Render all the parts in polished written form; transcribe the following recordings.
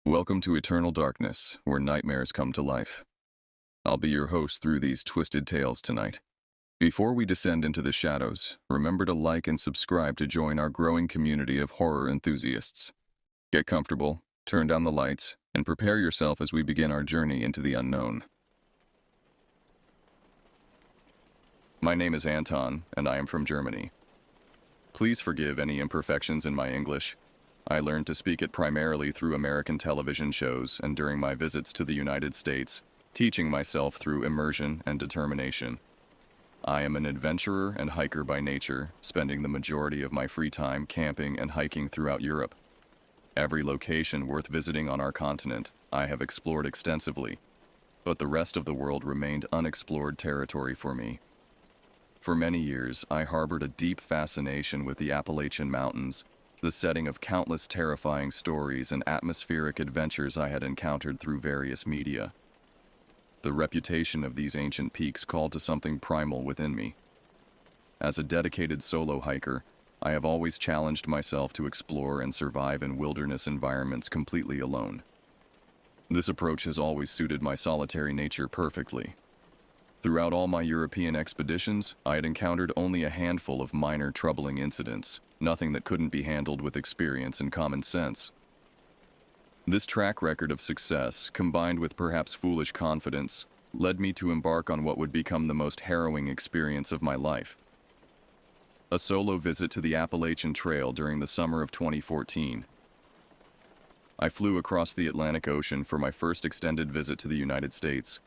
Welcome to Eternal Darkness, where nightmares come to life. I'll be your host through these twisted tales tonight. Before we descend into the shadows, remember to like and subscribe to join our growing community of horror enthusiasts. Get comfortable, turn down the lights, and prepare yourself as we begin our journey into the unknown. My name is Anton, and I am from Germany. Please forgive any imperfections in my English. I learned to speak it primarily through American television shows and during my visits to the United States, teaching myself through immersion and determination. I am an adventurer and hiker by nature, spending the majority of my free time camping and hiking throughout Europe. Every location worth visiting on our continent, I have explored extensively, but the rest of the world remained unexplored territory for me. For many years, I harbored a deep fascination with the Appalachian Mountains, the setting of countless terrifying stories and atmospheric adventures I had encountered through various media. The reputation of these ancient peaks called to something primal within me. As a dedicated solo hiker, I have always challenged myself to explore and survive in wilderness environments completely alone. This approach has always suited my solitary nature perfectly. Throughout all my European expeditions, I had encountered only a handful of minor troubling incidents, nothing that couldn't be handled with experience and common sense. This track record of success, combined with perhaps foolish confidence, led me to embark on what would become the most harrowing experience of my life. A solo visit to the Appalachian Trail during the summer of 2014. I flew across the Atlantic Ocean for my first extended visit to the United States,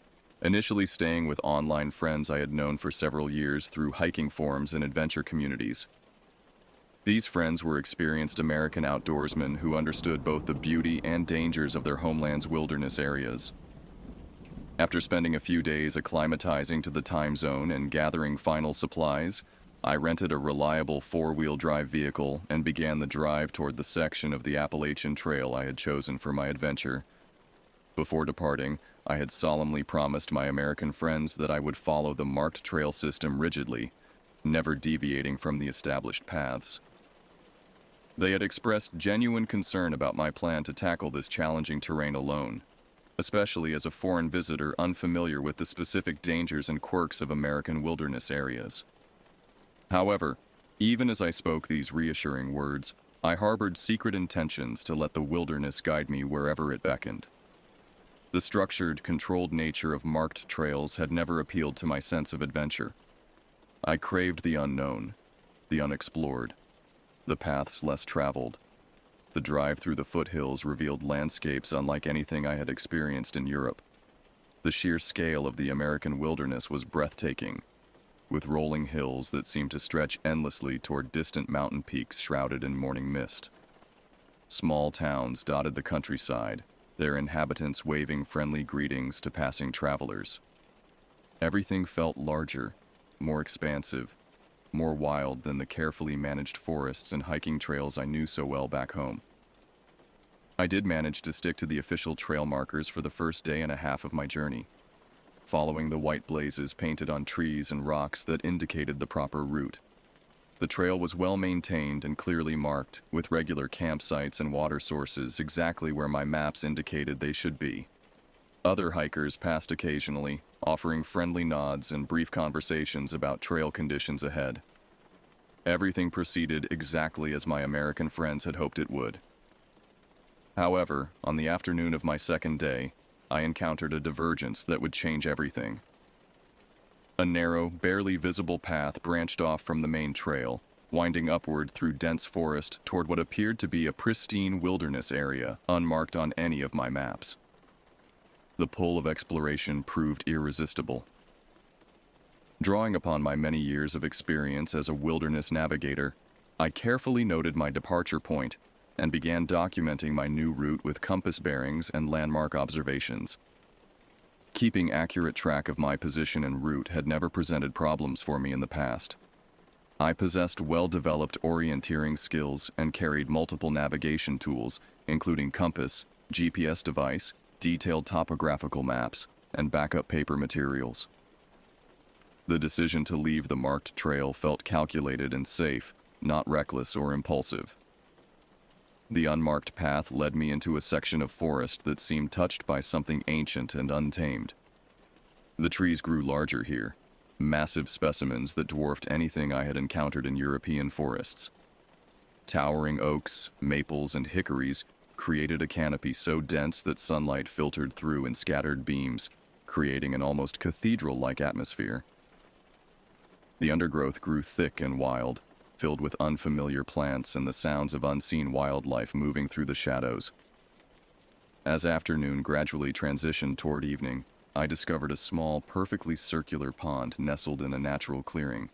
initially staying with online friends I had known for several years through hiking forums and adventure communities. These friends were experienced American outdoorsmen who understood both the beauty and dangers of their homeland's wilderness areas. After spending a few days acclimatizing to the time zone and gathering final supplies, I rented a reliable four-wheel drive vehicle and began the drive toward the section of the Appalachian Trail I had chosen for my adventure. Before departing, I had solemnly promised my American friends that I would follow the marked trail system rigidly, never deviating from the established paths. They had expressed genuine concern about my plan to tackle this challenging terrain alone, especially as a foreign visitor unfamiliar with the specific dangers and quirks of American wilderness areas. However, even as I spoke these reassuring words, I harbored secret intentions to let the wilderness guide me wherever it beckoned. The structured, controlled nature of marked trails had never appealed to my sense of adventure. I craved the unknown, the unexplored, the paths less traveled. The drive through the foothills revealed landscapes unlike anything I had experienced in Europe. The sheer scale of the American wilderness was breathtaking, with rolling hills that seemed to stretch endlessly toward distant mountain peaks shrouded in morning mist. Small towns dotted the countryside, their inhabitants waving friendly greetings to passing travelers. Everything felt larger, more expansive, more wild than the carefully managed forests and hiking trails I knew so well back home. I did manage to stick to the official trail markers for the first day and a half of my journey, following the white blazes painted on trees and rocks that indicated the proper route. The trail was well maintained and clearly marked, with regular campsites and water sources exactly where my maps indicated they should be. Other hikers passed occasionally, offering friendly nods and brief conversations about trail conditions ahead. Everything proceeded exactly as my American friends had hoped it would. However, on the afternoon of my second day, I encountered a divergence that would change everything. A narrow, barely visible path branched off from the main trail, winding upward through dense forest toward what appeared to be a pristine wilderness area unmarked on any of my maps. The pull of exploration proved irresistible. Drawing upon my many years of experience as a wilderness navigator, I carefully noted my departure point and began documenting my new route with compass bearings and landmark observations. Keeping accurate track of my position and route had never presented problems for me in the past. I possessed well-developed orienteering skills and carried multiple navigation tools, including compass, GPS device, detailed topographical maps, and backup paper materials. The decision to leave the marked trail felt calculated and safe, not reckless or impulsive. The unmarked path led me into a section of forest that seemed touched by something ancient and untamed. The trees grew larger here, massive specimens that dwarfed anything I had encountered in European forests. Towering oaks, maples, and hickories created a canopy so dense that sunlight filtered through in scattered beams, creating an almost cathedral-like atmosphere. The undergrowth grew thick and wild, filled with unfamiliar plants and the sounds of unseen wildlife moving through the shadows. As afternoon gradually transitioned toward evening, I discovered a small, perfectly circular pond nestled in a natural clearing.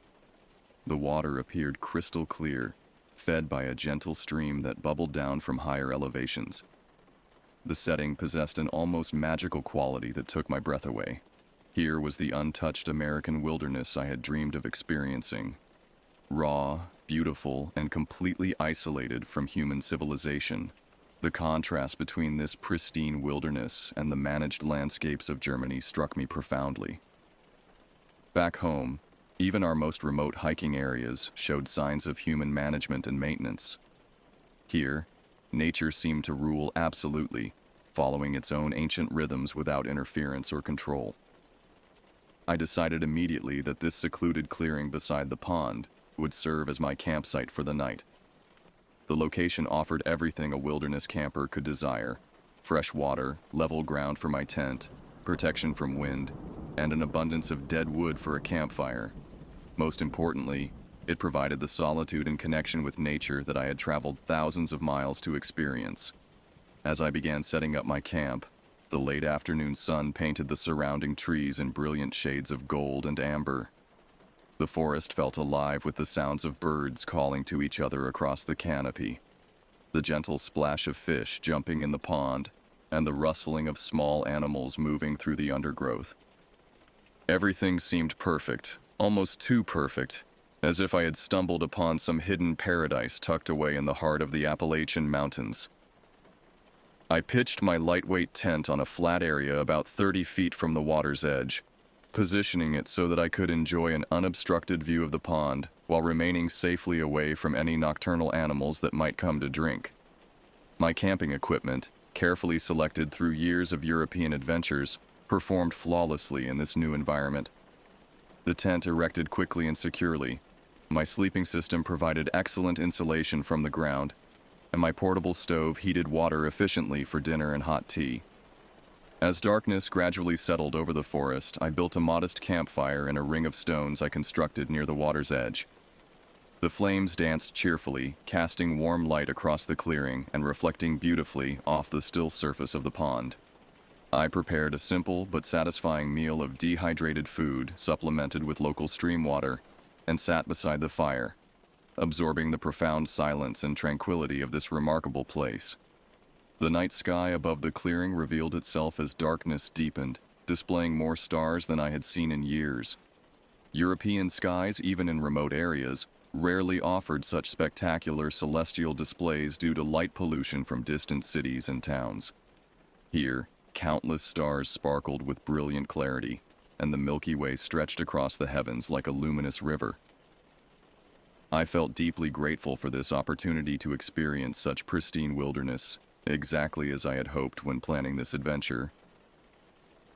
The water appeared crystal clear, fed by a gentle stream that bubbled down from higher elevations. The setting possessed an almost magical quality that took my breath away. Here was the untouched American wilderness I had dreamed of experiencing. Raw, beautiful, and completely isolated from human civilization. The contrast between this pristine wilderness and the managed landscapes of Germany struck me profoundly. Back home, even our most remote hiking areas showed signs of human management and maintenance. Here, nature seemed to rule absolutely, following its own ancient rhythms without interference or control. I decided immediately that this secluded clearing beside the pond would serve as my campsite for the night. The location offered everything a wilderness camper could desire: fresh water, level ground for my tent, protection from wind, and an abundance of dead wood for a campfire. Most importantly, it provided the solitude and connection with nature that I had traveled thousands of miles to experience. As I began setting up my camp, the late afternoon sun painted the surrounding trees in brilliant shades of gold and amber. The forest felt alive with the sounds of birds calling to each other across the canopy, the gentle splash of fish jumping in the pond, and the rustling of small animals moving through the undergrowth. Everything seemed perfect, almost too perfect, as if I had stumbled upon some hidden paradise tucked away in the heart of the Appalachian Mountains. I pitched my lightweight tent on a flat area about 30 feet from the water's edge, positioning it so that I could enjoy an unobstructed view of the pond while remaining safely away from any nocturnal animals that might come to drink. My camping equipment, carefully selected through years of European adventures, performed flawlessly in this new environment. The tent erected quickly and securely. My sleeping system provided excellent insulation from the ground, and my portable stove heated water efficiently for dinner and hot tea. As darkness gradually settled over the forest, I built a modest campfire in a ring of stones I constructed near the water's edge. The flames danced cheerfully, casting warm light across the clearing and reflecting beautifully off the still surface of the pond. I prepared a simple but satisfying meal of dehydrated food supplemented with local stream water and sat beside the fire, absorbing the profound silence and tranquility of this remarkable place. The night sky above the clearing revealed itself as darkness deepened, displaying more stars than I had seen in years. European skies, even in remote areas, rarely offered such spectacular celestial displays due to light pollution from distant cities and towns. Here, countless stars sparkled with brilliant clarity, and the Milky Way stretched across the heavens like a luminous river. I felt deeply grateful for this opportunity to experience such pristine wilderness, exactly as I had hoped when planning this adventure.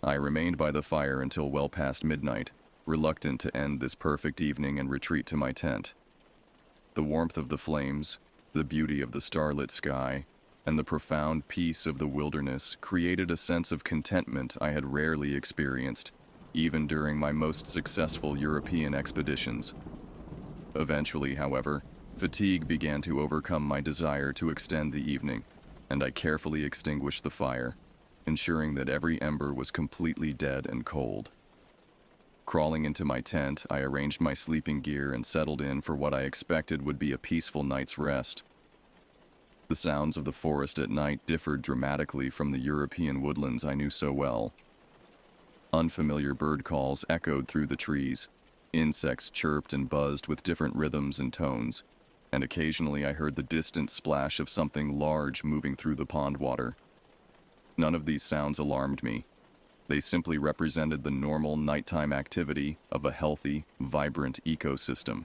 I remained by the fire until well past midnight, reluctant to end this perfect evening and retreat to my tent. The warmth of the flames, the beauty of the starlit sky, and the profound peace of the wilderness created a sense of contentment I had rarely experienced, even during my most successful European expeditions. Eventually, however, fatigue began to overcome my desire to extend the evening, and I carefully extinguished the fire, ensuring that every ember was completely dead and cold. Crawling into my tent, I arranged my sleeping gear and settled in for what I expected would be a peaceful night's rest. The sounds of the forest at night differed dramatically from the European woodlands I knew so well. Unfamiliar bird calls echoed through the trees, insects chirped and buzzed with different rhythms and tones, and occasionally I heard the distant splash of something large moving through the pond water. None of these sounds alarmed me. They simply represented the normal nighttime activity of a healthy, vibrant ecosystem.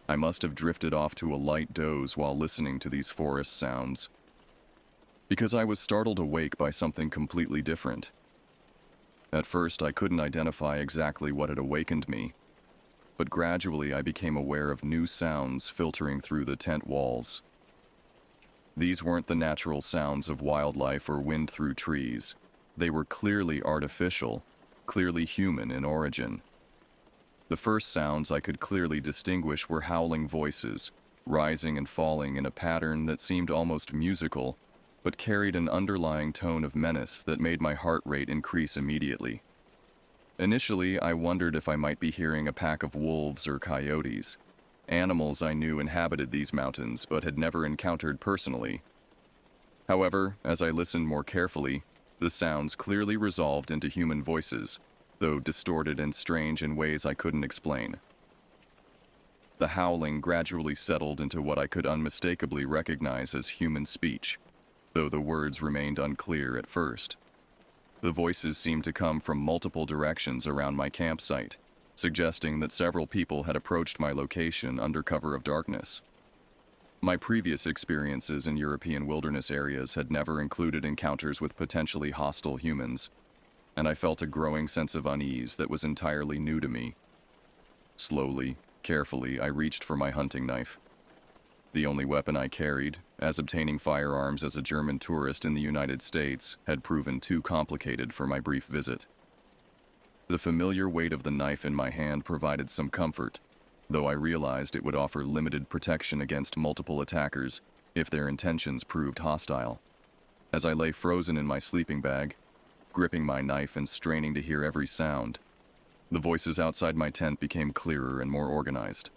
I must have drifted off to a light doze while listening to these forest sounds, because I was startled awake by something completely different. At first, I couldn't identify exactly what had awakened me, but gradually I became aware of new sounds filtering through the tent walls. These weren't the natural sounds of wildlife or wind through trees. They were clearly artificial, clearly human in origin. The first sounds I could clearly distinguish were howling voices, rising and falling in a pattern that seemed almost musical, but carried an underlying tone of menace that made my heart rate increase immediately. Initially, I wondered if I might be hearing a pack of wolves or coyotes, animals I knew inhabited these mountains but had never encountered personally. However, as I listened more carefully, the sounds clearly resolved into human voices, though distorted and strange in ways I couldn't explain. The howling gradually settled into what I could unmistakably recognize as human speech, though the words remained unclear at first. The voices seemed to come from multiple directions around my campsite, suggesting that several people had approached my location under cover of darkness. My previous experiences in European wilderness areas had never included encounters with potentially hostile humans, and I felt a growing sense of unease that was entirely new to me. Slowly, carefully, I reached for my hunting knife. The only weapon I carried, as obtaining firearms as a German tourist in the United States had proven too complicated for my brief visit. The familiar weight of the knife in my hand provided some comfort, though I realized it would offer limited protection against multiple attackers if their intentions proved hostile. As I lay frozen in my sleeping bag, gripping my knife and straining to hear every sound, the voices outside my tent became clearer and more organized.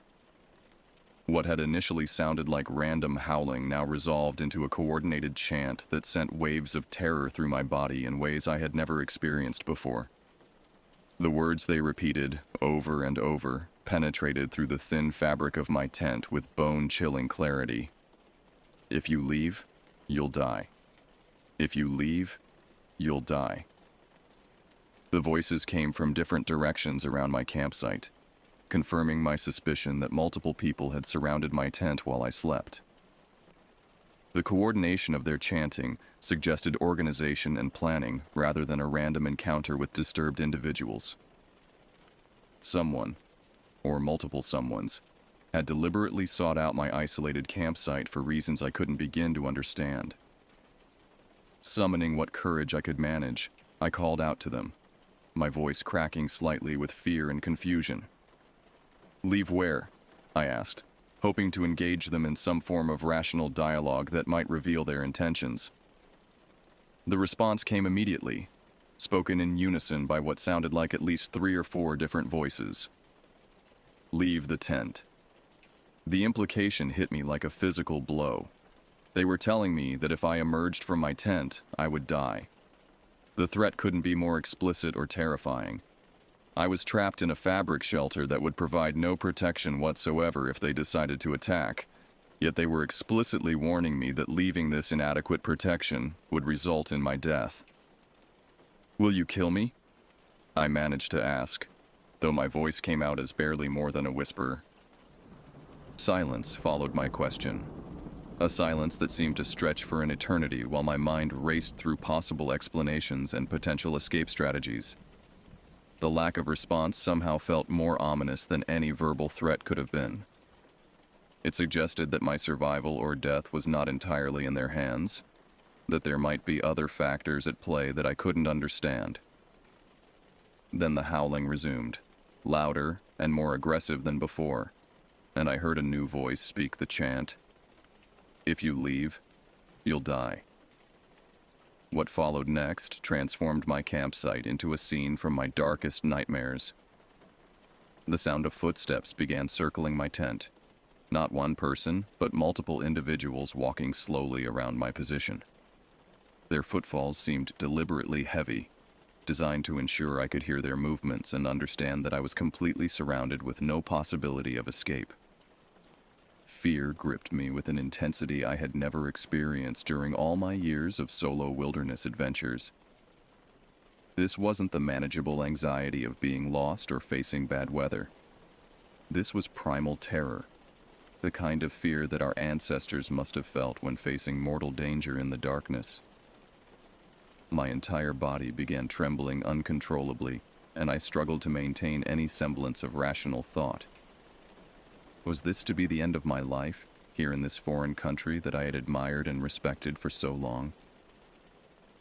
What had initially sounded like random howling now resolved into a coordinated chant that sent waves of terror through my body in ways I had never experienced before. The words they repeated over and over penetrated through the thin fabric of my tent with bone-chilling clarity. If you leave, you'll die. If you leave, you'll die. The voices came from different directions around my campsite, confirming my suspicion that multiple people had surrounded my tent while I slept. The coordination of their chanting suggested organization and planning rather than a random encounter with disturbed individuals. Someone, or multiple someones, had deliberately sought out my isolated campsite for reasons I couldn't begin to understand. Summoning what courage I could manage, I called out to them, my voice cracking slightly with fear and confusion. "Leave where?" I asked, hoping to engage them in some form of rational dialogue that might reveal their intentions. The response came immediately, spoken in unison by what sounded like at least 3 or 4 different voices. "Leave the tent." The implication hit me like a physical blow. They were telling me that if I emerged from my tent, I would die. The threat couldn't be more explicit or terrifying. I was trapped in a fabric shelter that would provide no protection whatsoever if they decided to attack, yet they were explicitly warning me that leaving this inadequate protection would result in my death. "Will you kill me?" I managed to ask, though my voice came out as barely more than a whisper. Silence followed my question, a silence that seemed to stretch for an eternity while my mind raced through possible explanations and potential escape strategies. The lack of response somehow felt more ominous than any verbal threat could have been. It suggested that my survival or death was not entirely in their hands, that there might be other factors at play that I couldn't understand. Then the howling resumed, louder and more aggressive than before, and I heard a new voice speak the chant, "If you leave, you'll die." What followed next transformed my campsite into a scene from my darkest nightmares. The sound of footsteps began circling my tent, not one person, but multiple individuals walking slowly around my position. Their footfalls seemed deliberately heavy, designed to ensure I could hear their movements and understand that I was completely surrounded with no possibility of escape. Fear gripped me with an intensity I had never experienced during all my years of solo wilderness adventures. This wasn't the manageable anxiety of being lost or facing bad weather. This was primal terror, the kind of fear that our ancestors must have felt when facing mortal danger in the darkness. My entire body began trembling uncontrollably, and I struggled to maintain any semblance of rational thought. Was this to be the end of my life, here in this foreign country that I had admired and respected for so long?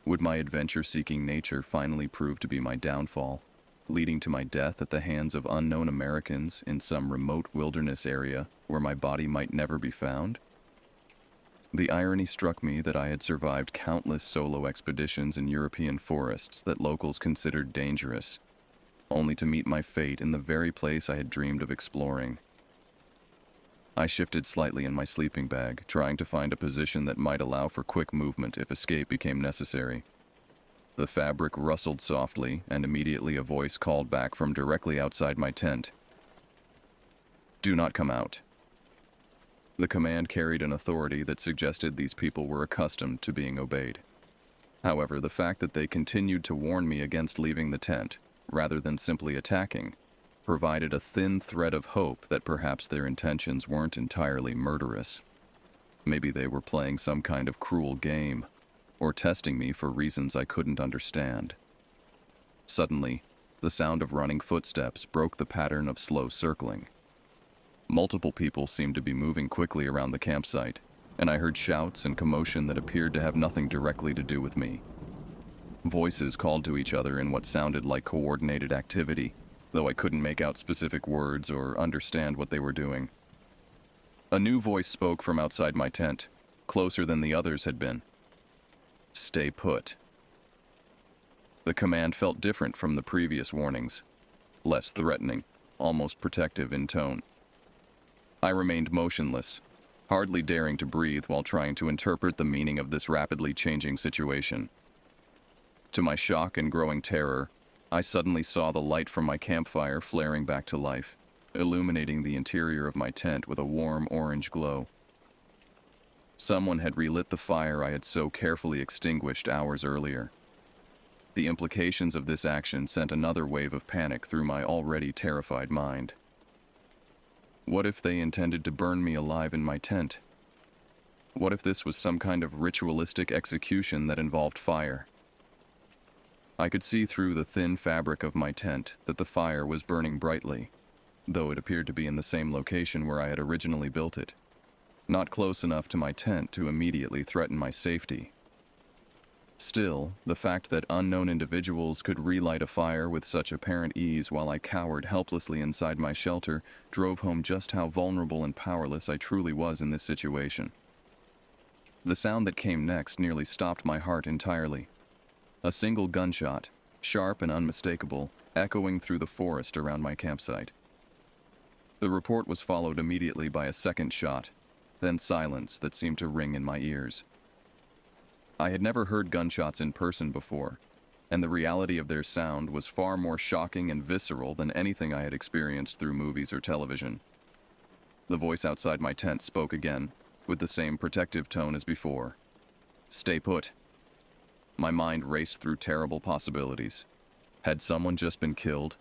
Would my adventure-seeking nature finally prove to be my downfall, leading to my death at the hands of unknown Americans in some remote wilderness area where my body might never be found? The irony struck me that I had survived countless solo expeditions in European forests that locals considered dangerous, only to meet my fate in the very place I had dreamed of exploring. I shifted slightly in my sleeping bag, trying to find a position that might allow for quick movement if escape became necessary. The fabric rustled softly, and immediately a voice called back from directly outside my tent. "Do not come out." The command carried an authority that suggested these people were accustomed to being obeyed. However, the fact that they continued to warn me against leaving the tent, rather than simply attacking, provided a thin thread of hope that perhaps their intentions weren't entirely murderous. Maybe they were playing some kind of cruel game, or testing me for reasons I couldn't understand. Suddenly, the sound of running footsteps broke the pattern of slow circling. Multiple people seemed to be moving quickly around the campsite, and I heard shouts and commotion that appeared to have nothing directly to do with me. Voices called to each other in what sounded like coordinated activity, though I couldn't make out specific words or understand what they were doing. A new voice spoke from outside my tent, closer than the others had been. "Stay put." The command felt different from the previous warnings, less threatening, almost protective in tone. I remained motionless, hardly daring to breathe while trying to interpret the meaning of this rapidly changing situation. To my shock and growing terror, I suddenly saw the light from my campfire flaring back to life, illuminating the interior of my tent with a warm orange glow. Someone had relit the fire I had so carefully extinguished hours earlier. The implications of this action sent another wave of panic through my already terrified mind. What if they intended to burn me alive in my tent? What if this was some kind of ritualistic execution that involved fire? I could see through the thin fabric of my tent that the fire was burning brightly, though it appeared to be in the same location where I had originally built it, not close enough to my tent to immediately threaten my safety. Still, the fact that unknown individuals could relight a fire with such apparent ease while I cowered helplessly inside my shelter drove home just how vulnerable and powerless I truly was in this situation. The sound that came next nearly stopped my heart entirely. A single gunshot, sharp and unmistakable, echoing through the forest around my campsite. The report was followed immediately by a second shot, then silence that seemed to ring in my ears. I had never heard gunshots in person before, and the reality of their sound was far more shocking and visceral than anything I had experienced through movies or television. The voice outside my tent spoke again, with the same protective tone as before. "Stay put." My mind raced through terrible possibilities. Had someone just been killed?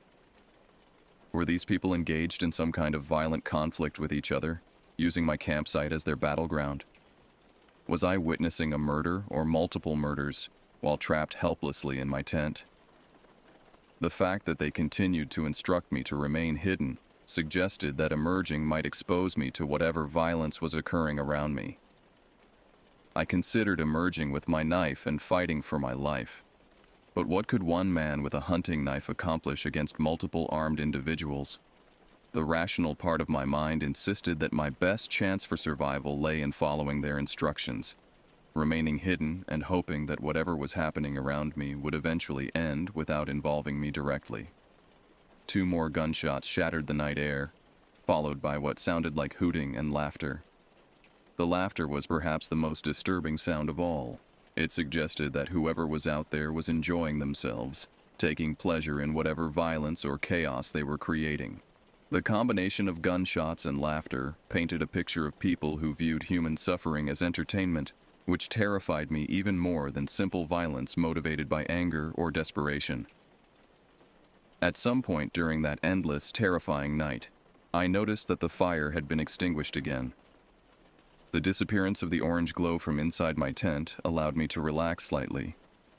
Were these people engaged in some kind of violent conflict with each other, using my campsite as their battleground? Was I witnessing a murder or multiple murders while trapped helplessly in my tent? The fact that they continued to instruct me to remain hidden suggested that emerging might expose me to whatever violence was occurring around me. I considered emerging with my knife and fighting for my life. But what could one man with a hunting knife accomplish against multiple armed individuals? The rational part of my mind insisted that my best chance for survival lay in following their instructions, remaining hidden and hoping that whatever was happening around me would eventually end without involving me directly. 2 more gunshots shattered the night air, followed by what sounded like hooting and laughter. The laughter was perhaps the most disturbing sound of all. It suggested that whoever was out there was enjoying themselves, taking pleasure in whatever violence or chaos they were creating. The combination of gunshots and laughter painted a picture of people who viewed human suffering as entertainment, which terrified me even more than simple violence motivated by anger or desperation. At some point during that endless, terrifying night, I noticed that the fire had been extinguished again. The disappearance of the orange glow from inside my tent allowed me to relax slightly,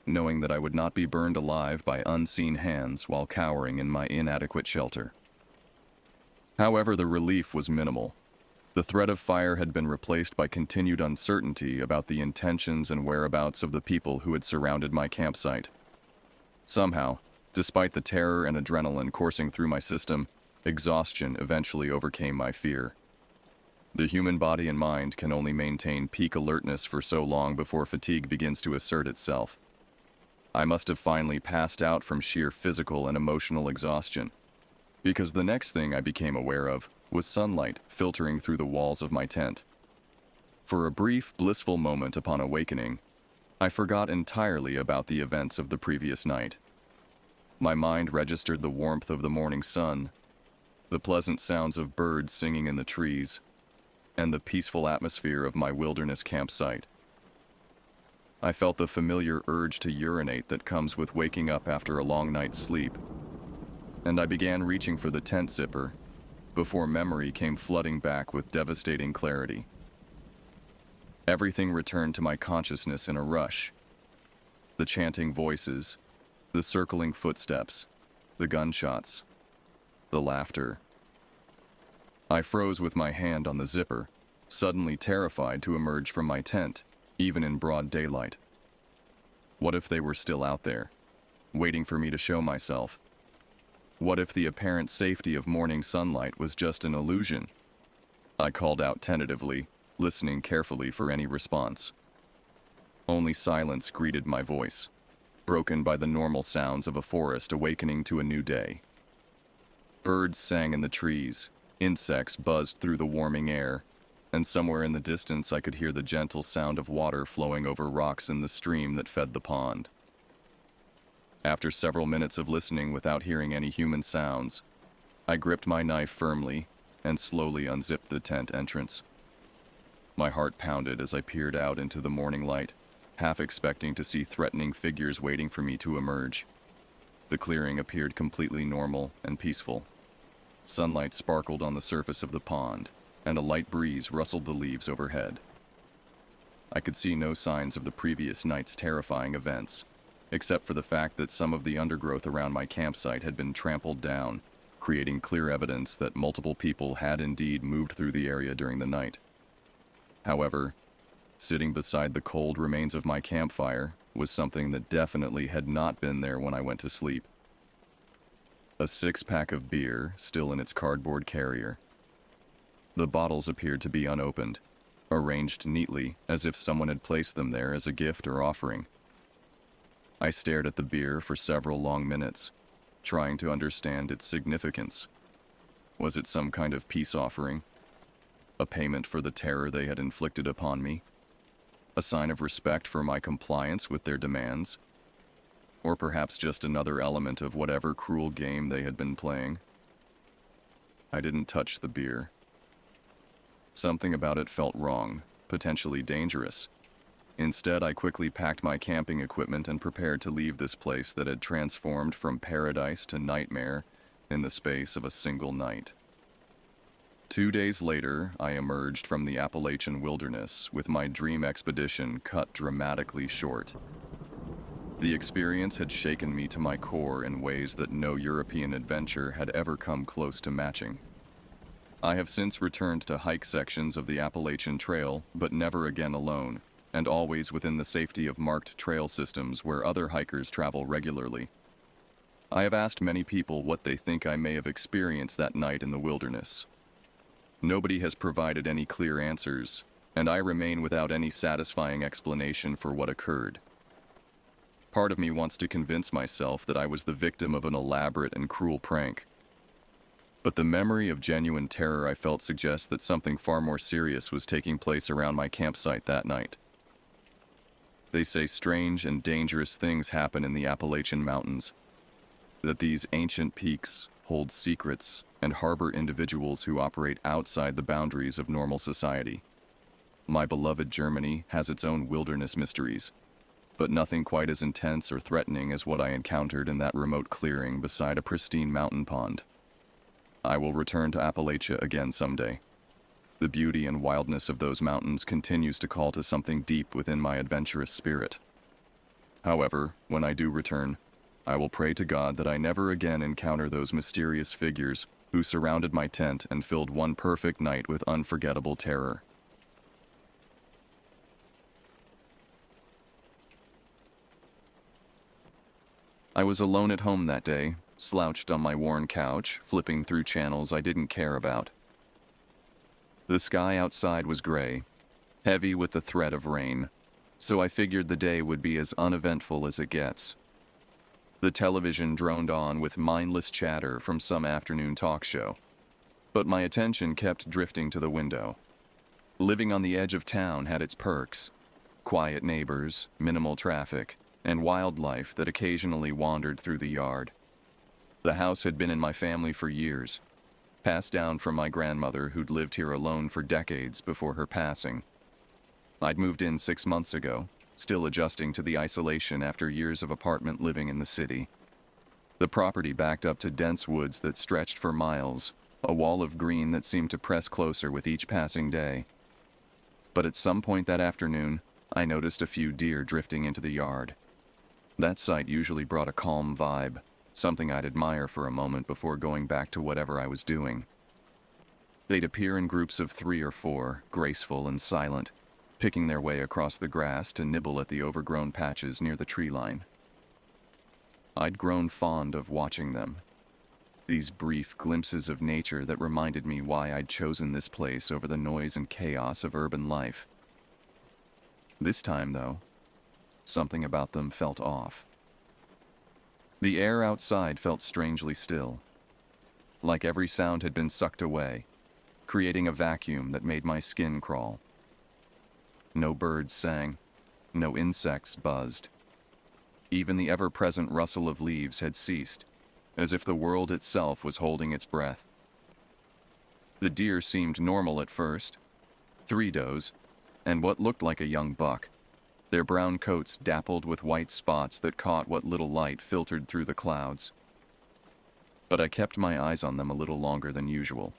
knowing that I would not be burned alive by unseen hands while cowering in my inadequate shelter. However, the relief was minimal. The threat of fire had been replaced by continued uncertainty about the intentions and whereabouts of the people who had surrounded my campsite. Somehow, despite the terror and adrenaline coursing through my system, exhaustion eventually overcame my fear. The human body and mind can only maintain peak alertness for so long before fatigue begins to assert itself. I must have finally passed out from sheer physical and emotional exhaustion, because the next thing I became aware of was sunlight filtering through the walls of my tent. For a brief, blissful moment upon awakening, I forgot entirely about the events of the previous night. My mind registered the warmth of the morning sun, the pleasant sounds of birds singing in the trees, and the peaceful atmosphere of my wilderness campsite. I felt the familiar urge to urinate that comes with waking up after a long night's sleep, and I began reaching for the tent zipper before memory came flooding back with devastating clarity. Everything returned to my consciousness in a rush. The chanting voices, the circling footsteps, the gunshots, the laughter. I froze with my hand on the zipper, suddenly terrified to emerge from my tent, even in broad daylight. What if they were still out there, waiting for me to show myself? What if the apparent safety of morning sunlight was just an illusion? I called out tentatively, listening carefully for any response. Only silence greeted my voice, broken by the normal sounds of a forest awakening to a new day. Birds sang in the trees, insects buzzed through the warming air, and somewhere in the distance I could hear the gentle sound of water flowing over rocks in the stream that fed the pond. After several minutes of listening without hearing any human sounds, I gripped my knife firmly and slowly unzipped the tent entrance. My heart pounded as I peered out into the morning light, half expecting to see threatening figures waiting for me to emerge. The clearing appeared completely normal and peaceful. Sunlight sparkled on the surface of the pond, and a light breeze rustled the leaves overhead. I could see no signs of the previous night's terrifying events, except for the fact that some of the undergrowth around my campsite had been trampled down, creating clear evidence that multiple people had indeed moved through the area during the night. However, sitting beside the cold remains of my campfire was something that definitely had not been there when I went to sleep. A six-pack of beer still in its cardboard carrier. The bottles appeared to be unopened, arranged neatly as if someone had placed them there as a gift or offering. I stared at the beer for several long minutes, trying to understand its significance. Was it some kind of peace offering? A payment for the terror they had inflicted upon me? A sign of respect for my compliance with their demands? Or perhaps just another element of whatever cruel game they had been playing? I didn't touch the beer. Something about it felt wrong, potentially dangerous. Instead, I quickly packed my camping equipment and prepared to leave this place that had transformed from paradise to nightmare in the space of a single night. 2 days later, I emerged from the Appalachian wilderness with my dream expedition cut dramatically short. The experience had shaken me to my core in ways that no European adventure had ever come close to matching. I have since returned to hike sections of the Appalachian Trail, but never again alone, and always within the safety of marked trail systems where other hikers travel regularly. I have asked many people what they think I may have experienced that night in the wilderness. Nobody has provided any clear answers, and I remain without any satisfying explanation for what occurred. Part of me wants to convince myself that I was the victim of an elaborate and cruel prank. But the memory of genuine terror I felt suggests that something far more serious was taking place around my campsite that night. They say strange and dangerous things happen in the Appalachian Mountains, that these ancient peaks hold secrets and harbor individuals who operate outside the boundaries of normal society. My beloved Germany has its own wilderness mysteries, but nothing quite as intense or threatening as what I encountered in that remote clearing beside a pristine mountain pond. I will return to Appalachia again someday. The beauty and wildness of those mountains continues to call to something deep within my adventurous spirit. However, when I do return, I will pray to God that I never again encounter those mysterious figures who surrounded my tent and filled one perfect night with unforgettable terror. I was alone at home that day, slouched on my worn couch, flipping through channels I didn't care about. The sky outside was gray, heavy with the threat of rain, so I figured the day would be as uneventful as it gets. The television droned on with mindless chatter from some afternoon talk show, but my attention kept drifting to the window. Living on the edge of town had its perks: quiet neighbors, minimal traffic, and wildlife that occasionally wandered through the yard. The house had been in my family for years, passed down from my grandmother who'd lived here alone for decades before her passing. I'd moved in 6 months ago, still adjusting to the isolation after years of apartment living in the city. The property backed up to dense woods that stretched for miles, a wall of green that seemed to press closer with each passing day. But at some point that afternoon, I noticed a few deer drifting into the yard. That sight usually brought a calm vibe, something I'd admire for a moment before going back to whatever I was doing. They'd appear in groups of 3 or 4, graceful and silent, picking their way across the grass to nibble at the overgrown patches near the tree line. I'd grown fond of watching them, these brief glimpses of nature that reminded me why I'd chosen this place over the noise and chaos of urban life. This time, though, something about them felt off. The air outside felt strangely still, like every sound had been sucked away, creating a vacuum that made my skin crawl. No birds sang, no insects buzzed. Even the ever-present rustle of leaves had ceased, as if the world itself was holding its breath. The deer seemed normal at first, 3 does, and what looked like a young buck, their brown coats dappled with white spots that caught what little light filtered through the clouds. But I kept my eyes on them a little longer than usual.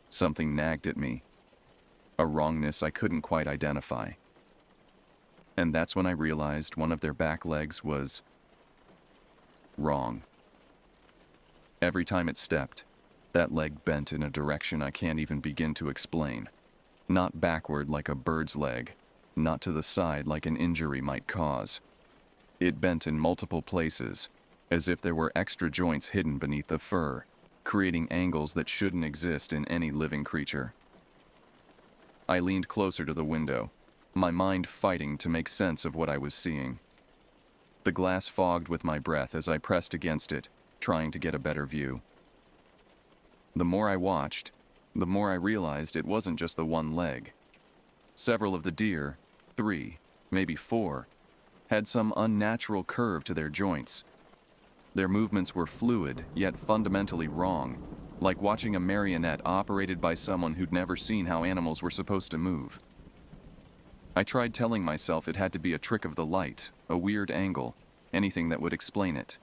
Something nagged at me, a wrongness I couldn't quite identify. And that's when I realized one of their back legs was wrong. Every time it stepped, that leg bent in a direction I can't even begin to explain. Not backward like a bird's leg, not to the side like an injury might cause. It bent in multiple places, as if there were extra joints hidden beneath the fur, creating angles that shouldn't exist in any living creature. I leaned closer to the window, my mind fighting to make sense of what I was seeing. The glass fogged with my breath as I pressed against it, trying to get a better view. The more I watched, the more I realized it wasn't just the one leg. Several of the deer, 3, maybe 4, had some unnatural curve to their joints. Their movements were fluid, yet fundamentally wrong, like watching a marionette operated by someone who'd never seen how animals were supposed to move. I tried telling myself it had to be a trick of the light, a weird angle, anything that would explain it.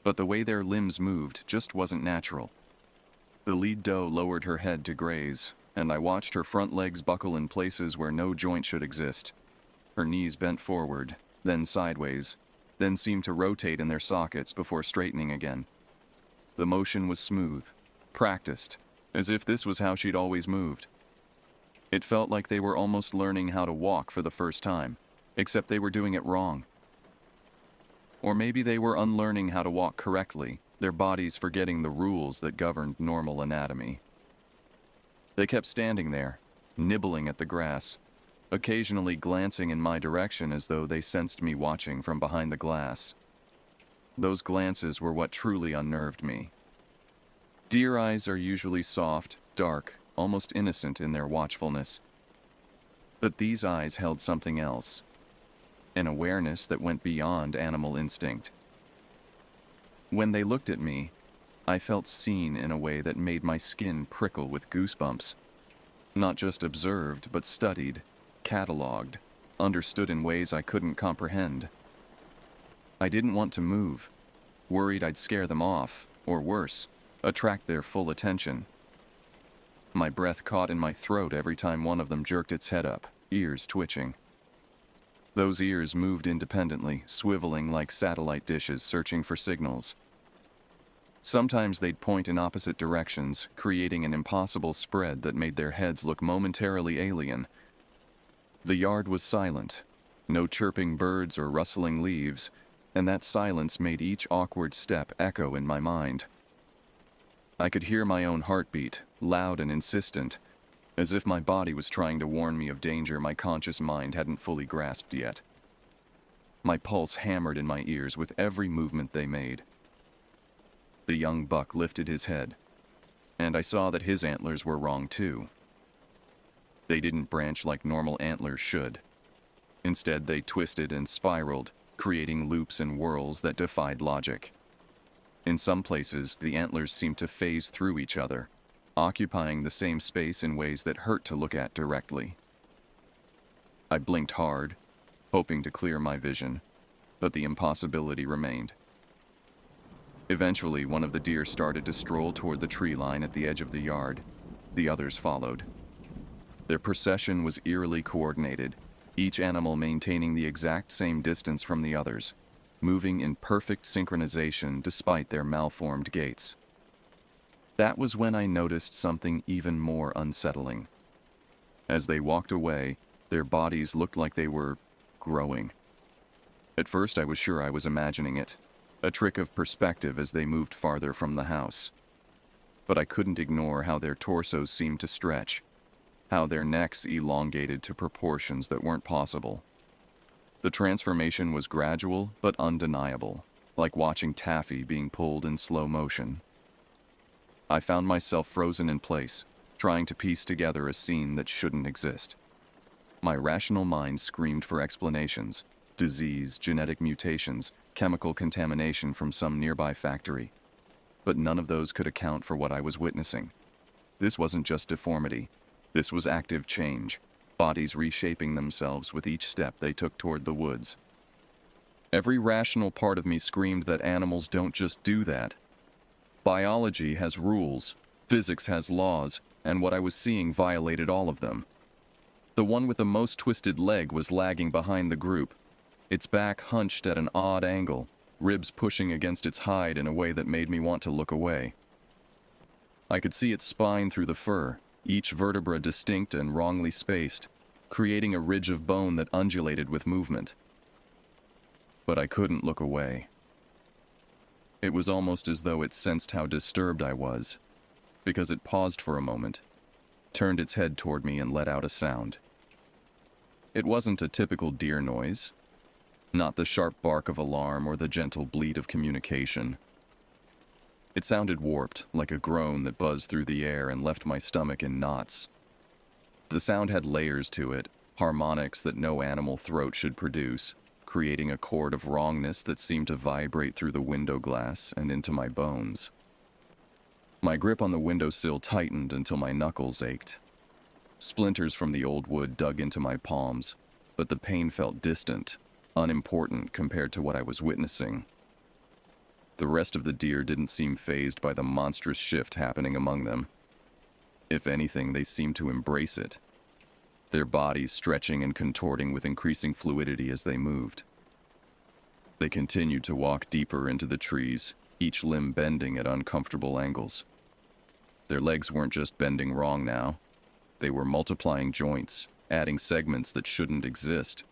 But the way their limbs moved just wasn't natural. The lead doe lowered her head to graze, and I watched her front legs buckle in places where no joint should exist. Her knees bent forward, then sideways, then seemed to rotate in their sockets before straightening again. The motion was smooth, practiced, as if this was how she'd always moved. It felt like they were almost learning how to walk for the first time, except they were doing it wrong. Or maybe they were unlearning how to walk correctly, their bodies forgetting the rules that governed normal anatomy. They kept standing there, nibbling at the grass, occasionally glancing in my direction as though they sensed me watching from behind the glass. Those glances were what truly unnerved me. Deer eyes are usually soft, dark, almost innocent in their watchfulness. But these eyes held something else, an awareness that went beyond animal instinct. When they looked at me, I felt seen in a way that made my skin prickle with goosebumps. Not just observed, but studied, catalogued, understood in ways I couldn't comprehend. I didn't want to move, worried I'd scare them off, or worse, attract their full attention. My breath caught in my throat every time one of them jerked its head up, ears twitching. Those ears moved independently, swiveling like satellite dishes searching for signals. Sometimes they'd point in opposite directions, creating an impossible spread that made their heads look momentarily alien. The yard was silent, no chirping birds or rustling leaves, and that silence made each awkward step echo in my mind. I could hear my own heartbeat, loud and insistent, as if my body was trying to warn me of danger my conscious mind hadn't fully grasped yet. My pulse hammered in my ears with every movement they made. The young buck lifted his head, and I saw that his antlers were wrong too. They didn't branch like normal antlers should. Instead, they twisted and spiraled, creating loops and whirls that defied logic. In some places, the antlers seemed to phase through each other, occupying the same space in ways that hurt to look at directly. I blinked hard, hoping to clear my vision, but the impossibility remained. Eventually, one of the deer started to stroll toward the tree line at the edge of the yard. The others followed. Their procession was eerily coordinated, each animal maintaining the exact same distance from the others, moving in perfect synchronization despite their malformed gaits. That was when I noticed something even more unsettling. As they walked away, their bodies looked like they were growing. At first, I was sure I was imagining it, a trick of perspective as they moved farther from the house. But I couldn't ignore how their torsos seemed to stretch, how their necks elongated to proportions that weren't possible. The transformation was gradual but undeniable, like watching taffy being pulled in slow motion. I found myself frozen in place, trying to piece together a scene that shouldn't exist. My rational mind screamed for explanations: disease, genetic mutations, chemical contamination from some nearby factory. But none of those could account for what I was witnessing. This wasn't just deformity. This was active change, bodies reshaping themselves with each step they took toward the woods. Every rational part of me screamed that animals don't just do that. Biology has rules, physics has laws, and what I was seeing violated all of them. The one with the most twisted leg was lagging behind the group, its back hunched at an odd angle, ribs pushing against its hide in a way that made me want to look away. I could see its spine through the fur, each vertebra distinct and wrongly spaced, creating a ridge of bone that undulated with movement. But I couldn't look away. It was almost as though it sensed how disturbed I was, because it paused for a moment, turned its head toward me and let out a sound. It wasn't a typical deer noise, not the sharp bark of alarm or the gentle bleat of communication. It sounded warped, like a groan that buzzed through the air and left my stomach in knots. The sound had layers to it, harmonics that no animal throat should produce, creating a chord of wrongness that seemed to vibrate through the window glass and into my bones. My grip on the windowsill tightened until my knuckles ached. Splinters from the old wood dug into my palms, but the pain felt distant, unimportant compared to what I was witnessing. The rest of the deer didn't seem fazed by the monstrous shift happening among them. If anything, they seemed to embrace it, their bodies stretching and contorting with increasing fluidity as they moved. They continued to walk deeper into the trees, each limb bending at uncomfortable angles. Their legs weren't just bending wrong now. They were multiplying joints, adding segments that shouldn't exist.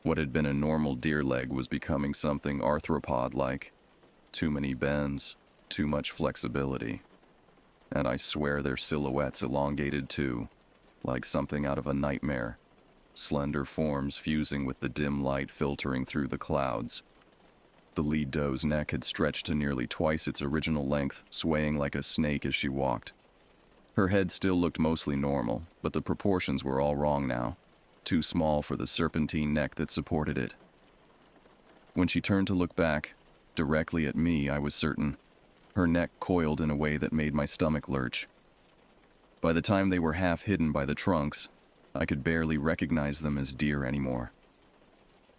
What had been a normal deer leg was becoming something arthropod-like. Too many bends, too much flexibility. And I swear their silhouettes elongated too, like something out of a nightmare. Slender forms fusing with the dim light filtering through the clouds. The lead doe's neck had stretched to nearly twice its original length, swaying like a snake as she walked. Her head still looked mostly normal, but the proportions were all wrong now. Too small for the serpentine neck that supported it. When she turned to look back, directly at me, I was certain, her neck coiled in a way that made my stomach lurch. By the time they were half hidden by the trunks, I could barely recognize them as deer anymore.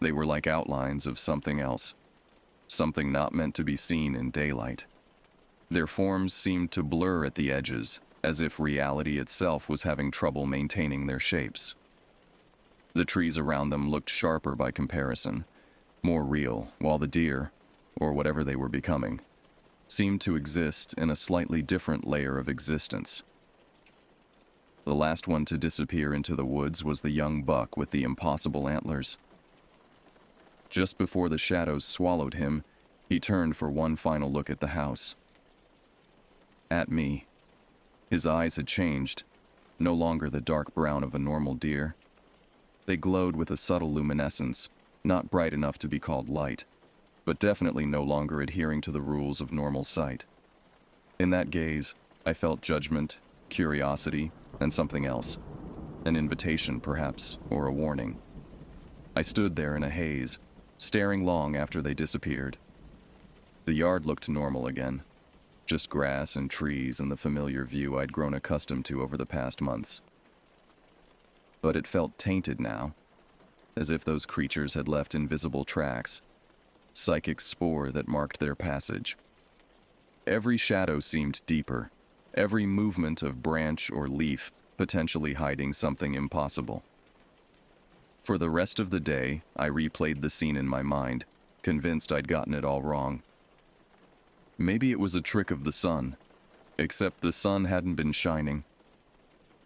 They were like outlines of something else, something not meant to be seen in daylight. Their forms seemed to blur at the edges, as if reality itself was having trouble maintaining their shapes. The trees around them looked sharper by comparison, more real, while the deer, or whatever they were becoming, seemed to exist in a slightly different layer of existence. The last one to disappear into the woods was the young buck with the impossible antlers. Just before the shadows swallowed him, he turned for one final look at the house. At me. His eyes had changed, no longer the dark brown of a normal deer. They glowed with a subtle luminescence, not bright enough to be called light, but definitely no longer adhering to the rules of normal sight. In that gaze, I felt judgment, curiosity, and something else. An invitation, perhaps, or a warning. I stood there in a haze, staring long after they disappeared. The yard looked normal again, just grass and trees and the familiar view I'd grown accustomed to over the past months. But it felt tainted now, as if those creatures had left invisible tracks, psychic spoor that marked their passage. Every shadow seemed deeper, every movement of branch or leaf potentially hiding something impossible. For the rest of the day, I replayed the scene in my mind, convinced I'd gotten it all wrong. Maybe it was a trick of the sun, except the sun hadn't been shining.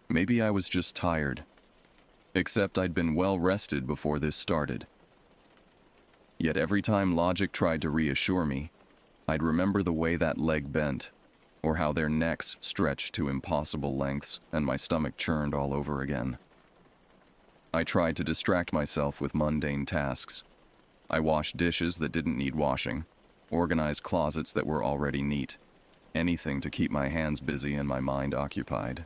Maybe I was just tired, except I'd been well rested before this started. Yet every time logic tried to reassure me, I'd remember the way that leg bent, or how their necks stretched to impossible lengths and my stomach churned all over again. I tried to distract myself with mundane tasks. I washed dishes that didn't need washing, organized closets that were already neat, anything to keep my hands busy and my mind occupied.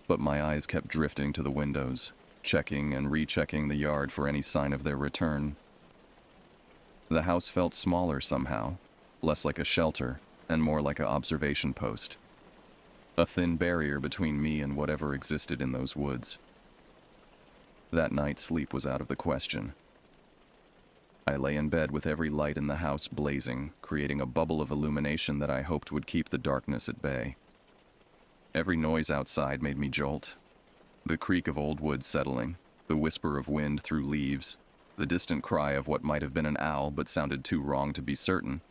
But my eyes kept drifting to the windows, checking and rechecking the yard for any sign of their return. The house felt smaller somehow, less like a shelter and more like an observation post. A thin barrier between me and whatever existed in those woods. That night, sleep was out of the question. I lay in bed with every light in the house blazing, creating a bubble of illumination that I hoped would keep the darkness at bay. Every noise outside made me jolt. The creak of old wood settling, the whisper of wind through leaves, the distant cry of what might have been an owl but sounded too wrong to be certain.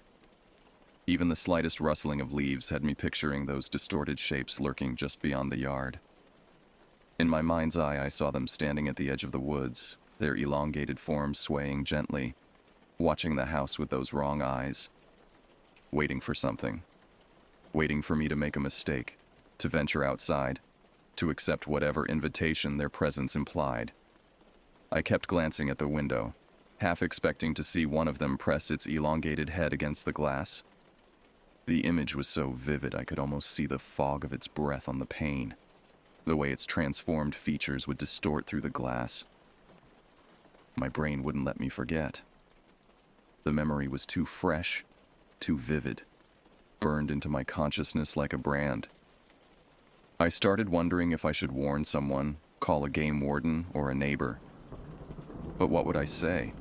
Even the slightest rustling of leaves had me picturing those distorted shapes lurking just beyond the yard. In my mind's eye, I saw them standing at the edge of the woods, their elongated forms swaying gently, watching the house with those wrong eyes, waiting for something, waiting for me to make a mistake, to venture outside, to accept whatever invitation their presence implied. I kept glancing at the window, half expecting to see one of them press its elongated head against the glass. The image was so vivid I could almost see the fog of its breath on the pane, the way its transformed features would distort through the glass. My brain wouldn't let me forget. The memory was too fresh, too vivid, burned into my consciousness like a brand. I started wondering if I should warn someone, call a game warden or a neighbor. But what would I say?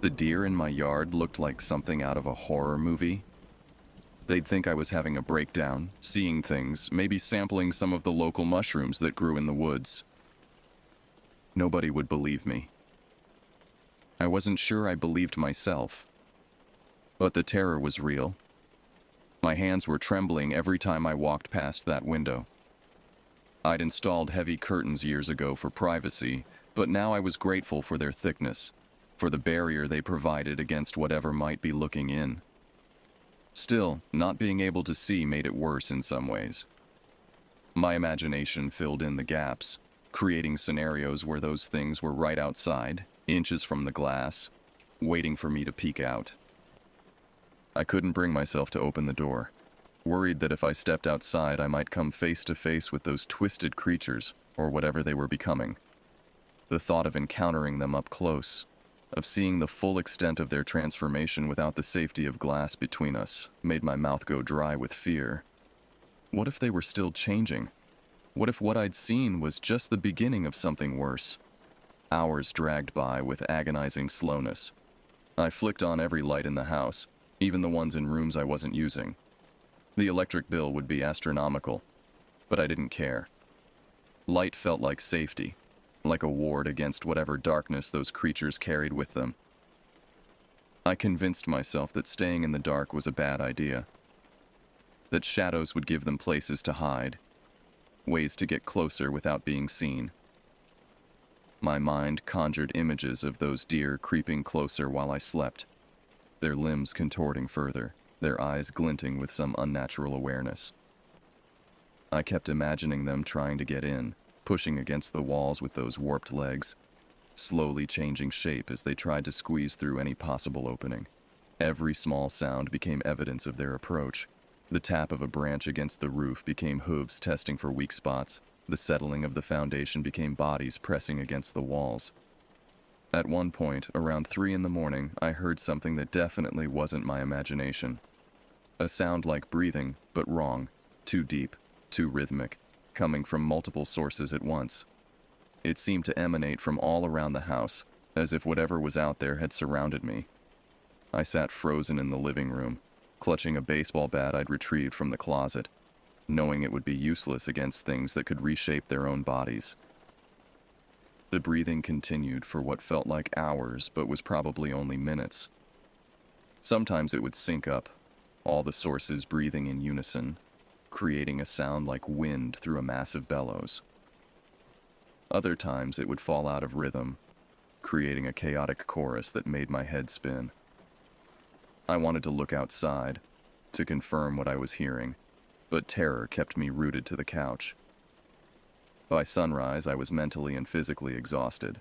The deer in my yard looked like something out of a horror movie. They'd think I was having a breakdown, seeing things, maybe sampling some of the local mushrooms that grew in the woods. Nobody would believe me. I wasn't sure I believed myself. But the terror was real. My hands were trembling every time I walked past that window. I'd installed heavy curtains years ago for privacy, but now I was grateful for their thickness, for the barrier they provided against whatever might be looking in. Still, not being able to see made it worse in some ways. My imagination filled in the gaps, creating scenarios where those things were right outside, inches from the glass, waiting for me to peek out. I couldn't bring myself to open the door, worried that if I stepped outside I might come face to face with those twisted creatures, or whatever they were becoming. The thought of encountering them up close, of seeing the full extent of their transformation without the safety of glass between us, made my mouth go dry with fear. What if they were still changing? What if what I'd seen was just the beginning of something worse? Hours dragged by with agonizing slowness. I flicked on every light in the house, even the ones in rooms I wasn't using, The electric bill would be astronomical, but I didn't care. Light felt like safety, like a ward against whatever darkness those creatures carried with them. I convinced myself that staying in the dark was a bad idea, that shadows would give them places to hide, ways to get closer without being seen. My mind conjured images of those deer creeping closer while I slept, their limbs contorting further, their eyes glinting with some unnatural awareness. I kept imagining them trying to get in, pushing against the walls with those warped legs, slowly changing shape as they tried to squeeze through any possible opening. Every small sound became evidence of their approach. The tap of a branch against the roof became hooves testing for weak spots. The settling of the foundation became bodies pressing against the walls. At one point, around 3 a.m, I heard something that definitely wasn't my imagination. A sound like breathing, but wrong, too deep, too rhythmic, coming from multiple sources at once. It seemed to emanate from all around the house, as if whatever was out there had surrounded me. I sat frozen in the living room, clutching a baseball bat I'd retrieved from the closet, knowing it would be useless against things that could reshape their own bodies. The breathing continued for what felt like hours, but was probably only minutes. Sometimes it would sync up, all the sources breathing in unison, creating a sound like wind through a massive bellows. Other times it would fall out of rhythm, creating a chaotic chorus that made my head spin. I wanted to look outside, to confirm what I was hearing, but terror kept me rooted to the couch. By sunrise, I was mentally and physically exhausted.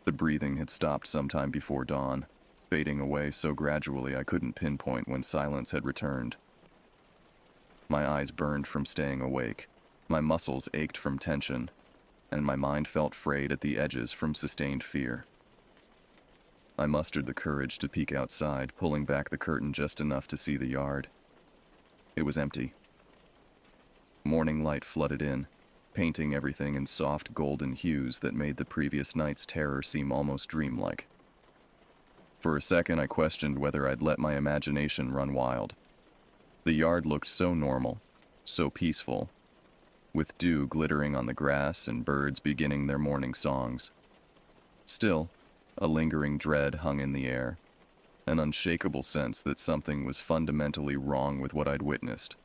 The breathing had stopped sometime before dawn, fading away so gradually I couldn't pinpoint when silence had returned. My eyes burned from staying awake, my muscles ached from tension, and my mind felt frayed at the edges from sustained fear. I mustered the courage to peek outside, pulling back the curtain just enough to see the yard. It was empty. Morning light flooded in, painting everything in soft golden hues that made the previous night's terror seem almost dreamlike. For a second, I questioned whether I'd let my imagination run wild. The yard looked so normal, so peaceful, with dew glittering on the grass and birds beginning their morning songs. Still, a lingering dread hung in the air, an unshakable sense that something was fundamentally wrong with what I'd witnessed.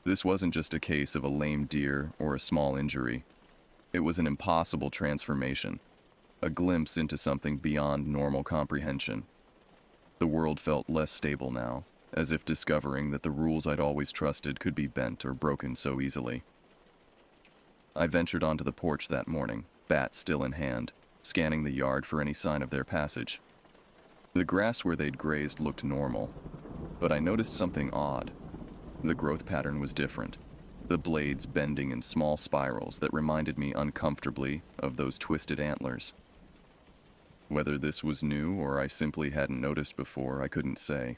This wasn't just a case of a lame deer or a small injury. It was an impossible transformation, a glimpse into something beyond normal comprehension. The world felt less stable now, as if discovering that the rules I'd always trusted could be bent or broken so easily. I ventured onto the porch that morning, bat still in hand, scanning the yard for any sign of their passage. The grass where they'd grazed looked normal, but I noticed something odd. The growth pattern was different, the blades bending in small spirals that reminded me uncomfortably of those twisted antlers. Whether this was new or I simply hadn't noticed before, I couldn't say.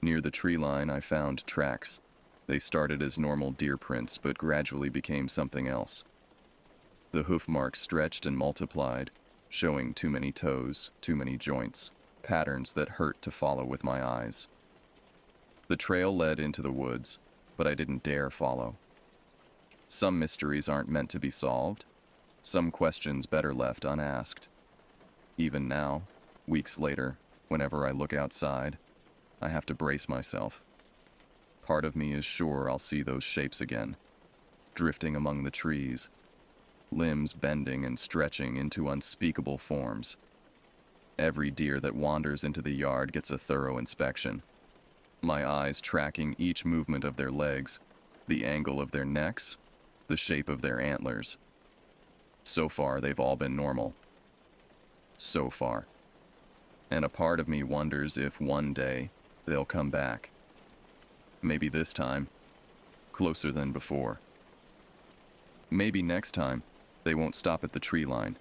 Near the tree line, I found tracks. They started as normal deer prints, but gradually became something else. The hoof marks stretched and multiplied, showing too many toes, too many joints, patterns that hurt to follow with my eyes. The trail led into the woods, but I didn't dare follow. Some mysteries aren't meant to be solved, some questions better left unasked. Even now, weeks later, whenever I look outside, I have to brace myself. Part of me is sure I'll see those shapes again, drifting among the trees, limbs bending and stretching into unspeakable forms. Every deer that wanders into the yard gets a thorough inspection, my eyes tracking each movement of their legs, the angle of their necks, the shape of their antlers. So far, they've all been normal. So far. And a part of me wonders if one day they'll come back. Maybe this time, closer than before. Maybe next time, they won't stop at the tree line.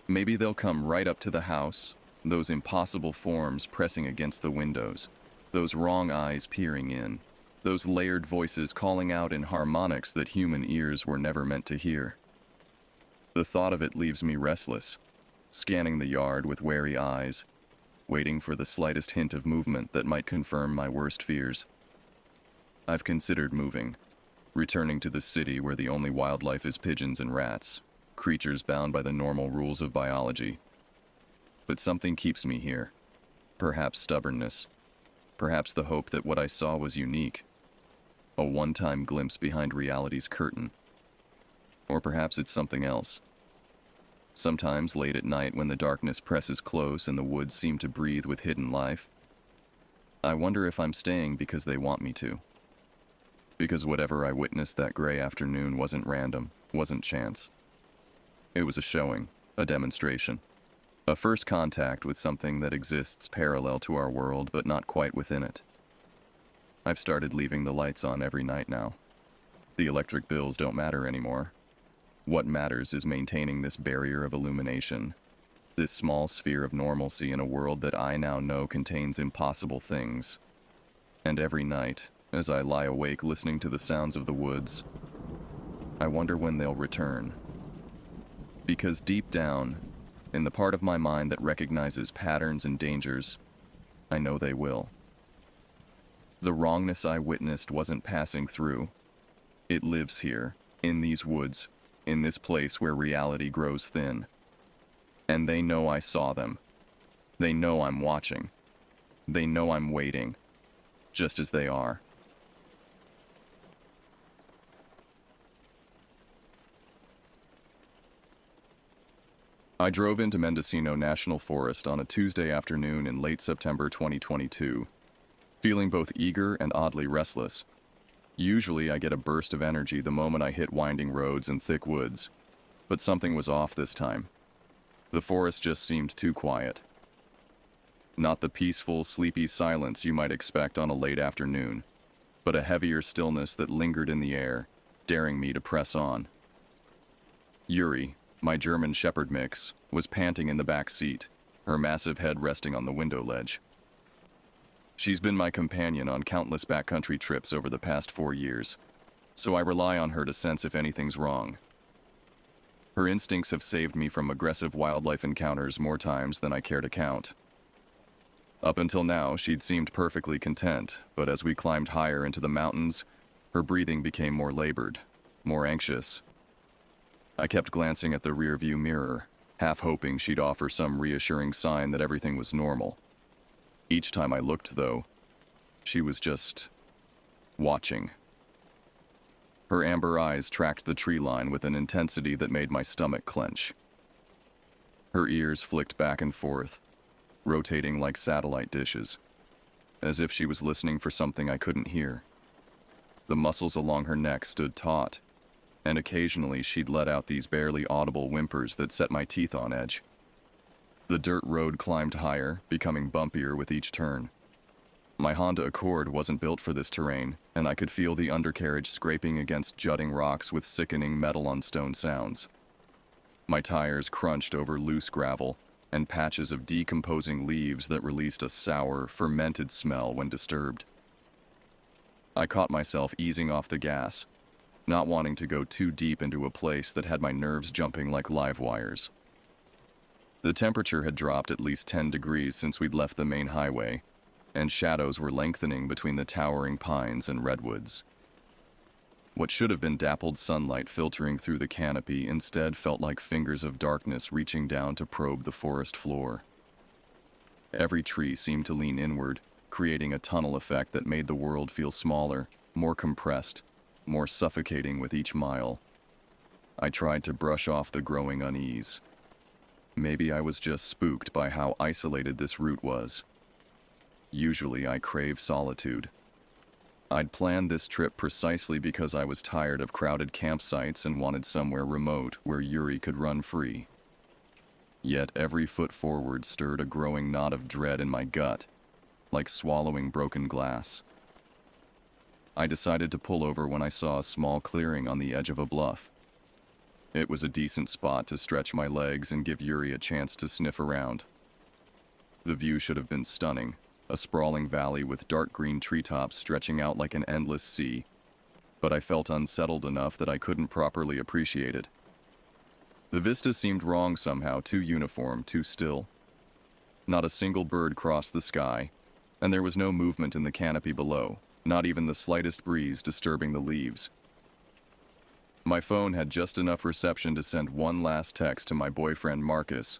Maybe they'll come right up to the house, those impossible forms pressing against the windows, those wrong eyes peering in, those layered voices calling out in harmonics that human ears were never meant to hear. The thought of it leaves me restless, scanning the yard with wary eyes, waiting for the slightest hint of movement that might confirm my worst fears. I've considered moving, returning to the city where the only wildlife is pigeons and rats, creatures bound by the normal rules of biology. But something keeps me here. Perhaps stubbornness. Perhaps the hope that what I saw was unique. A one-time glimpse behind reality's curtain. Or perhaps it's something else. Sometimes late at night when the darkness presses close and the woods seem to breathe with hidden life, I wonder if I'm staying because they want me to. Because whatever I witnessed that gray afternoon wasn't random, wasn't chance. It was a showing, a demonstration. A first contact with something that exists parallel to our world but not quite within it. I've started leaving the lights on every night now. The electric bills don't matter anymore. What matters is maintaining this barrier of illumination, this small sphere of normalcy in a world that I now know contains impossible things. And every night, as I lie awake listening to the sounds of the woods, I wonder when they'll return. Because deep down, in the part of my mind that recognizes patterns and dangers, I know they will. The wrongness I witnessed wasn't passing through. It lives here, in these woods, in this place where reality grows thin. And they know I saw them. They know I'm watching. They know I'm waiting, just as they are. I drove into Mendocino National Forest on a Tuesday afternoon in late September 2022, feeling both eager and oddly restless. Usually I get a burst of energy the moment I hit winding roads and thick woods, but something was off this time. The forest just seemed too quiet. Not the peaceful, sleepy silence you might expect on a late afternoon, but a heavier stillness that lingered in the air, daring me to press on. Yuri, my German Shepherd mix, was panting in the back seat, her massive head resting on the window ledge. She's been my companion on countless backcountry trips over the past 4 years, so I rely on her to sense if anything's wrong. Her instincts have saved me from aggressive wildlife encounters more times than I care to count. Up until now, she'd seemed perfectly content, but as we climbed higher into the mountains, her breathing became more labored, more anxious. I kept glancing at the rearview mirror, half hoping she'd offer some reassuring sign that everything was normal. Each time I looked, though, she was just watching. Her amber eyes tracked the tree line with an intensity that made my stomach clench. Her ears flicked back and forth, rotating like satellite dishes, as if she was listening for something I couldn't hear. The muscles along her neck stood taut, and occasionally she'd let out these barely audible whimpers that set my teeth on edge. The dirt road climbed higher, becoming bumpier with each turn. My Honda Accord wasn't built for this terrain, and I could feel the undercarriage scraping against jutting rocks with sickening metal-on-stone sounds. My tires crunched over loose gravel and patches of decomposing leaves that released a sour, fermented smell when disturbed. I caught myself easing off the gas, not wanting to go too deep into a place that had my nerves jumping like live wires. The temperature had dropped at least 10 degrees since we'd left the main highway, and shadows were lengthening between the towering pines and redwoods. What should have been dappled sunlight filtering through the canopy instead felt like fingers of darkness reaching down to probe the forest floor. Every tree seemed to lean inward, creating a tunnel effect that made the world feel smaller, more compressed, more suffocating with each mile. I tried to brush off the growing unease. Maybe I was just spooked by how isolated this route was. Usually I crave solitude. I'd planned this trip precisely because I was tired of crowded campsites and wanted somewhere remote where Yuri could run free. Yet every foot forward stirred a growing knot of dread in my gut, like swallowing broken glass. I decided to pull over when I saw a small clearing on the edge of a bluff. It was a decent spot to stretch my legs and give Yuri a chance to sniff around. The view should have been stunning, a sprawling valley with dark green treetops stretching out like an endless sea, but I felt unsettled enough that I couldn't properly appreciate it. The vista seemed wrong somehow, too uniform, too still. Not a single bird crossed the sky, and there was no movement in the canopy below, not even the slightest breeze disturbing the leaves. My phone had just enough reception to send one last text to my boyfriend Marcus.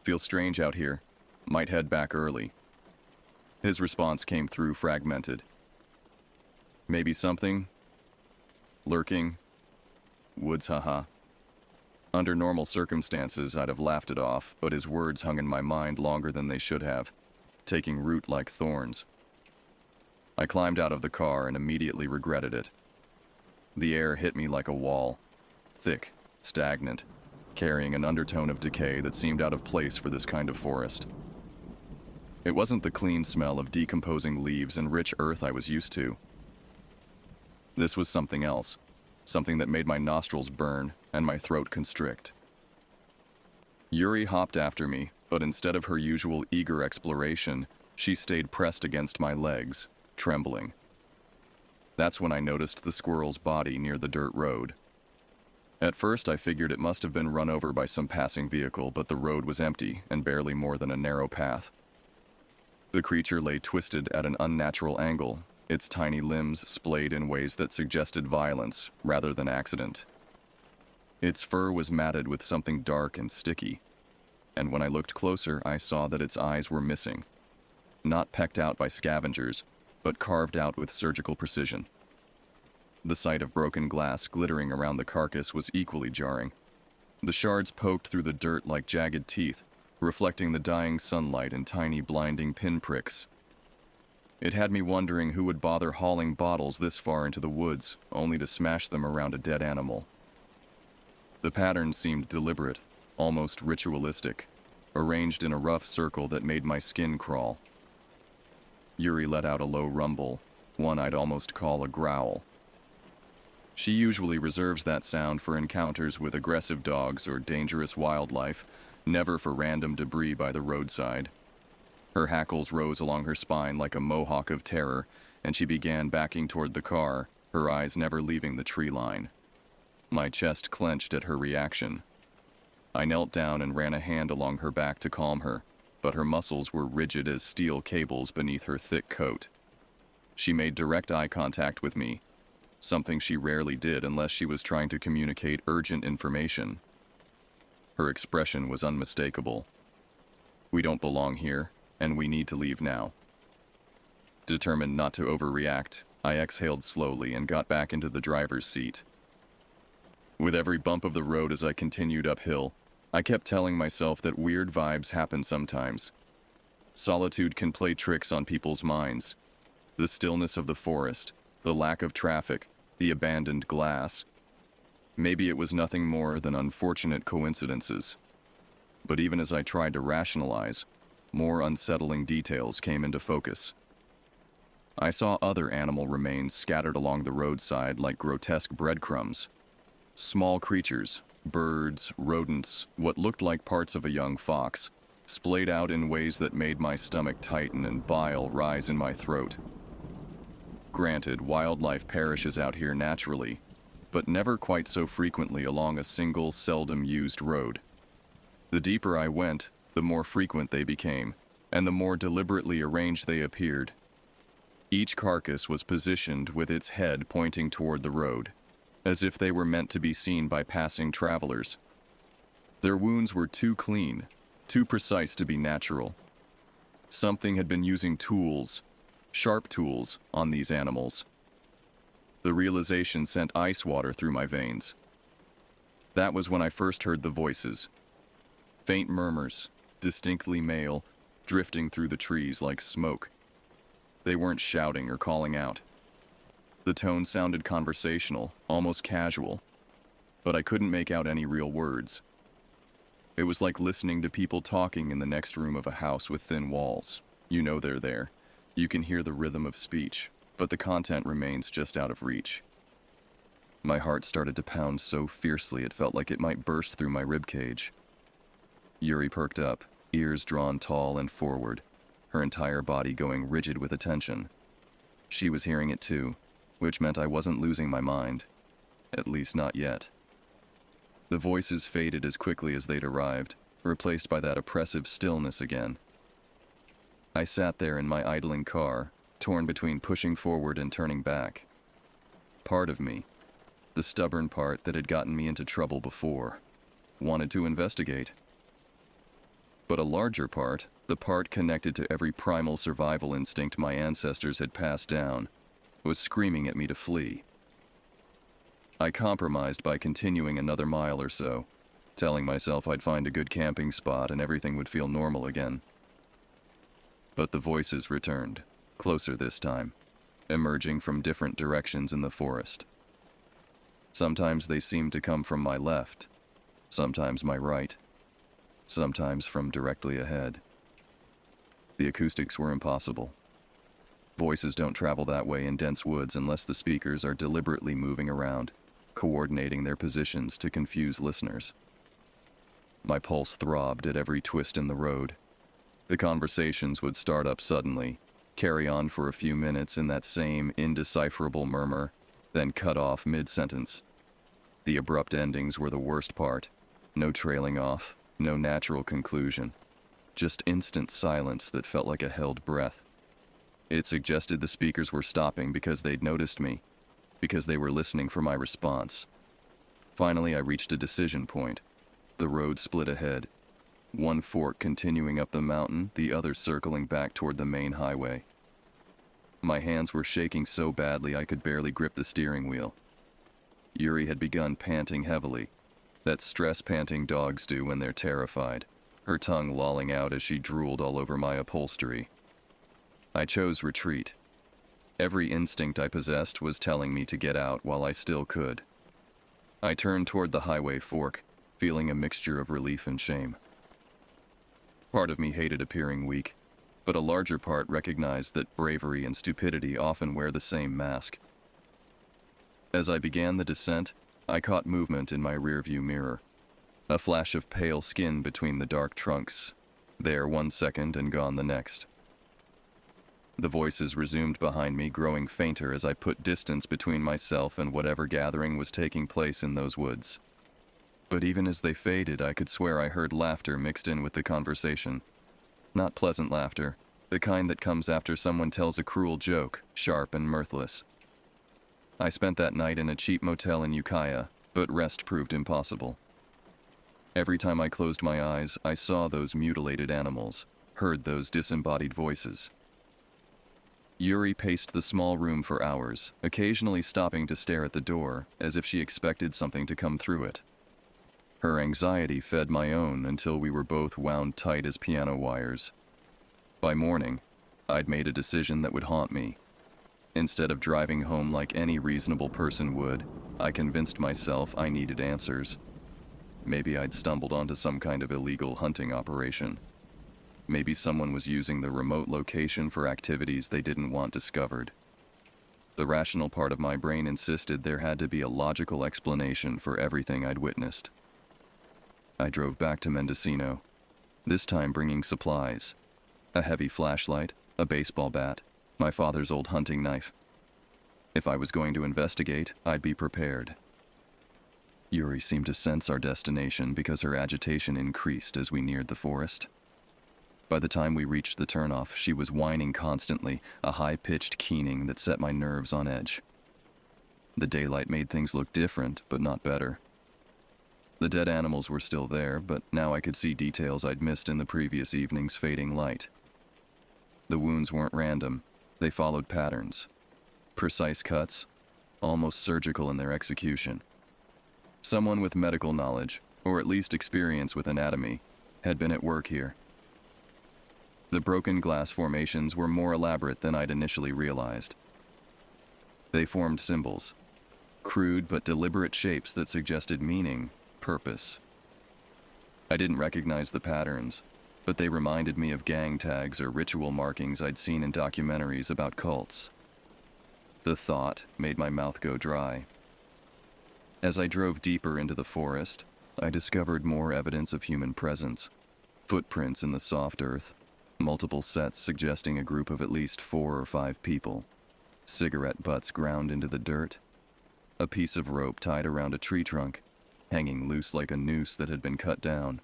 "Feels strange out here. Might head back early." His response came through fragmented. "Maybe something? Lurking? Woods, haha." Under normal circumstances, I'd have laughed it off, but his words hung in my mind longer than they should have, taking root like thorns. I climbed out of the car and immediately regretted it. The air hit me like a wall, thick, stagnant, carrying an undertone of decay that seemed out of place for this kind of forest. It wasn't the clean smell of decomposing leaves and rich earth I was used to. This was something else, something that made my nostrils burn and my throat constrict. Yuri hopped after me, but instead of her usual eager exploration, she stayed pressed against my legs, trembling. That's when I noticed the squirrel's body near the dirt road. At first I figured it must have been run over by some passing vehicle, but the road was empty and barely more than a narrow path. The creature lay twisted at an unnatural angle, its tiny limbs splayed in ways that suggested violence rather than accident. Its fur was matted with something dark and sticky, and when I looked closer, I saw that its eyes were missing. Not pecked out by scavengers, but carved out with surgical precision. The sight of broken glass glittering around the carcass was equally jarring. The shards poked through the dirt like jagged teeth, reflecting the dying sunlight in tiny blinding pinpricks. It had me wondering who would bother hauling bottles this far into the woods, only to smash them around a dead animal. The pattern seemed deliberate, almost ritualistic, arranged in a rough circle that made my skin crawl. Yuri let out a low rumble, one I'd almost call a growl. She usually reserves that sound for encounters with aggressive dogs or dangerous wildlife, never for random debris by the roadside. Her hackles rose along her spine like a mohawk of terror, and she began backing toward the car, her eyes never leaving the tree line. My chest clenched at her reaction. I knelt down and ran a hand along her back to calm her, but her muscles were rigid as steel cables beneath her thick coat. She made direct eye contact with me, something she rarely did unless she was trying to communicate urgent information. Her expression was unmistakable. "We don't belong here, and we need to leave now." Determined not to overreact, I exhaled slowly and got back into the driver's seat. With every bump of the road as I continued uphill, I kept telling myself that weird vibes happen sometimes. Solitude can play tricks on people's minds. The stillness of the forest, the lack of traffic, the abandoned glass. Maybe it was nothing more than unfortunate coincidences. But even as I tried to rationalize, more unsettling details came into focus. I saw other animal remains scattered along the roadside like grotesque breadcrumbs. Small creatures, birds, rodents, what looked like parts of a young fox, splayed out in ways that made my stomach tighten and bile rise in my throat. Granted, wildlife perishes out here naturally, but never quite so frequently along a single, seldom used road. The deeper I went, the more frequent they became, and the more deliberately arranged they appeared. Each carcass was positioned with its head pointing toward the road, as if they were meant to be seen by passing travelers. Their wounds were too clean, too precise to be natural. Something had been using tools, sharp tools, on these animals. The realization sent ice water through my veins. That was when I first heard the voices. Faint murmurs, distinctly male, drifting through the trees like smoke. They weren't shouting or calling out. The tone sounded conversational, almost casual, but I couldn't make out any real words. It was like listening to people talking in the next room of a house with thin walls. You know they're there. You can hear the rhythm of speech, but the content remains just out of reach. My heart started to pound so fiercely it felt like it might burst through my ribcage. Yuri perked up, ears drawn tall and forward, her entire body going rigid with attention. She was hearing it too, which meant I wasn't losing my mind. At least not yet. The voices faded as quickly as they'd arrived, replaced by that oppressive stillness again. I sat there in my idling car, torn between pushing forward and turning back. Part of me, the stubborn part that had gotten me into trouble before, wanted to investigate. But a larger part, the part connected to every primal survival instinct my ancestors had passed down, was screaming at me to flee. I compromised by continuing another mile or so, telling myself I'd find a good camping spot and everything would feel normal again. But the voices returned, closer this time, emerging from different directions in the forest. Sometimes they seemed to come from my left, sometimes my right, sometimes from directly ahead. The acoustics were impossible. Voices don't travel that way in dense woods unless the speakers are deliberately moving around, coordinating their positions to confuse listeners. My pulse throbbed at every twist in the road. The conversations would start up suddenly, carry on for a few minutes in that same indecipherable murmur, then cut off mid-sentence. The abrupt endings were the worst part. No trailing off, no natural conclusion. Just instant silence that felt like a held breath. It suggested the speakers were stopping because they'd noticed me, because they were listening for my response. Finally, I reached a decision point. The road split ahead. One fork continuing up the mountain, the other circling back toward the main highway. My hands were shaking so badly I could barely grip the steering wheel. Yuri had begun panting heavily, that stress panting dogs do when they're terrified, her tongue lolling out as she drooled all over my upholstery. I chose retreat. Every instinct I possessed was telling me to get out while I still could. I turned toward the highway fork, feeling a mixture of relief and shame. Part of me hated appearing weak, but a larger part recognized that bravery and stupidity often wear the same mask. As I began the descent, I caught movement in my rearview mirror. A flash of pale skin between the dark trunks, there 1 second and gone the next. The voices resumed behind me, growing fainter as I put distance between myself and whatever gathering was taking place in those woods. But even as they faded, I could swear I heard laughter mixed in with the conversation. Not pleasant laughter, the kind that comes after someone tells a cruel joke, sharp and mirthless. I spent that night in a cheap motel in Ukiah, but rest proved impossible. Every time I closed my eyes, I saw those mutilated animals, heard those disembodied voices. Yuri paced the small room for hours, occasionally stopping to stare at the door, as if she expected something to come through it. Her anxiety fed my own until we were both wound tight as piano wires. By morning, I'd made a decision that would haunt me. Instead of driving home like any reasonable person would, I convinced myself I needed answers. Maybe I'd stumbled onto some kind of illegal hunting operation. Maybe someone was using the remote location for activities they didn't want discovered. The rational part of my brain insisted there had to be a logical explanation for everything I'd witnessed. I drove back to Mendocino, this time bringing supplies. A heavy flashlight, a baseball bat, my father's old hunting knife. If I was going to investigate, I'd be prepared. Yuri seemed to sense our destination because her agitation increased as we neared the forest. By the time we reached the turnoff, she was whining constantly, a high-pitched keening that set my nerves on edge. The daylight made things look different, but not better. The dead animals were still there, but now I could see details I'd missed in the previous evening's fading light. The wounds weren't random. They followed patterns. Precise cuts, almost surgical in their execution. Someone with medical knowledge, or at least experience with anatomy, had been at work here. The broken glass formations were more elaborate than I'd initially realized. They formed symbols, crude but deliberate shapes that suggested meaning, purpose. I didn't recognize the patterns, but they reminded me of gang tags or ritual markings I'd seen in documentaries about cults. The thought made my mouth go dry. As I drove deeper into the forest, I discovered more evidence of human presence. Footprints in the soft earth, multiple sets suggesting a group of at least 4 or 5 people, cigarette butts ground into the dirt, a piece of rope tied around a tree trunk, hanging loose like a noose that had been cut down.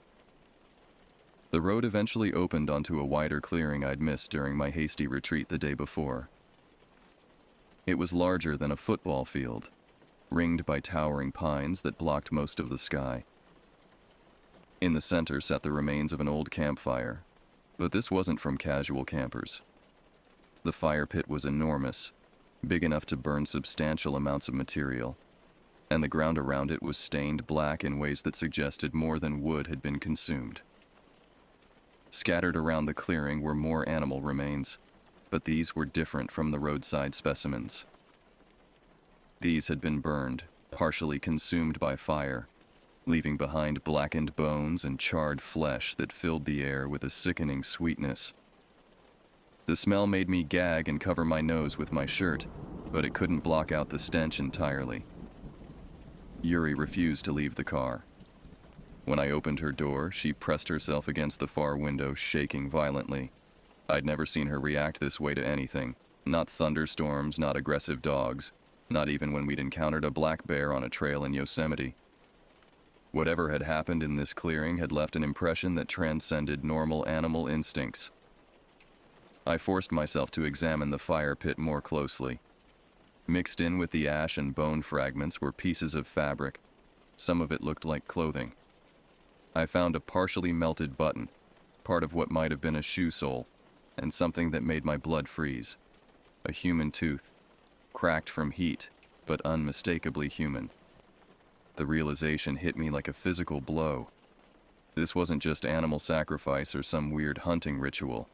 The road eventually opened onto a wider clearing I'd missed during my hasty retreat the day before. It was larger than a football field, ringed by towering pines that blocked most of the sky. In the center sat the remains of an old campfire, but this wasn't from casual campers. The fire pit was enormous, big enough to burn substantial amounts of material, and the ground around it was stained black in ways that suggested more than wood had been consumed. Scattered around the clearing were more animal remains, but these were different from the roadside specimens. These had been burned, partially consumed by fire, leaving behind blackened bones and charred flesh that filled the air with a sickening sweetness. The smell made me gag and cover my nose with my shirt, but it couldn't block out the stench entirely. Yuri refused to leave the car. When I opened her door, she pressed herself against the far window, shaking violently. I'd never seen her react this way to anything. Not thunderstorms, not aggressive dogs, not even when we'd encountered a black bear on a trail in Yosemite. Whatever had happened in this clearing had left an impression that transcended normal animal instincts. I forced myself to examine the fire pit more closely. Mixed in with the ash and bone fragments were pieces of fabric. Some of it looked like clothing. I found a partially melted button, part of what might have been a shoe sole, and something that made my blood freeze. A human tooth, cracked from heat, but unmistakably human. The realization hit me like a physical blow. This wasn't just animal sacrifice or some weird hunting ritual.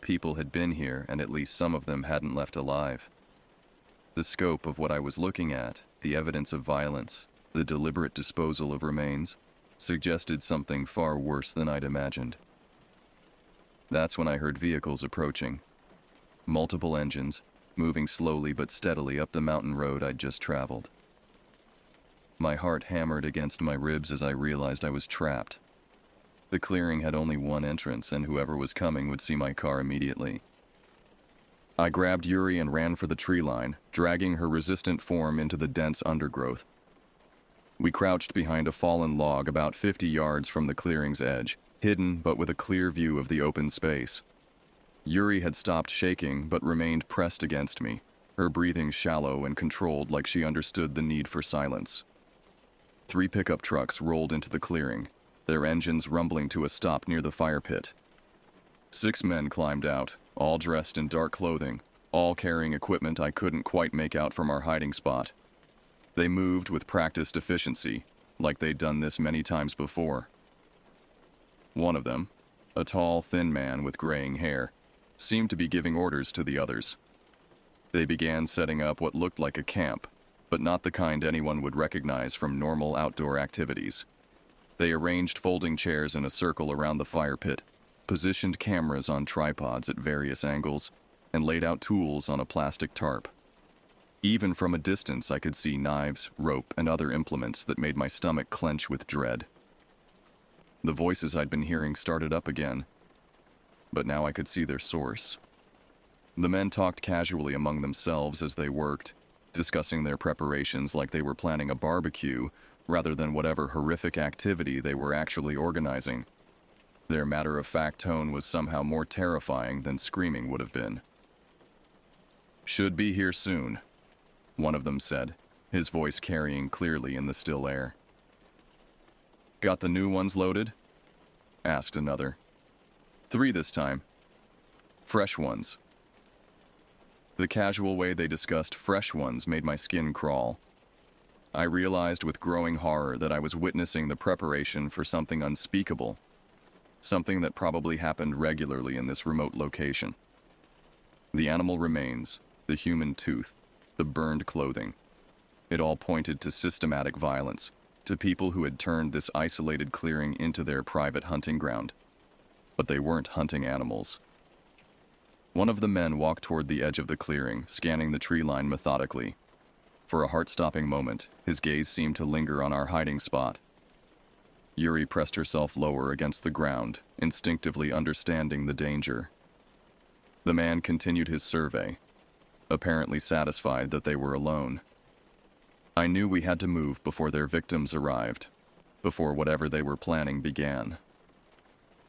People had been here, and at least some of them hadn't left alive. The scope of what I was looking at, the evidence of violence, the deliberate disposal of remains, suggested something far worse than I'd imagined. That's when I heard vehicles approaching. Multiple engines, moving slowly but steadily up the mountain road I'd just traveled. My heart hammered against my ribs as I realized I was trapped. The clearing had only one entrance, and whoever was coming would see my car immediately. I grabbed Yuri and ran for the tree line, dragging her resistant form into the dense undergrowth. We crouched behind a fallen log about 50 yards from the clearing's edge, hidden but with a clear view of the open space. Yuri had stopped shaking but remained pressed against me, her breathing shallow and controlled like she understood the need for silence. 3 pickup trucks rolled into the clearing, their engines rumbling to a stop near the fire pit. 6 men climbed out, all dressed in dark clothing, all carrying equipment I couldn't quite make out from our hiding spot. They moved with practiced efficiency, like they'd done this many times before. One of them, a tall, thin man with graying hair, seemed to be giving orders to the others. They began setting up what looked like a camp, but not the kind anyone would recognize from normal outdoor activities. They arranged folding chairs in a circle around the fire pit, positioned cameras on tripods at various angles, and laid out tools on a plastic tarp. Even from a distance, I could see knives, rope, and other implements that made my stomach clench with dread. The voices I'd been hearing started up again, but now I could see their source. The men talked casually among themselves as they worked, discussing their preparations like they were planning a barbecue rather than whatever horrific activity they were actually organizing. Their matter-of-fact tone was somehow more terrifying than screaming would have been. "Should be here soon," one of them said, his voice carrying clearly in the still air. "Got the new ones loaded?" asked another. 3 this time. Fresh ones. The casual way they discussed fresh ones made my skin crawl. I realized with growing horror that I was witnessing the preparation for something unspeakable, something that probably happened regularly in this remote location. The animal remains, the human tooth, the burned clothing. It all pointed to systematic violence, to people who had turned this isolated clearing into their private hunting ground. But they weren't hunting animals. One of the men walked toward the edge of the clearing, scanning the tree line methodically. For a heart-stopping moment, his gaze seemed to linger on our hiding spot. Yuri pressed herself lower against the ground, instinctively understanding the danger. The man continued his survey, apparently satisfied that they were alone. I knew we had to move before their victims arrived, before whatever they were planning began.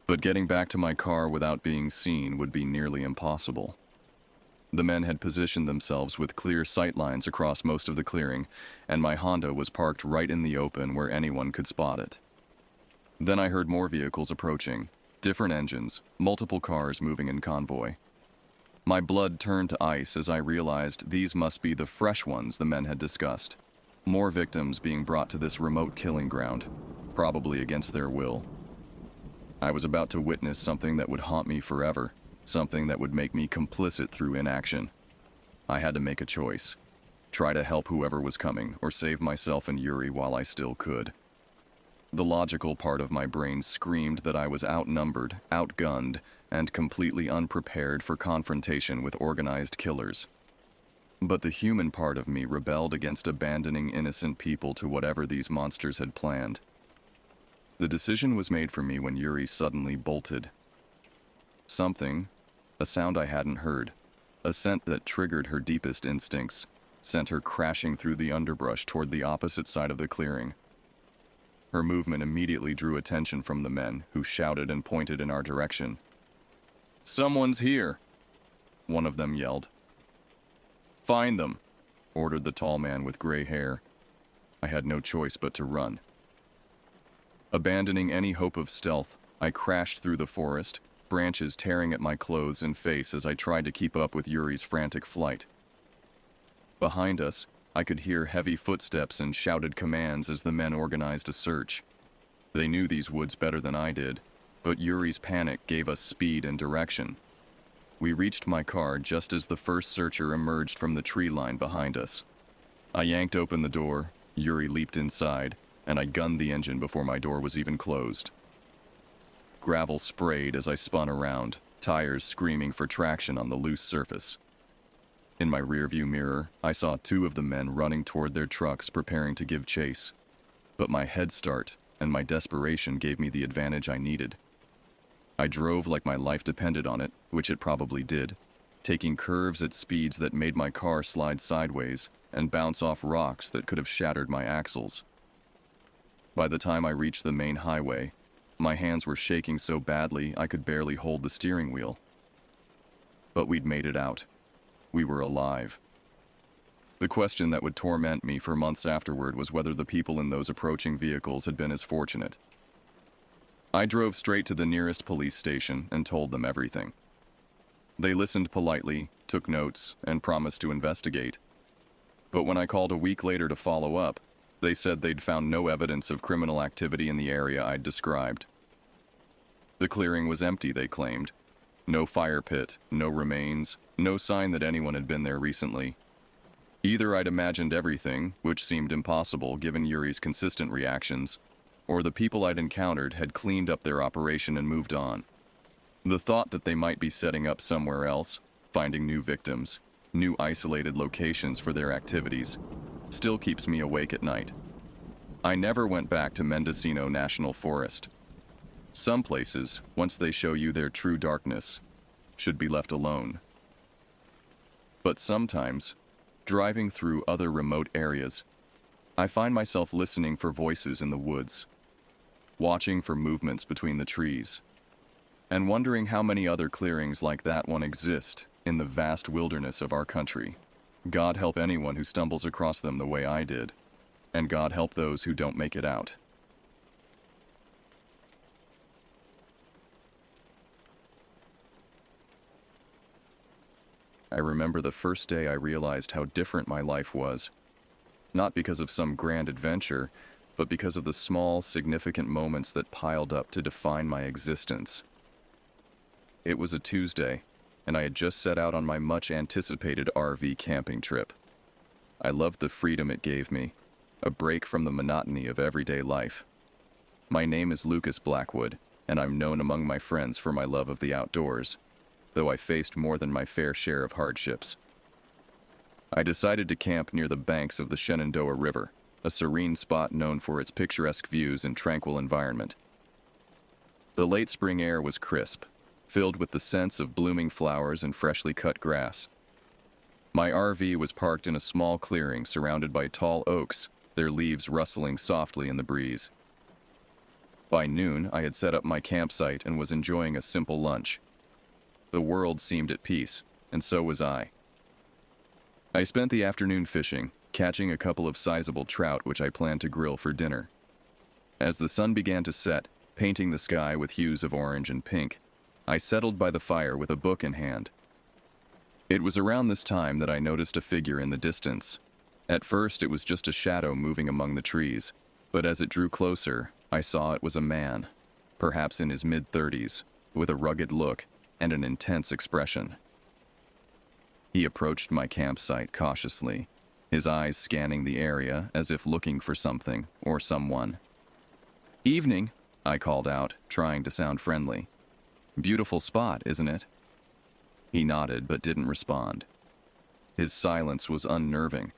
But getting back to my car without being seen would be nearly impossible. The men had positioned themselves with clear sight lines across most of the clearing, and my Honda was parked right in the open where anyone could spot it. Then I heard more vehicles approaching, different engines, multiple cars moving in convoy. My blood turned to ice as I realized these must be the fresh ones the men had discussed. More victims being brought to this remote killing ground, probably against their will. I was about to witness something that would haunt me forever, something that would make me complicit through inaction. I had to make a choice. Try to help whoever was coming, or save myself and Yuri while I still could. The logical part of my brain screamed that I was outnumbered, outgunned, and completely unprepared for confrontation with organized killers. But the human part of me rebelled against abandoning innocent people to whatever these monsters had planned. The decision was made for me when Yuri suddenly bolted. Something, a sound I hadn't heard, a scent that triggered her deepest instincts, sent her crashing through the underbrush toward the opposite side of the clearing. Her movement immediately drew attention from the men, who shouted and pointed in our direction. "Someone's here!" one of them yelled. "Find them!" ordered the tall man with gray hair. I had no choice but to run. Abandoning any hope of stealth, I crashed through the forest, branches tearing at my clothes and face as I tried to keep up with Yuri's frantic flight. Behind us, I could hear heavy footsteps and shouted commands as the men organized a search. They knew these woods better than I did, but Yuri's panic gave us speed and direction. We reached my car just as the first searcher emerged from the tree line behind us. I yanked open the door, Yuri leaped inside, and I gunned the engine before my door was even closed. Gravel sprayed as I spun around, tires screaming for traction on the loose surface. In my rearview mirror, I saw two of the men running toward their trucks preparing to give chase. But my head start and my desperation gave me the advantage I needed. I drove like my life depended on it, which it probably did, taking curves at speeds that made my car slide sideways and bounce off rocks that could have shattered my axles. By the time I reached the main highway, my hands were shaking so badly I could barely hold the steering wheel. But we'd made it out. We were alive. The question that would torment me for months afterward was whether the people in those approaching vehicles had been as fortunate. I drove straight to the nearest police station and told them everything. They listened politely, took notes, and promised to investigate. But when I called a week later to follow up, they said they'd found no evidence of criminal activity in the area I'd described. The clearing was empty, they claimed. No fire pit, no remains, no sign that anyone had been there recently. Either I'd imagined everything, which seemed impossible given Yuri's consistent reactions, or the people I'd encountered had cleaned up their operation and moved on. The thought that they might be setting up somewhere else, finding new victims, new isolated locations for their activities, still keeps me awake at night. I never went back to Mendocino National Forest. Some places, once they show you their true darkness, should be left alone. But sometimes, driving through other remote areas, I find myself listening for voices in the woods, watching for movements between the trees, and wondering how many other clearings like that one exist in the vast wilderness of our country. God help anyone who stumbles across them the way I did, and God help those who don't make it out. I remember the first day I realized how different my life was, not because of some grand adventure, but because of the small, significant moments that piled up to define my existence. It was a Tuesday, and I had just set out on my much-anticipated RV camping trip. I loved the freedom it gave me, a break from the monotony of everyday life. My name is Lucas Blackwood, and I'm known among my friends for my love of the outdoors, though I faced more than my fair share of hardships. I decided to camp near the banks of the Shenandoah River, a serene spot known for its picturesque views and tranquil environment. The late spring air was crisp, filled with the scents of blooming flowers and freshly cut grass. My RV was parked in a small clearing surrounded by tall oaks, their leaves rustling softly in the breeze. By noon, I had set up my campsite and was enjoying a simple lunch. The world seemed at peace, and so was I. I spent the afternoon fishing, catching a couple of sizable trout which I planned to grill for dinner. As the sun began to set, painting the sky with hues of orange and pink, I settled by the fire with a book in hand. It was around this time that I noticed a figure in the distance. At first, it was just a shadow moving among the trees, but as it drew closer, I saw it was a man, perhaps in his mid-30s, with a rugged look and an intense expression. He approached my campsite cautiously, his eyes scanning the area as if looking for something or someone. "Evening," I called out, trying to sound friendly. "Beautiful spot, isn't it?" He nodded but didn't respond. His silence was unnerving.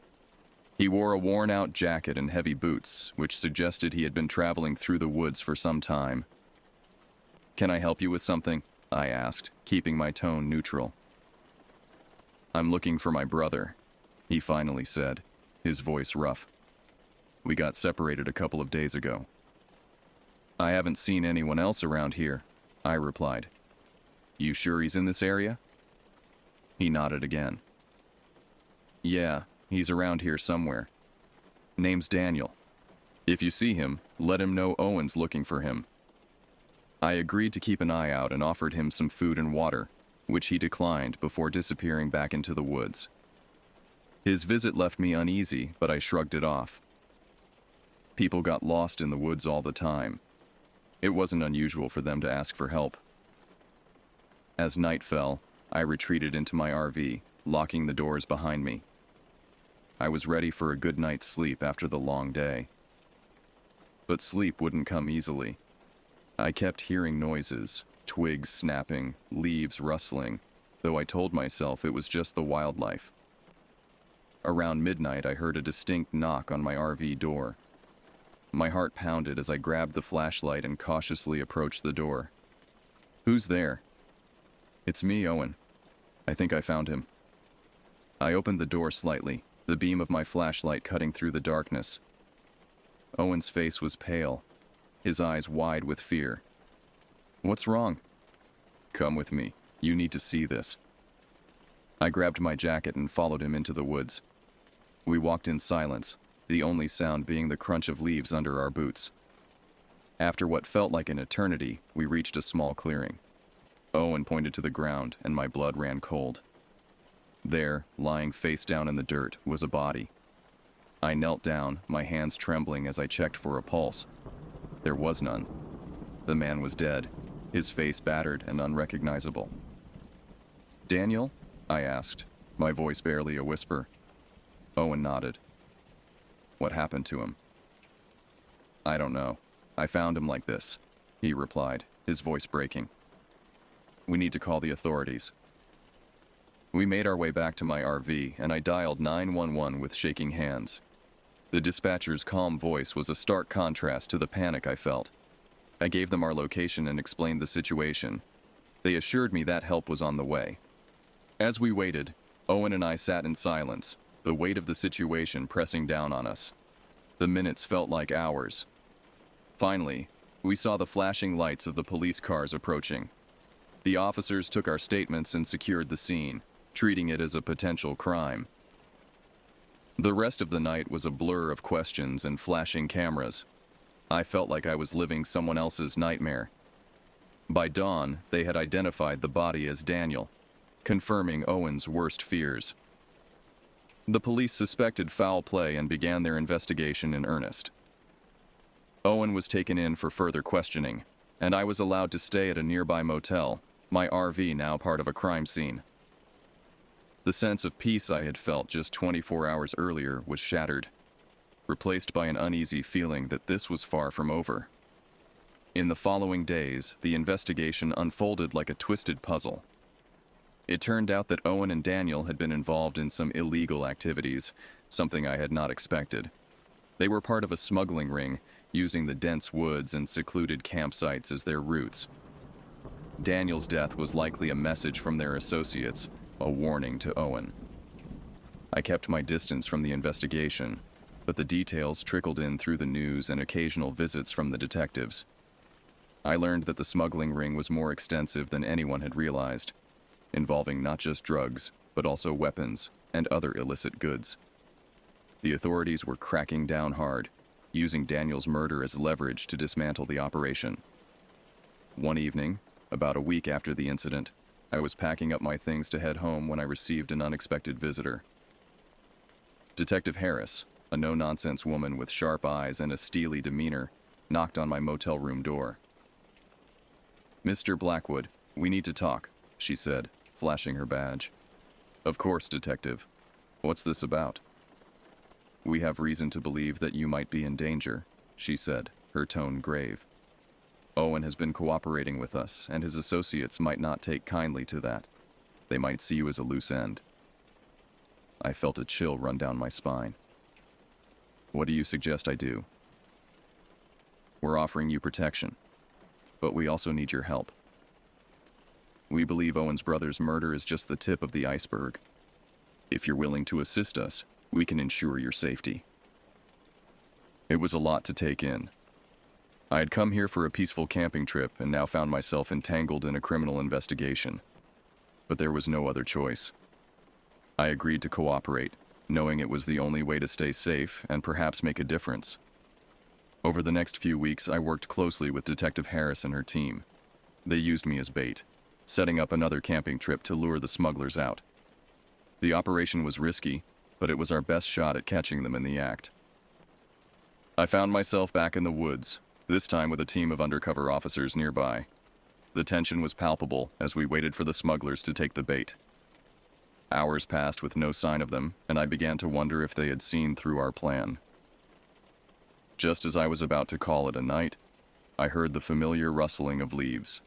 He wore a worn-out jacket and heavy boots, which suggested he had been traveling through the woods for some time. "Can I help you with something?" I asked, keeping my tone neutral. "I'm looking for my brother," he finally said, his voice rough. "We got separated a couple of days ago." "I haven't seen anyone else around here," I replied. "You sure he's in this area?" He nodded again. "Yeah, he's around here somewhere. Name's Daniel. If you see him, let him know Owen's looking for him." I agreed to keep an eye out and offered him some food and water, which he declined before disappearing back into the woods. His visit left me uneasy, but I shrugged it off. People got lost in the woods all the time. It wasn't unusual for them to ask for help. As night fell, I retreated into my RV, locking the doors behind me. I was ready for a good night's sleep after the long day. But sleep wouldn't come easily. I kept hearing noises, twigs snapping, leaves rustling, though I told myself it was just the wildlife. Around midnight, I heard a distinct knock on my RV door. My heart pounded as I grabbed the flashlight and cautiously approached the door. "Who's there?" "It's me, Owen. I think I found him." I opened the door slightly, the beam of my flashlight cutting through the darkness. Owen's face was pale, his eyes wide with fear. "What's wrong?" "Come with me. You need to see this." I grabbed my jacket and followed him into the woods. We walked in silence, the only sound being the crunch of leaves under our boots. After what felt like an eternity, we reached a small clearing. Owen pointed to the ground, and my blood ran cold. There, lying face down in the dirt, was a body. I knelt down, my hands trembling as I checked for a pulse. There was none. The man was dead, his face battered and unrecognizable. "Daniel?" I asked, my voice barely a whisper. Owen nodded. "What happened to him?" "I don't know. I found him like this," he replied, his voice breaking. "We need to call the authorities." We made our way back to my RV, and I dialed 911 with shaking hands. The dispatcher's calm voice was a stark contrast to the panic I felt. I gave them our location and explained the situation. They assured me that help was on the way. As we waited, Owen and I sat in silence, the weight of the situation pressing down on us. The minutes felt like hours. Finally, we saw the flashing lights of the police cars approaching. The officers took our statements and secured the scene, treating it as a potential crime. The rest of the night was a blur of questions and flashing cameras. I felt like I was living someone else's nightmare. By dawn, they had identified the body as Daniel, confirming Owen's worst fears. The police suspected foul play and began their investigation in earnest. Owen was taken in for further questioning, and I was allowed to stay at a nearby motel, my RV now part of a crime scene. The sense of peace I had felt just 24 hours earlier was shattered, replaced by an uneasy feeling that this was far from over. In the following days, the investigation unfolded like a twisted puzzle. It turned out that Owen and Daniel had been involved in some illegal activities, something I had not expected. They were part of a smuggling ring, using the dense woods and secluded campsites as their routes. Daniel's death was likely a message from their associates, a warning to Owen. I kept my distance from the investigation, but the details trickled in through the news and occasional visits from the detectives. I learned that the smuggling ring was more extensive than anyone had realized, involving not just drugs, but also weapons and other illicit goods. The authorities were cracking down hard, using Daniel's murder as leverage to dismantle the operation. One evening, about a week after the incident, I was packing up my things to head home when I received an unexpected visitor. Detective Harris, a no-nonsense woman with sharp eyes and a steely demeanor, knocked on my motel room door. "Mr. Blackwood, we need to talk," she said, flashing her badge. "Of course, Detective. What's this about?" "We have reason to believe that you might be in danger," she said, her tone grave. "Owen has been cooperating with us, and his associates might not take kindly to that. They might see you as a loose end." I felt a chill run down my spine. "What do you suggest I do?" "We're offering you protection, but we also need your help. We believe Owen's brother's murder is just the tip of the iceberg. If you're willing to assist us, we can ensure your safety." It was a lot to take in. I had come here for a peaceful camping trip and now found myself entangled in a criminal investigation. But there was no other choice. I agreed to cooperate, knowing it was the only way to stay safe and perhaps make a difference. Over the next few weeks, I worked closely with Detective Harris and her team. They used me as bait, setting up another camping trip to lure the smugglers out. The operation was risky, but it was our best shot at catching them in the act. I found myself back in the woods, this time with a team of undercover officers nearby. The tension was palpable as we waited for the smugglers to take the bait. Hours passed with no sign of them, and I began to wonder if they had seen through our plan. Just as I was about to call it a night, I heard the familiar rustling of leaves.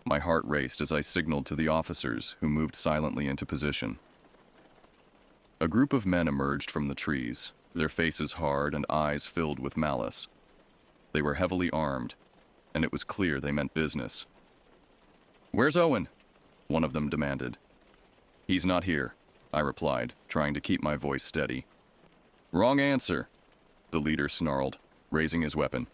My heart raced as I signaled to the officers, who moved silently into position. A group of men emerged from the trees, their faces hard and eyes filled with malice. They were heavily armed, and it was clear they meant business. "Where's Owen?" one of them demanded. "He's not here," I replied, trying to keep my voice steady. "Wrong answer," the leader snarled, raising his weapon.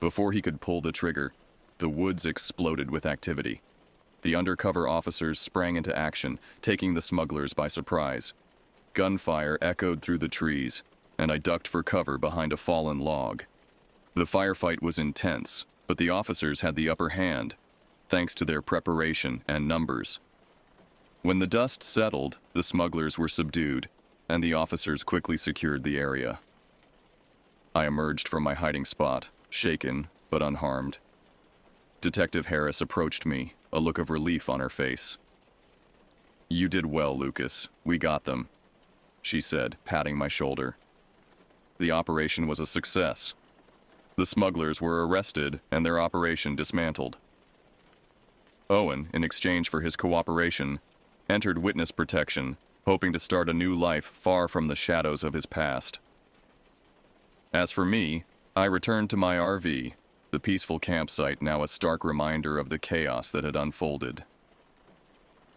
Before he could pull the trigger, the woods exploded with activity. The undercover officers sprang into action, taking the smugglers by surprise. Gunfire echoed through the trees, and I ducked for cover behind a fallen log. The firefight was intense, but the officers had the upper hand, thanks to their preparation and numbers. When the dust settled, the smugglers were subdued, and the officers quickly secured the area. I emerged from my hiding spot, shaken but unharmed. Detective Harris approached me, a look of relief on her face. "You did well, Lucas. We got them," she said, patting my shoulder. The operation was a success. The smugglers were arrested and their operation dismantled. Owen, in exchange for his cooperation, entered witness protection, hoping to start a new life far from the shadows of his past. As for me, I returned to my RV, the peaceful campsite now a stark reminder of the chaos that had unfolded.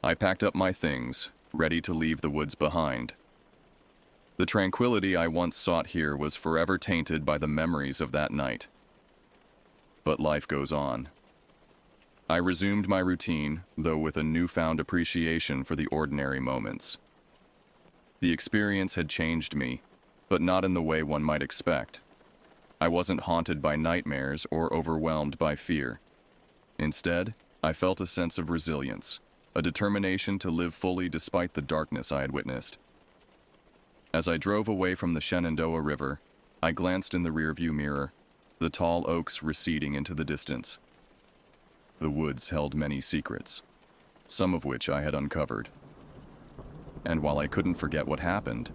I packed up my things, ready to leave the woods behind. The tranquility I once sought here was forever tainted by the memories of that night. But life goes on. I resumed my routine, though with a newfound appreciation for the ordinary moments. The experience had changed me, but not in the way one might expect. I wasn't haunted by nightmares or overwhelmed by fear. Instead, I felt a sense of resilience, a determination to live fully despite the darkness I had witnessed. As I drove away from the Shenandoah River, I glanced in the rearview mirror, the tall oaks receding into the distance. The woods held many secrets, some of which I had uncovered. And while I couldn't forget what happened,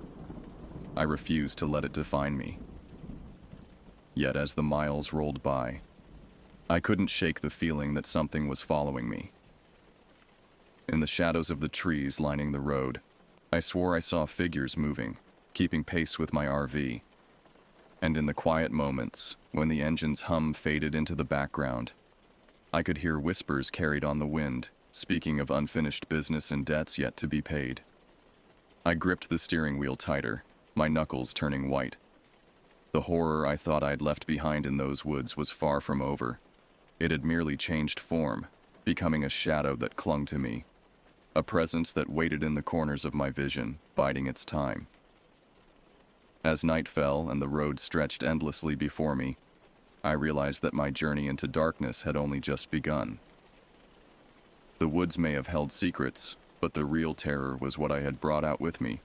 I refused to let it define me. Yet as the miles rolled by, I couldn't shake the feeling that something was following me. In the shadows of the trees lining the road, I swore I saw figures moving, keeping pace with my RV. And in the quiet moments, when the engine's hum faded into the background, I could hear whispers carried on the wind, speaking of unfinished business and debts yet to be paid. I gripped the steering wheel tighter, my knuckles turning white. The horror I thought I'd left behind in those woods was far from over. It had merely changed form, becoming a shadow that clung to me. a presence that waited in the corners of my vision, biding its time. As night fell and the road stretched endlessly before me, I realized that my journey into darkness had only just begun. The woods may have held secrets, but the real terror was what I had brought out with me,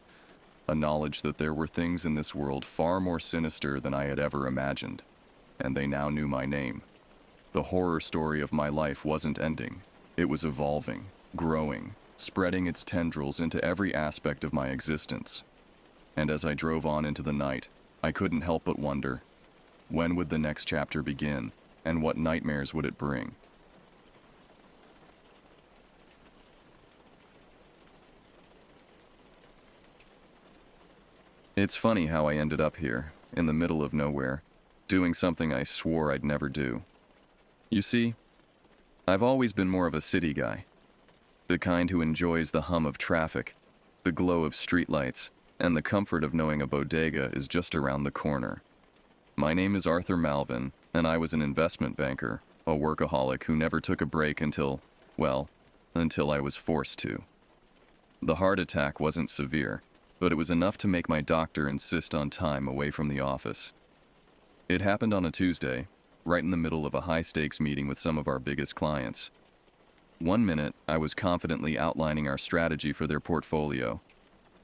a knowledge that there were things in this world far more sinister than I had ever imagined, and they now knew my name. The horror story of my life wasn't ending. It was evolving, growing, spreading its tendrils into every aspect of my existence. And as I drove on into the night, I couldn't help but wonder, when would the next chapter begin, and what nightmares would it bring? It's funny how I ended up here, in the middle of nowhere, doing something I swore I'd never do. You see, I've always been more of a city guy, the kind who enjoys the hum of traffic, the glow of streetlights, and the comfort of knowing a bodega is just around the corner. My name is Arthur Malvin, and I was an investment banker, a workaholic who never took a break until I was forced to. The heart attack wasn't severe, but it was enough to make my doctor insist on time away from the office. It happened on a Tuesday, right in the middle of a high-stakes meeting with some of our biggest clients. One minute, I was confidently outlining our strategy for their portfolio.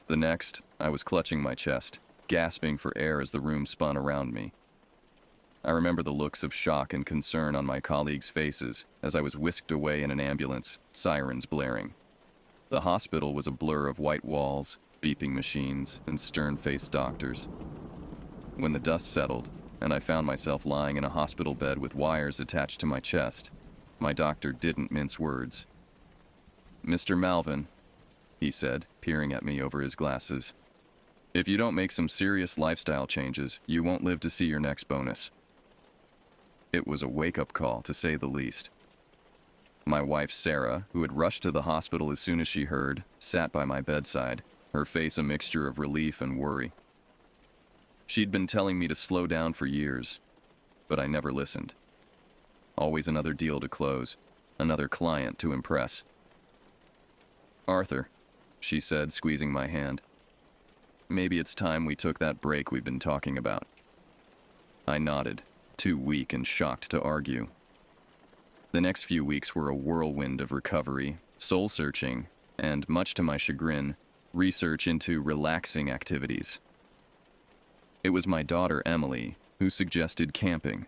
The next, I was clutching my chest, gasping for air as the room spun around me. I remember the looks of shock and concern on my colleagues' faces as I was whisked away in an ambulance, sirens blaring. The hospital was a blur of white walls, beeping machines, and stern-faced doctors. When the dust settled, and I found myself lying in a hospital bed with wires attached to my chest, my doctor didn't mince words. "Mr. Malvin," he said, peering at me over his glasses, "if you don't make some serious lifestyle changes, you won't live to see your next bonus." It was a wake-up call, to say the least. My wife, Sarah, who had rushed to the hospital as soon as she heard, sat by my bedside, her face a mixture of relief and worry. She'd been telling me to slow down for years, but I never listened. Always another deal to close, another client to impress. "Arthur," she said, squeezing my hand, "maybe it's time we took that break we've been talking about." I nodded, too weak and shocked to argue. The next few weeks were a whirlwind of recovery, soul-searching, and, much to my chagrin, research into relaxing activities. It was my daughter, Emily, who suggested camping.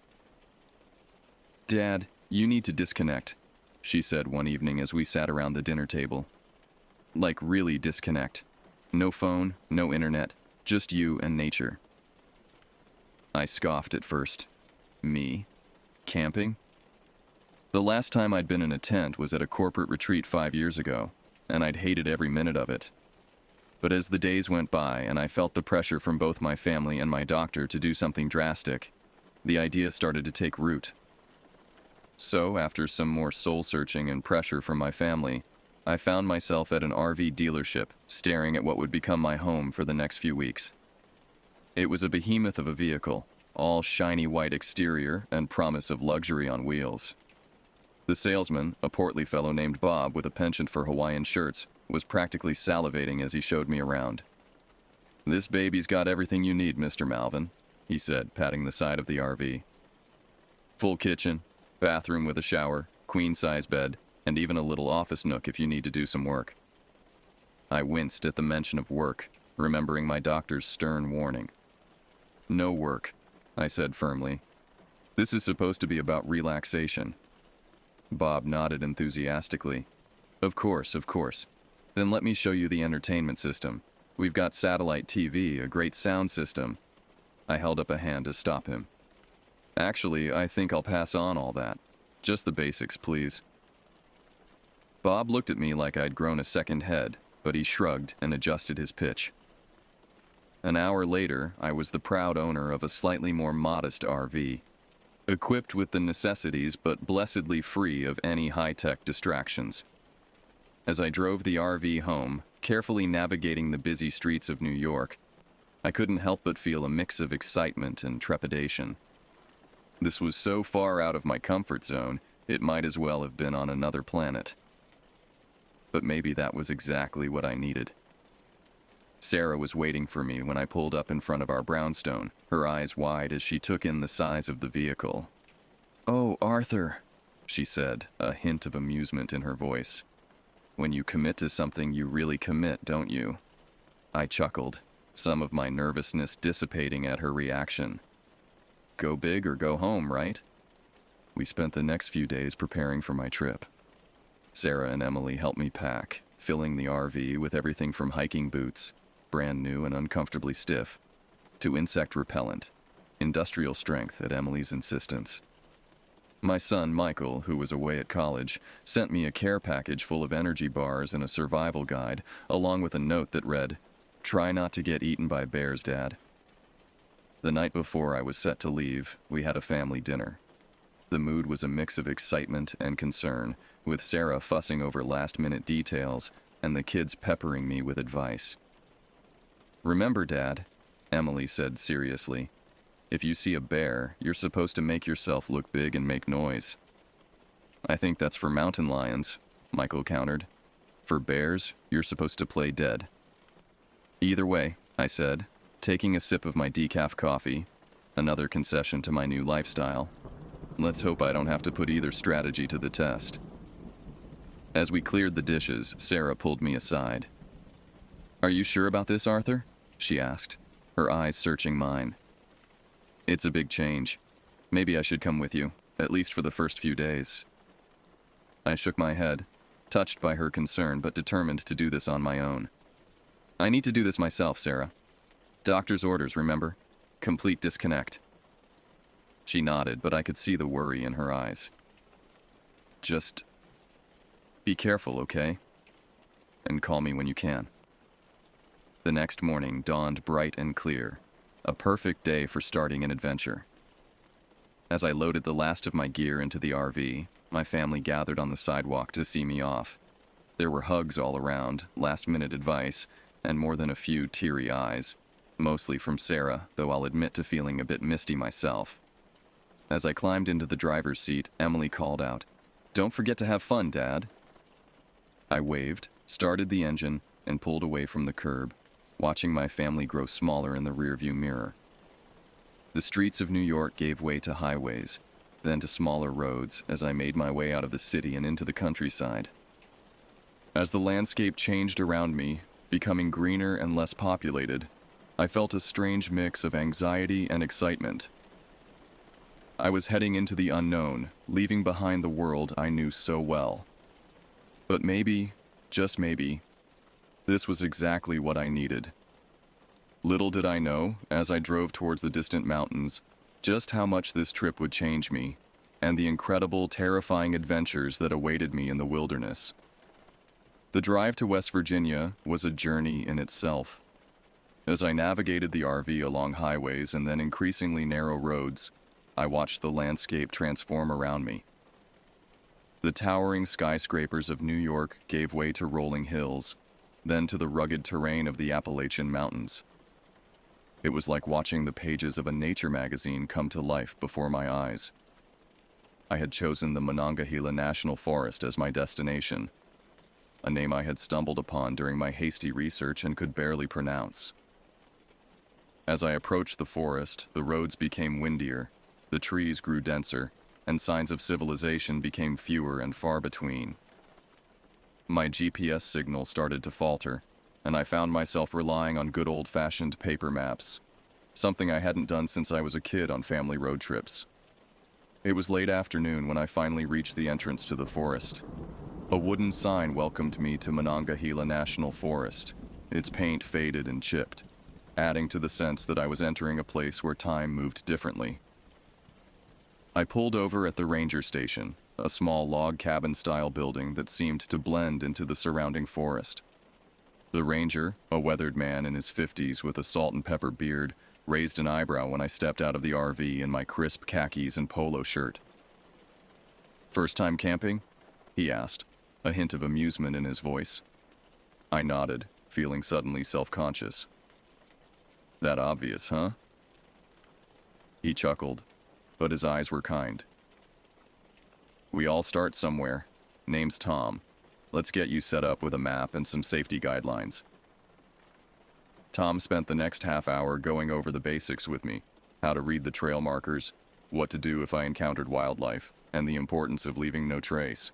"Dad, you need to disconnect," she said one evening as we sat around the dinner table. "Like, really disconnect. No phone, no internet, just you and nature." I scoffed at first. Me? Camping? The last time I'd been in a tent was at a corporate retreat 5 years ago, and I'd hated every minute of it. But as the days went by and I felt the pressure from both my family and my doctor to do something drastic, the idea started to take root. So, after some more soul-searching and pressure from my family, I found myself at an RV dealership, staring at what would become my home for the next few weeks. It was a behemoth of a vehicle, all shiny white exterior and promise of luxury on wheels. The salesman, a portly fellow named Bob with a penchant for Hawaiian shirts, was practically salivating as he showed me around. "This baby's got everything you need, Mr. Malvin," he said, patting the side of the RV. "Full kitchen, bathroom with a shower, queen-size bed, and even a little office nook if you need to do some work." I winced at the mention of work, remembering my doctor's stern warning. "No work," I said firmly. "This is supposed to be about relaxation." Bob nodded enthusiastically. Of course. Then let me show you the entertainment system. We've got satellite TV, a great sound system." I held up a hand to stop him. "Actually, I think I'll pass on all that. Just the basics, please." Bob looked at me like I'd grown a second head, but he shrugged and adjusted his pitch. An hour later, I was the proud owner of a slightly more modest RV, equipped with the necessities but blessedly free of any high-tech distractions. As I drove the RV home, carefully navigating the busy streets of New York, I couldn't help but feel a mix of excitement and trepidation. This was so far out of my comfort zone, it might as well have been on another planet. but maybe that was exactly what I needed. Sarah was waiting for me when I pulled up in front of our brownstone, her eyes wide as she took in the size of the vehicle. "Oh, Arthur," she said, a hint of amusement in her voice. "When you commit to something, you really commit, don't you?" I chuckled, some of my nervousness dissipating at her reaction. Go big or go home, right? We spent the next few days preparing for my trip. Sarah and Emily helped me pack, filling the RV with everything from hiking boots, brand new and uncomfortably stiff, to insect repellent, industrial strength at Emily's insistence. My son, Michael, who was away at college, sent me a care package full of energy bars and a survival guide, along with a note that read, "Try not to get eaten by bears, Dad." The night before I was set to leave, we had a family dinner. The mood was a mix of excitement and concern, with Sarah fussing over last-minute details and the kids peppering me with advice. "Remember, Dad," Emily said seriously, "if you see a bear, you're supposed to make yourself look big and make noise." "I think that's for mountain lions," Michael countered. "For bears, you're supposed to play dead." "Either way," I said, taking a sip of my decaf coffee, another concession to my new lifestyle. Let's hope I don't have to put either strategy to the test. As we cleared the dishes, Sarah pulled me aside. "Are you sure about this, Arthur?" she asked, her eyes searching mine. "It's a big change. Maybe I should come with you, at least for the first few days." I shook my head, touched by her concern but determined to do this on my own. "I need to do this myself, Sarah. Doctor's orders, remember? Complete disconnect." She nodded, but I could see the worry in her eyes. "Just be careful, okay? And call me when you can." The next morning dawned bright and clear, a perfect day for starting an adventure. As I loaded the last of my gear into the RV, my family gathered on the sidewalk to see me off. There were hugs all around, last-minute advice, and more than a few teary eyes, mostly from Sarah, though I'll admit to feeling a bit misty myself. As I climbed into the driver's seat, Emily called out, "Don't forget to have fun, Dad." I waved, started the engine, and pulled away from the curb, watching my family grow smaller in the rearview mirror. The streets of New York gave way to highways, then to smaller roads as I made my way out of the city and into the countryside. As the landscape changed around me, becoming greener and less populated, I felt a strange mix of anxiety and excitement. I was heading into the unknown, leaving behind the world I knew so well. But maybe, just maybe, this was exactly what I needed. Little did I know, as I drove towards the distant mountains, just how much this trip would change me, and the incredible, terrifying adventures that awaited me in the wilderness. The drive to West Virginia was a journey in itself. As I navigated the RV along highways and then increasingly narrow roads, I watched the landscape transform around me. The towering skyscrapers of New York gave way to rolling hills, then to the rugged terrain of the Appalachian Mountains. It was like watching the pages of a nature magazine come to life before my eyes. I had chosen the Monongahela National Forest as my destination, a name I had stumbled upon during my hasty research and could barely pronounce. As I approached the forest, the roads became windier, the trees grew denser, and signs of civilization became fewer and far between. My GPS signal started to falter, and I found myself relying on good old-fashioned paper maps, something I hadn't done since I was a kid on family road trips. It was late afternoon when I finally reached the entrance to the forest. A wooden sign welcomed me to Monongahela National Forest, its paint faded and chipped, adding to the sense that I was entering a place where time moved differently. I pulled over at the ranger station, a small log cabin-style building that seemed to blend into the surrounding forest. The ranger, a weathered man in his 50s with a salt and pepper beard, raised an eyebrow when I stepped out of the RV in my crisp khakis and polo shirt. "First time camping?" he asked, a hint of amusement in his voice. I nodded, feeling suddenly self-conscious. "That obvious, huh?" He chuckled, but his eyes were kind. "We all start somewhere. Name's Tom. Let's get you set up with a map and some safety guidelines. Tom spent the next half hour going over the basics with me, how to read the trail markers, what to do if I encountered wildlife, and the importance of leaving no trace.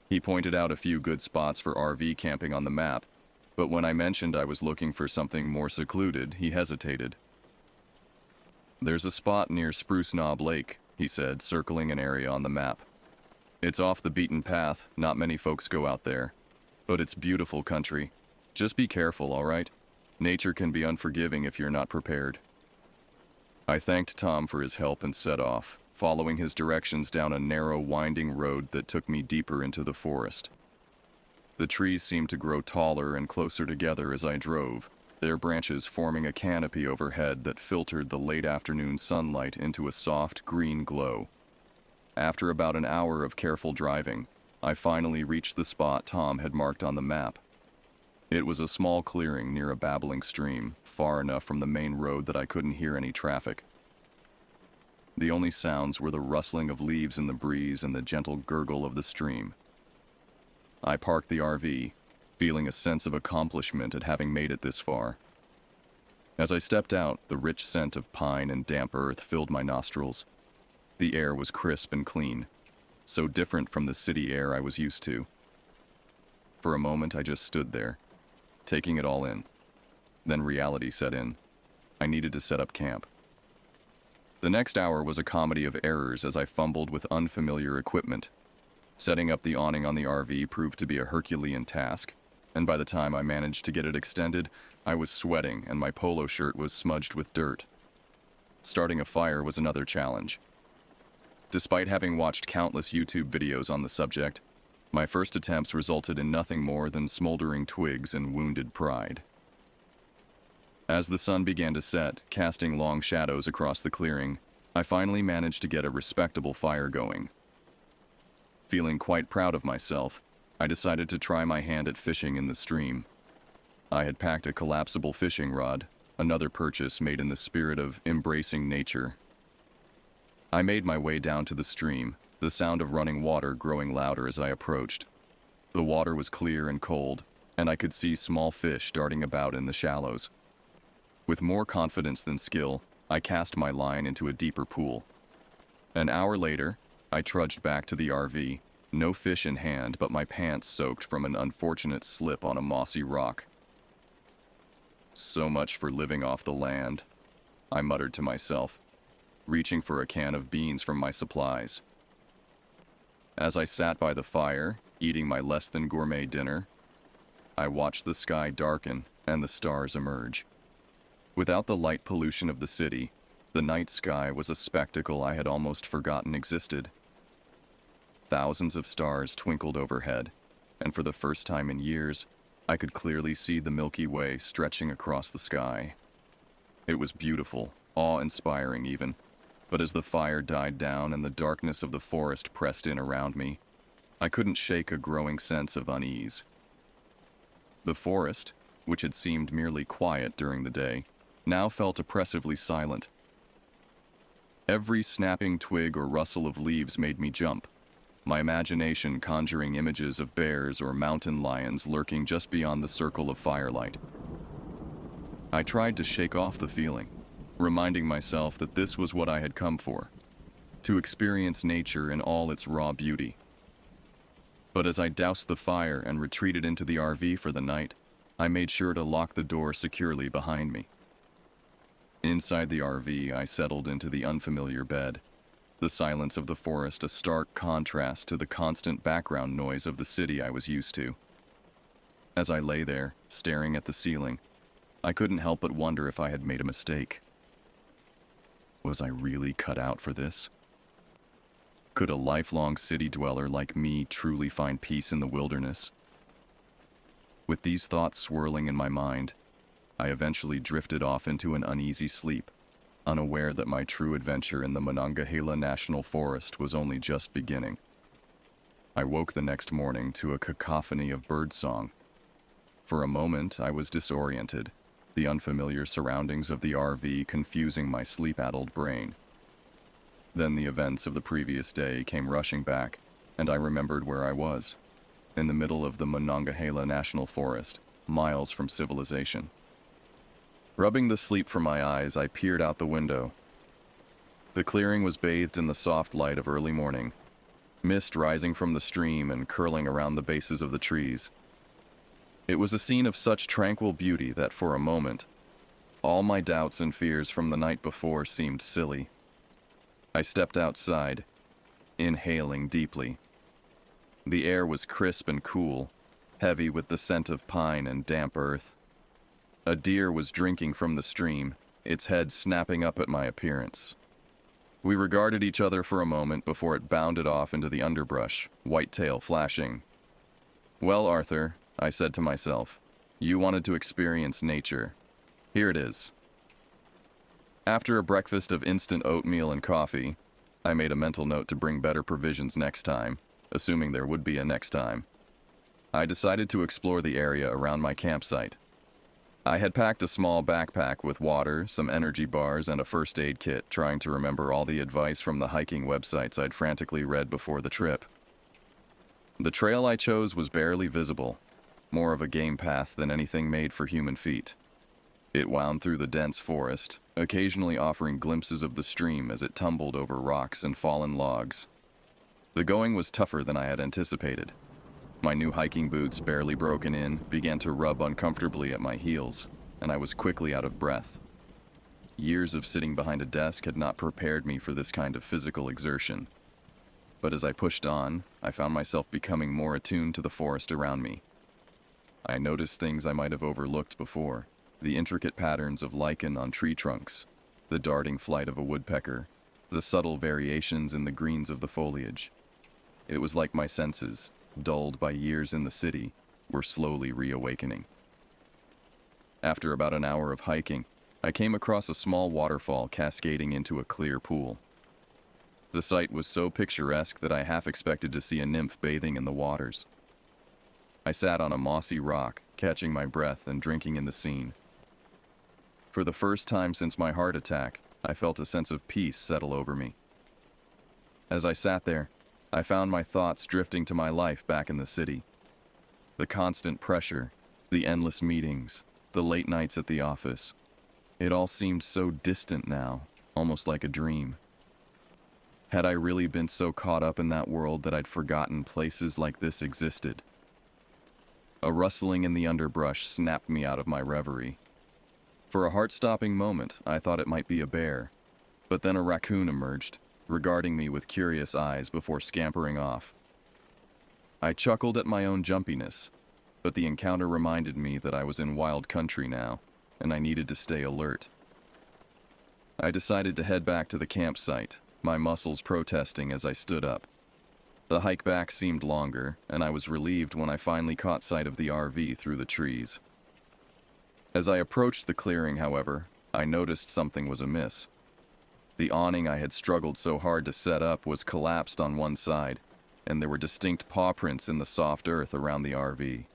He pointed out a few good spots for RV camping on the map, but when I mentioned I was looking for something more secluded, he hesitated. There's a spot near Spruce Knob Lake, he said, circling an area on the map. It's off the beaten path, not many folks go out there, but it's beautiful country. Just be careful, all right? Nature can be unforgiving if you're not prepared. I thanked Tom for his help and set off, following his directions down a narrow, winding road that took me deeper into the forest. The trees seemed to grow taller and closer together as I drove, their branches forming a canopy overhead that filtered the late afternoon sunlight into a soft green glow. After about an hour of careful driving, I finally reached the spot Tom had marked on the map. It was a small clearing near a babbling stream, far enough from the main road that I couldn't hear any traffic. The only sounds were the rustling of leaves in the breeze and the gentle gurgle of the stream. I parked the RV, feeling a sense of accomplishment at having made it this far. As I stepped out, the rich scent of pine and damp earth filled my nostrils. The air was crisp and clean, so different from the city air I was used to. For a moment, I just stood there, taking it all in. Then reality set in. I needed to set up camp. The next hour was a comedy of errors as I fumbled with unfamiliar equipment. Setting up the awning on the RV proved to be a Herculean task, and by the time I managed to get it extended, I was sweating and my polo shirt was smudged with dirt. Starting a fire was another challenge. Despite having watched countless YouTube videos on the subject, my first attempts resulted in nothing more than smoldering twigs and wounded pride. As the sun began to set, casting long shadows across the clearing, I finally managed to get a respectable fire going. Feeling quite proud of myself, I decided to try my hand at fishing in the stream. I had packed a collapsible fishing rod, another purchase made in the spirit of embracing nature. I made my way down to the stream, the sound of running water growing louder as I approached. The water was clear and cold, and I could see small fish darting about in the shallows. With more confidence than skill, I cast my line into a deeper pool. An hour later, I trudged back to the RV, no fish in hand but my pants soaked from an unfortunate slip on a mossy rock. So much for living off the land, I muttered to myself, reaching for a can of beans from my supplies. As I sat by the fire, eating my less than gourmet dinner, I watched the sky darken and the stars emerge. Without the light pollution of the city, the night sky was a spectacle I had almost forgotten existed. Thousands of stars twinkled overhead, and for the first time in years, I could clearly see the Milky Way stretching across the sky. It was beautiful, awe-inspiring even, but as the fire died down and the darkness of the forest pressed in around me, I couldn't shake a growing sense of unease. The forest, which had seemed merely quiet during the day, now felt oppressively silent. Every snapping twig or rustle of leaves made me jump, my imagination conjuring images of bears or mountain lions lurking just beyond the circle of firelight. I tried to shake off the feeling, reminding myself that this was what I had come for, to experience nature in all its raw beauty. But as I doused the fire and retreated into the RV for the night, I made sure to lock the door securely behind me. Inside the RV, I settled into the unfamiliar bed, the silence of the forest a stark contrast to the constant background noise of the city I was used to. As I lay there, staring at the ceiling, I couldn't help but wonder if I had made a mistake. Was I really cut out for this? Could a lifelong city dweller like me truly find peace in the wilderness? With these thoughts swirling in my mind, I eventually drifted off into an uneasy sleep, unaware that my true adventure in the Monongahela National Forest was only just beginning. I woke the next morning to a cacophony of birdsong. For a moment, I was disoriented, the unfamiliar surroundings of the RV confusing my sleep-addled brain. Then the events of the previous day came rushing back, and I remembered where I was. in the middle of the Monongahela National Forest, miles from civilization. Rubbing the sleep from my eyes, I peered out the window. The clearing was bathed in the soft light of early morning, mist rising from the stream and curling around the bases of the trees. It was a scene of such tranquil beauty that for a moment, all my doubts and fears from the night before seemed silly. I stepped outside, inhaling deeply. The air was crisp and cool, heavy with the scent of pine and damp earth. A deer was drinking from the stream, its head snapping up at my appearance. We regarded each other for a moment before it bounded off into the underbrush, white tail flashing. "Well, Arthur," I said to myself, "you wanted to experience nature. Here it is." After a breakfast of instant oatmeal and coffee, I made a mental note to bring better provisions next time, assuming there would be a next time. I decided to explore the area around my campsite. I had packed a small backpack with water, some energy bars, and a first aid kit, trying to remember all the advice from the hiking websites I'd frantically read before the trip. The trail I chose was barely visible, more of a game path than anything made for human feet. It wound through the dense forest, occasionally offering glimpses of the stream as it tumbled over rocks and fallen logs. The going was tougher than I had anticipated. My new hiking boots, barely broken in, began to rub uncomfortably at my heels, and I was quickly out of breath. Years of sitting behind a desk had not prepared me for this kind of physical exertion. But as I pushed on, I found myself becoming more attuned to the forest around me. I noticed things I might have overlooked before, the intricate patterns of lichen on tree trunks, the darting flight of a woodpecker, the subtle variations in the greens of the foliage. It was like my senses, dulled by years in the city, were slowly reawakening. After about an hour of hiking, I came across a small waterfall cascading into a clear pool. The sight was so picturesque that I half expected to see a nymph bathing in the waters. I sat on a mossy rock, catching my breath and drinking in the scene. For the first time since my heart attack, I felt a sense of peace settle over me. As I sat there, I found my thoughts drifting to my life back in the city. The constant pressure, the endless meetings, the late nights at the office. It all seemed so distant now, almost like a dream. Had I really been so caught up in that world that I'd forgotten places like this existed? A rustling in the underbrush snapped me out of my reverie. For a heart-stopping moment, I thought it might be a bear, but then a raccoon emerged, regarding me with curious eyes before scampering off. I chuckled at my own jumpiness, but the encounter reminded me that I was in wild country now, and I needed to stay alert. I decided to head back to the campsite, my muscles protesting as I stood up. The hike back seemed longer, and I was relieved when I finally caught sight of the RV through the trees. As I approached the clearing, however, I noticed something was amiss. The awning I had struggled so hard to set up was collapsed on one side, and there were distinct paw prints in the soft earth around the RV.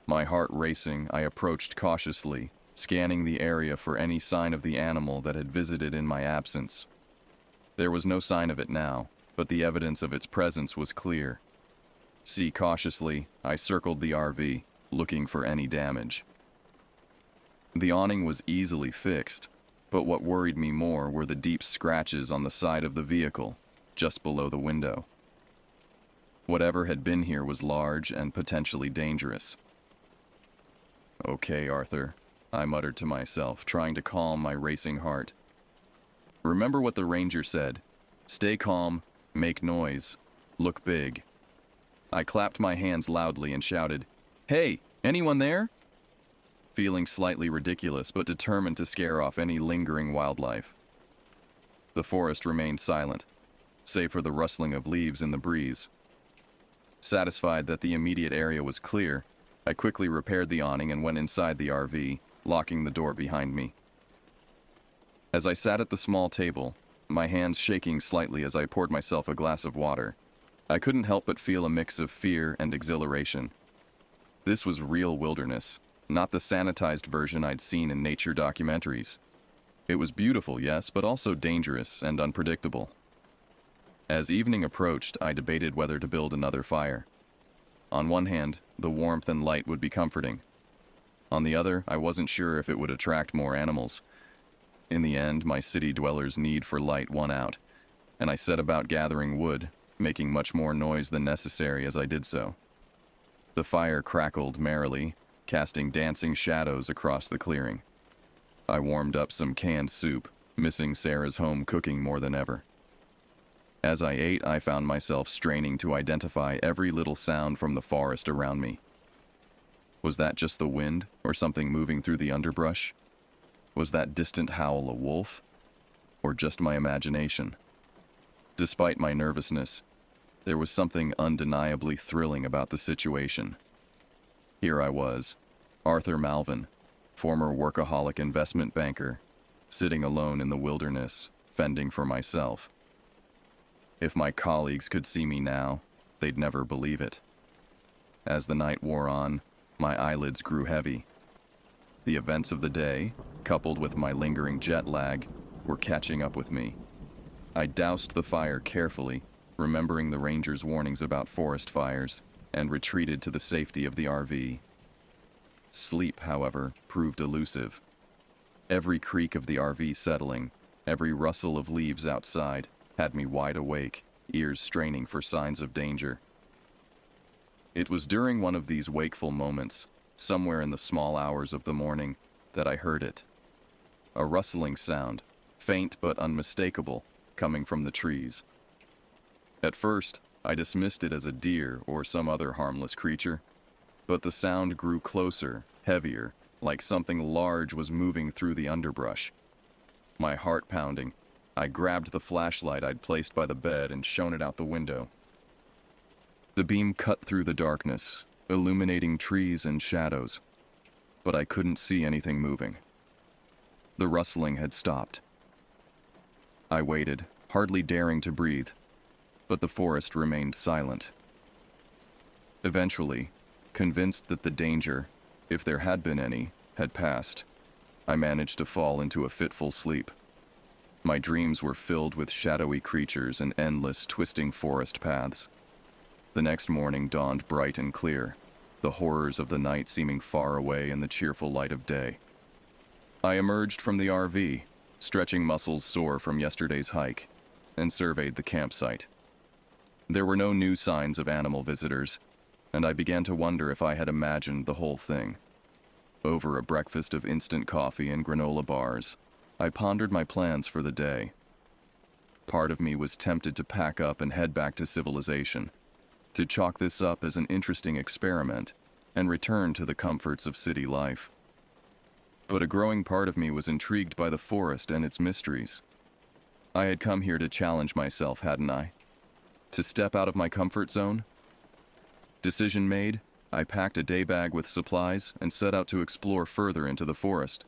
My heart racing, I approached cautiously, scanning the area for any sign of the animal that had visited in my absence. There was no sign of it now, but the evidence of its presence was clear. Cautiously, I circled the RV, looking for any damage. The awning was easily fixed, but what worried me more were the deep scratches on the side of the vehicle, just below the window. Whatever had been here was large and potentially dangerous. "Okay, Arthur," I muttered to myself, trying to calm my racing heart. "Remember what the ranger said. Stay calm, make noise, look big." I clapped my hands loudly and shouted, "Hey, anyone there?" Feeling slightly ridiculous but determined to scare off any lingering wildlife. The forest remained silent, save for the rustling of leaves in the breeze. Satisfied that the immediate area was clear, I quickly repaired the awning and went inside the RV, locking the door behind me. As I sat at the small table, my hands shaking slightly as I poured myself a glass of water, I couldn't help but feel a mix of fear and exhilaration. This was real wilderness, not the sanitized version I'd seen in nature documentaries. It was beautiful, yes, but also dangerous and unpredictable. As evening approached, I debated whether to build another fire. On one hand, the warmth and light would be comforting. On the other, I wasn't sure if it would attract more animals. In the end, my city dwellers' need for light won out, and I set about gathering wood, making much more noise than necessary as I did so. The fire crackled merrily, casting dancing shadows across the clearing. I warmed up some canned soup, missing Sarah's home cooking more than ever. As I ate, I found myself straining to identify every little sound from the forest around me. Was that just the wind, or something moving through the underbrush? Was that distant howl a wolf, or just my imagination? Despite my nervousness, there was something undeniably thrilling about the situation. Here I was, Arthur Malvin, former workaholic investment banker, sitting alone in the wilderness, fending for myself. If my colleagues could see me now, they'd never believe it. As the night wore on, my eyelids grew heavy. The events of the day, coupled with my lingering jet lag, were catching up with me. I doused the fire carefully, remembering the ranger's warnings about forest fires, and retreated to the safety of the RV. Sleep, however, proved elusive. Every creak of the RV settling, every rustle of leaves outside, had me wide awake, ears straining for signs of danger. It was during one of these wakeful moments, somewhere in the small hours of the morning, that I heard it. A rustling sound, faint but unmistakable, coming from the trees. At first, I dismissed it as a deer or some other harmless creature, but the sound grew closer, heavier, like something large was moving through the underbrush. My heart pounding, I grabbed the flashlight I'd placed by the bed and shone it out the window. The beam cut through the darkness, illuminating trees and shadows, but I couldn't see anything moving. The rustling had stopped. I waited, hardly daring to breathe, but the forest remained silent. Eventually, convinced that the danger, if there had been any, had passed, I managed to fall into a fitful sleep. My dreams were filled with shadowy creatures and endless, twisting forest paths. The next morning dawned bright and clear, the horrors of the night seeming far away in the cheerful light of day. I emerged from the RV, stretching muscles sore from yesterday's hike, and surveyed the campsite. There were no new signs of animal visitors, and I began to wonder if I had imagined the whole thing. Over a breakfast of instant coffee and granola bars, I pondered my plans for the day. Part of me was tempted to pack up and head back to civilization, to chalk this up as an interesting experiment and return to the comforts of city life. But a growing part of me was intrigued by the forest and its mysteries. I had come here to challenge myself, hadn't I? To step out of my comfort zone? Decision made, I packed a day bag with supplies and set out to explore further into the forest.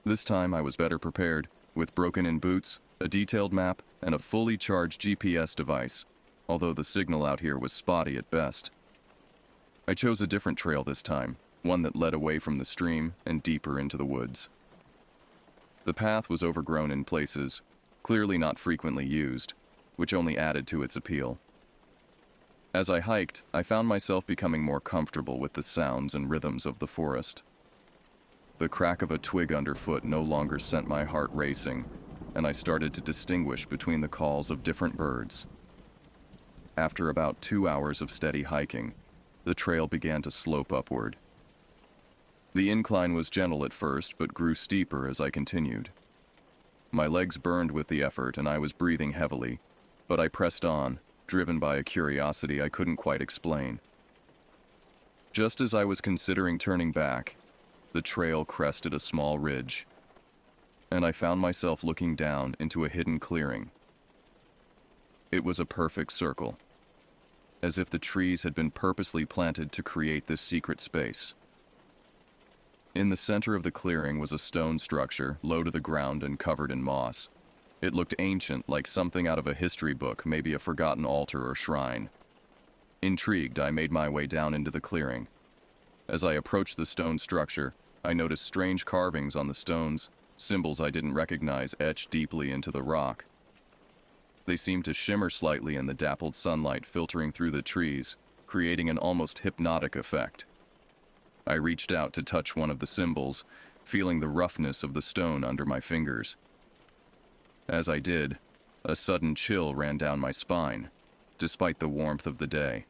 This time I was better prepared, with broken-in boots, a detailed map, and a fully charged GPS device, although the signal out here was spotty at best. I chose a different trail this time, one that led away from the stream and deeper into the woods. The path was overgrown in places, clearly not frequently used, which only added to its appeal. As I hiked, I found myself becoming more comfortable with the sounds and rhythms of the forest. The crack of a twig underfoot no longer sent my heart racing, and I started to distinguish between the calls of different birds. After about 2 hours of steady hiking, the trail began to slope upward. The incline was gentle at first, but grew steeper as I continued. My legs burned with the effort, and I was breathing heavily, but I pressed on, driven by a curiosity I couldn't quite explain. Just as I was considering turning back, the trail crested a small ridge, and I found myself looking down into a hidden clearing. It was a perfect circle, as if the trees had been purposely planted to create this secret space. In the center of the clearing was a stone structure, low to the ground and covered in moss. It looked ancient, like something out of a history book, maybe a forgotten altar or shrine. Intrigued, I made my way down into the clearing. As I approached the stone structure, I noticed strange carvings on the stones, symbols I didn't recognize etched deeply into the rock. They seemed to shimmer slightly in the dappled sunlight filtering through the trees, creating an almost hypnotic effect. I reached out to touch one of the symbols, feeling the roughness of the stone under my fingers. As I did, a sudden chill ran down my spine, despite the warmth of the day.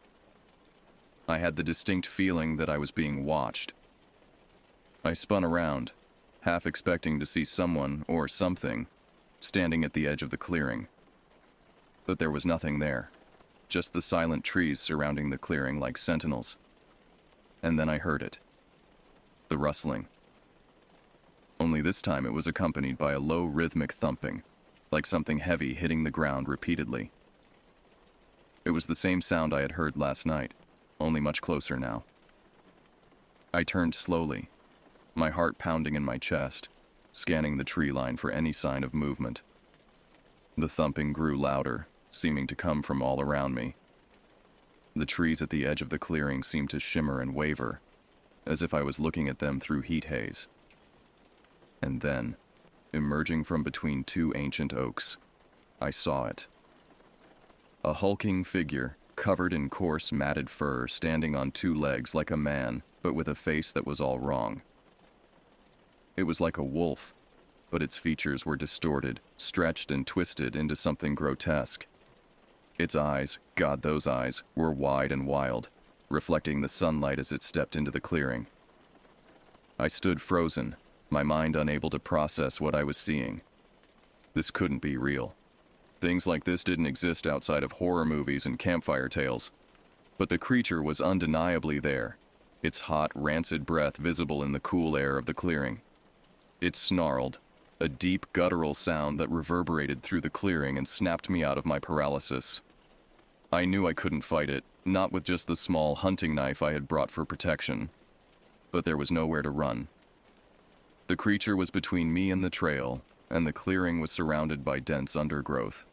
I had the distinct feeling that I was being watched. I spun around, half expecting to see someone or something standing at the edge of the clearing. But there was nothing there, just the silent trees surrounding the clearing like sentinels. And then I heard it. The rustling. Only this time it was accompanied by a low rhythmic thumping, like something heavy hitting the ground repeatedly. It was the same sound I had heard last night, only much closer now. I turned slowly, my heart pounding in my chest, scanning the tree line for any sign of movement. The thumping grew louder, seeming to come from all around me. The trees at the edge of the clearing seemed to shimmer and waver, as if I was looking at them through heat haze. And then, emerging from between two ancient oaks, I saw it. A hulking figure, covered in coarse, matted fur, standing on two legs like a man, but with a face that was all wrong. It was like a wolf, but its features were distorted, stretched and twisted into something grotesque. Its eyes, God, those eyes, were wide and wild, reflecting the sunlight as it stepped into the clearing. I stood frozen, my mind unable to process what I was seeing. This couldn't be real. Things like this didn't exist outside of horror movies and campfire tales. But the creature was undeniably there, its hot, rancid breath visible in the cool air of the clearing. It snarled, a deep, guttural sound that reverberated through the clearing and snapped me out of my paralysis. I knew I couldn't fight it, not with just the small hunting knife I had brought for protection. But there was nowhere to run. The creature was between me and the trail, and the clearing was surrounded by dense undergrowth.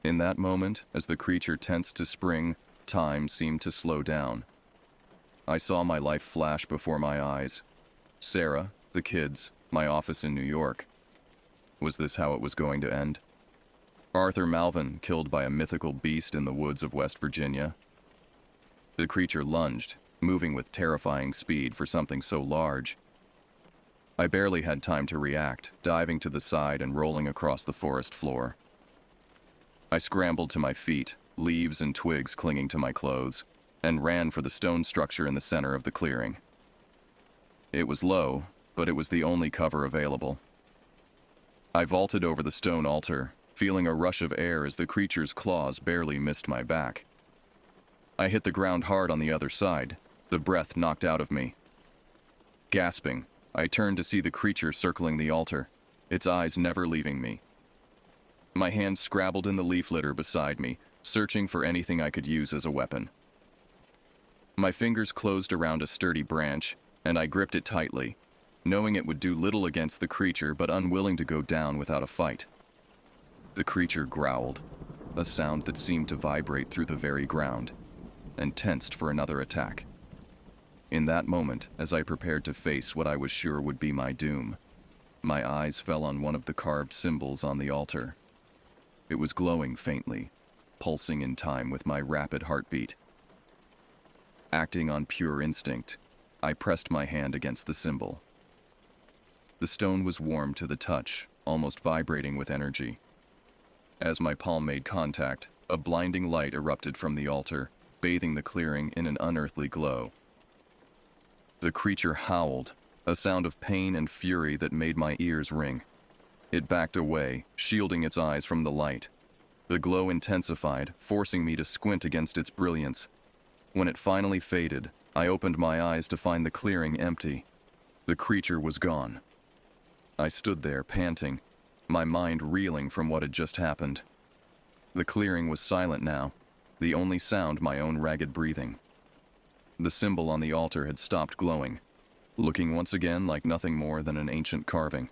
In that moment, as the creature tensed to spring, time seemed to slow down. I saw my life flash before my eyes. Sarah, the kids, my office in New York. Was this how it was going to end? Arthur Malvin killed by a mythical beast in the woods of West Virginia. The creature lunged, moving with terrifying speed for something so large. I barely had time to react, diving to the side and rolling across the forest floor. I scrambled to my feet, leaves and twigs clinging to my clothes, and ran for the stone structure in the center of the clearing. It was low, but it was the only cover available. I vaulted over the stone altar, feeling a rush of air as the creature's claws barely missed my back. I hit the ground hard on the other side, the breath knocked out of me. Gasping, I turned to see the creature circling the altar, its eyes never leaving me. My hand scrabbled in the leaf litter beside me, searching for anything I could use as a weapon. My fingers closed around a sturdy branch, and I gripped it tightly, knowing it would do little against the creature but unwilling to go down without a fight. The creature growled, a sound that seemed to vibrate through the very ground, and tensed for another attack. In that moment, as I prepared to face what I was sure would be my doom, my eyes fell on one of the carved symbols on the altar. It was glowing faintly, pulsing in time with my rapid heartbeat. Acting on pure instinct, I pressed my hand against the symbol. The stone was warm to the touch, almost vibrating with energy. As my palm made contact, a blinding light erupted from the altar, bathing the clearing in an unearthly glow. The creature howled, a sound of pain and fury that made my ears ring. It backed away, shielding its eyes from the light. The glow intensified, forcing me to squint against its brilliance. When it finally faded, I opened my eyes to find the clearing empty. The creature was gone. I stood there, panting, my mind reeling from what had just happened. The clearing was silent now, the only sound my own ragged breathing. The symbol on the altar had stopped glowing, looking once again like nothing more than an ancient carving.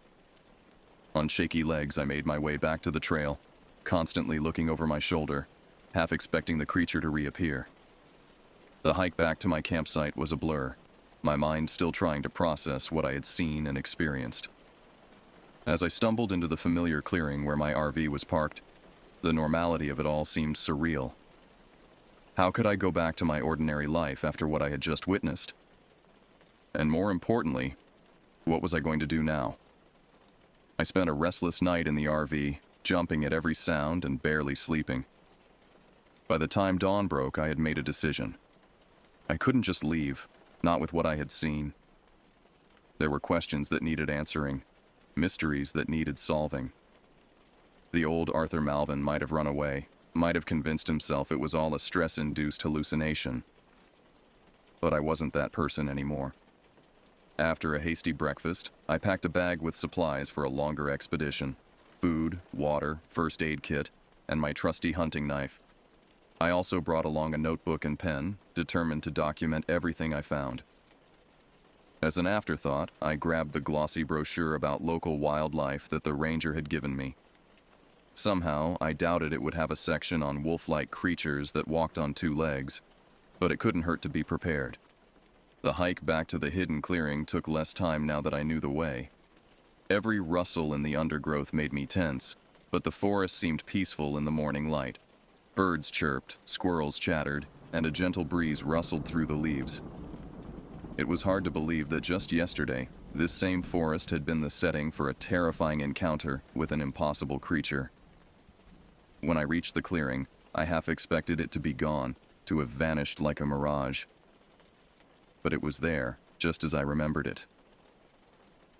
On shaky legs, I made my way back to the trail, constantly looking over my shoulder, half expecting the creature to reappear. The hike back to my campsite was a blur, my mind still trying to process what I had seen and experienced. As I stumbled into the familiar clearing where my RV was parked, the normality of it all seemed surreal. How could I go back to my ordinary life after what I had just witnessed? And more importantly, what was I going to do now? I spent a restless night in the RV, jumping at every sound and barely sleeping. By the time dawn broke, I had made a decision. I couldn't just leave, not with what I had seen. There were questions that needed answering, mysteries that needed solving. The old Arthur Malvin might have run away, might have convinced himself it was all a stress-induced hallucination. But I wasn't that person anymore. After a hasty breakfast, I packed a bag with supplies for a longer expedition: food, water, first aid kit, and my trusty hunting knife. I also brought along a notebook and pen, determined to document everything I found. As an afterthought, I grabbed the glossy brochure about local wildlife that the ranger had given me. Somehow, I doubted it would have a section on wolf-like creatures that walked on two legs, but it couldn't hurt to be prepared. The hike back to the hidden clearing took less time now that I knew the way. Every rustle in the undergrowth made me tense, but the forest seemed peaceful in the morning light. Birds chirped, squirrels chattered, and a gentle breeze rustled through the leaves. It was hard to believe that just yesterday, this same forest had been the setting for a terrifying encounter with an impossible creature. When I reached the clearing, I half expected it to be gone, to have vanished like a mirage. But it was there, just as I remembered it.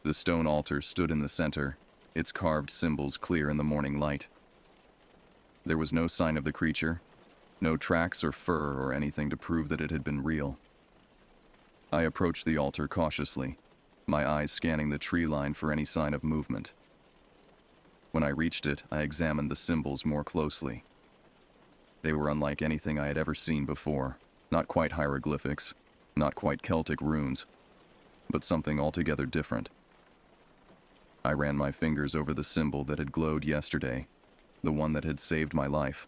The stone altar stood in the center, its carved symbols clear in the morning light. There was no sign of the creature, no tracks or fur or anything to prove that it had been real. I approached the altar cautiously, my eyes scanning the tree line for any sign of movement. When I reached it, I examined the symbols more closely. They were unlike anything I had ever seen before, not quite hieroglyphics, not quite Celtic runes, but something altogether different. I ran my fingers over the symbol that had glowed yesterday, the one that had saved my life.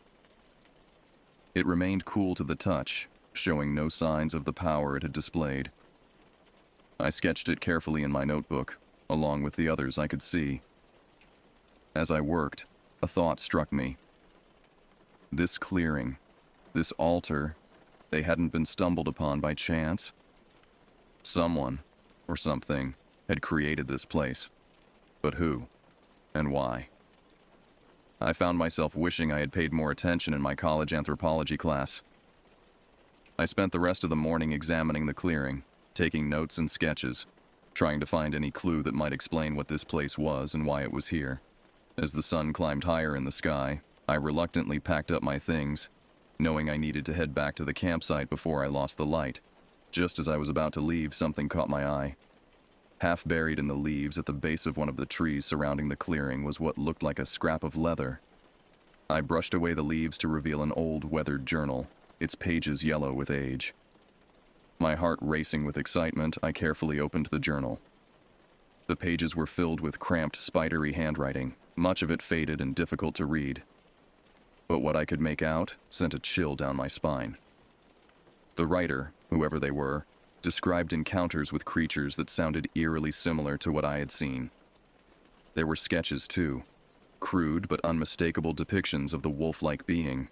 It remained cool to the touch, showing no signs of the power it had displayed. I sketched it carefully in my notebook, along with the others I could see. As I worked, a thought struck me. This clearing, this altar, they hadn't been stumbled upon by chance. Someone, or something, had created this place. But who? And why? I found myself wishing I had paid more attention in my college anthropology class. I spent the rest of the morning examining the clearing, taking notes and sketches, trying to find any clue that might explain what this place was and why it was here. As the sun climbed higher in the sky, I reluctantly packed up my things, knowing I needed to head back to the campsite before I lost the light. Just as I was about to leave, something caught my eye. Half buried in the leaves at the base of one of the trees surrounding the clearing was what looked like a scrap of leather. I brushed away the leaves to reveal an old, weathered journal, its pages yellow with age. My heart racing with excitement, I carefully opened the journal. The pages were filled with cramped, spidery handwriting, much of it faded and difficult to read. But what I could make out sent a chill down my spine. The writer, whoever they were, described encounters with creatures that sounded eerily similar to what I had seen. There were sketches, too, crude but unmistakable depictions of the wolf-like being.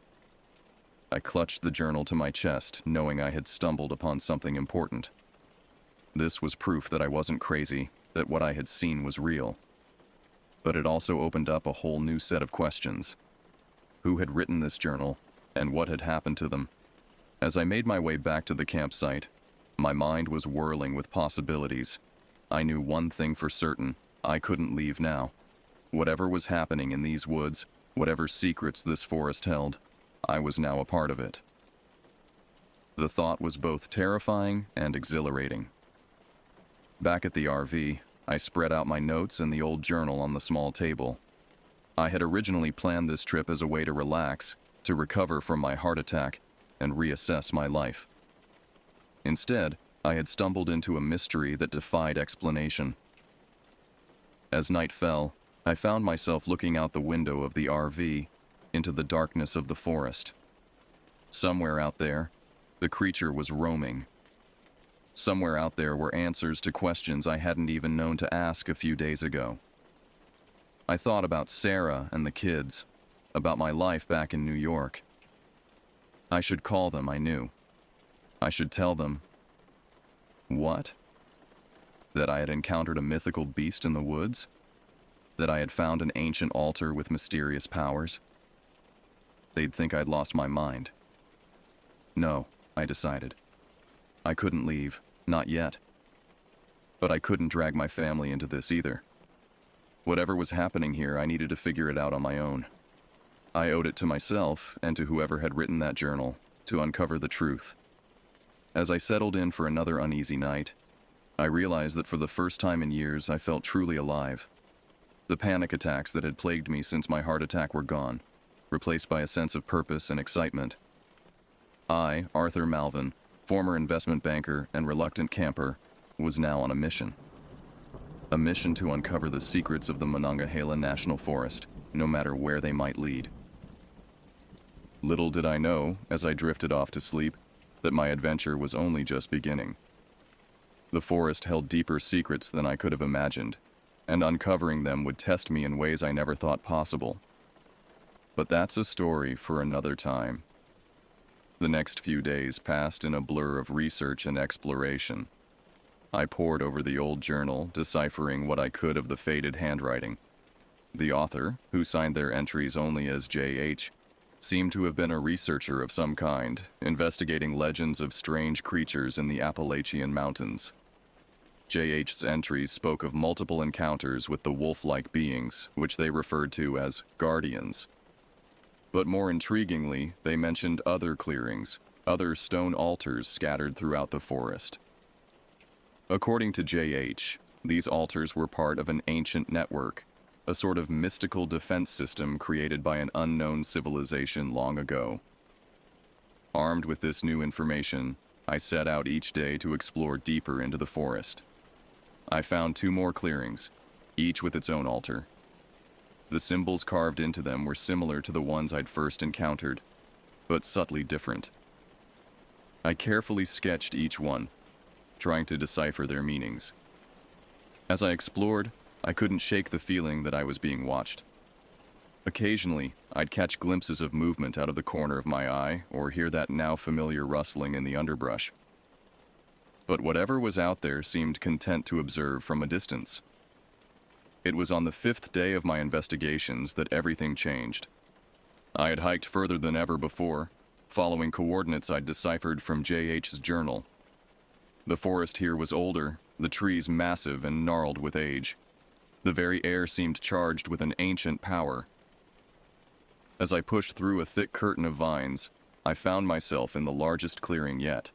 I clutched the journal to my chest, knowing I had stumbled upon something important. This was proof that I wasn't crazy, that what I had seen was real. But it also opened up a whole new set of questions. Who had written this journal, and what had happened to them? As I made my way back to the campsite, my mind was whirling with possibilities. I knew one thing for certain: I couldn't leave now. Whatever was happening in these woods, whatever secrets this forest held, I was now a part of it. The thought was both terrifying and exhilarating. Back at the RV, I spread out my notes and the old journal on the small table. I had originally planned this trip as a way to relax, to recover from my heart attack, and reassess my life. Instead, I had stumbled into a mystery that defied explanation. As night fell, I found myself looking out the window of the RV into the darkness of the forest. Somewhere out there, the creature was roaming. Somewhere out there were answers to questions I hadn't even known to ask a few days ago. I thought about Sarah and the kids, about my life back in New York. I should call them, I knew. I should tell them. What? That I had encountered a mythical beast in the woods? That I had found an ancient altar with mysterious powers? They'd think I'd lost my mind. No, I decided. I couldn't leave, not yet. But I couldn't drag my family into this either. Whatever was happening here, I needed to figure it out on my own. I owed it to myself and to whoever had written that journal to uncover the truth. As I settled in for another uneasy night, I realized that for the first time in years I felt truly alive. The panic attacks that had plagued me since my heart attack were gone, replaced by a sense of purpose and excitement. I, Arthur Malvin, former investment banker and reluctant camper, was now on a mission. A mission to uncover the secrets of the Monongahela National Forest, no matter where they might lead. Little did I know, as I drifted off to sleep, that my adventure was only just beginning. The forest held deeper secrets than I could have imagined, and uncovering them would test me in ways I never thought possible. But that's a story for another time. The next few days passed in a blur of research and exploration. I pored over the old journal, deciphering what I could of the faded handwriting. The author, who signed their entries only as J.H., seemed to have been a researcher of some kind, investigating legends of strange creatures in the Appalachian mountains. J.H.'s entries spoke of multiple encounters with the wolf-like beings, which they referred to as guardians. But more intriguingly, they mentioned other clearings, other stone altars scattered throughout the forest. According to J.H., these altars were part of an ancient network, a sort of mystical defense system created by an unknown civilization long ago. Armed with this new information, I set out each day to explore deeper into the forest. I found 2 more clearings, each with its own altar. The symbols carved into them were similar to the ones I'd first encountered, but subtly different. I carefully sketched each one, trying to decipher their meanings. As I explored, I couldn't shake the feeling that I was being watched. Occasionally, I'd catch glimpses of movement out of the corner of my eye or hear that now familiar rustling in the underbrush. But whatever was out there seemed content to observe from a distance. It was on the 5th day of my investigations that everything changed. I had hiked further than ever before, following coordinates I'd deciphered from J.H.'s journal. The forest here was older, the trees massive and gnarled with age. The very air seemed charged with an ancient power. As I pushed through a thick curtain of vines, I found myself in the largest clearing yet.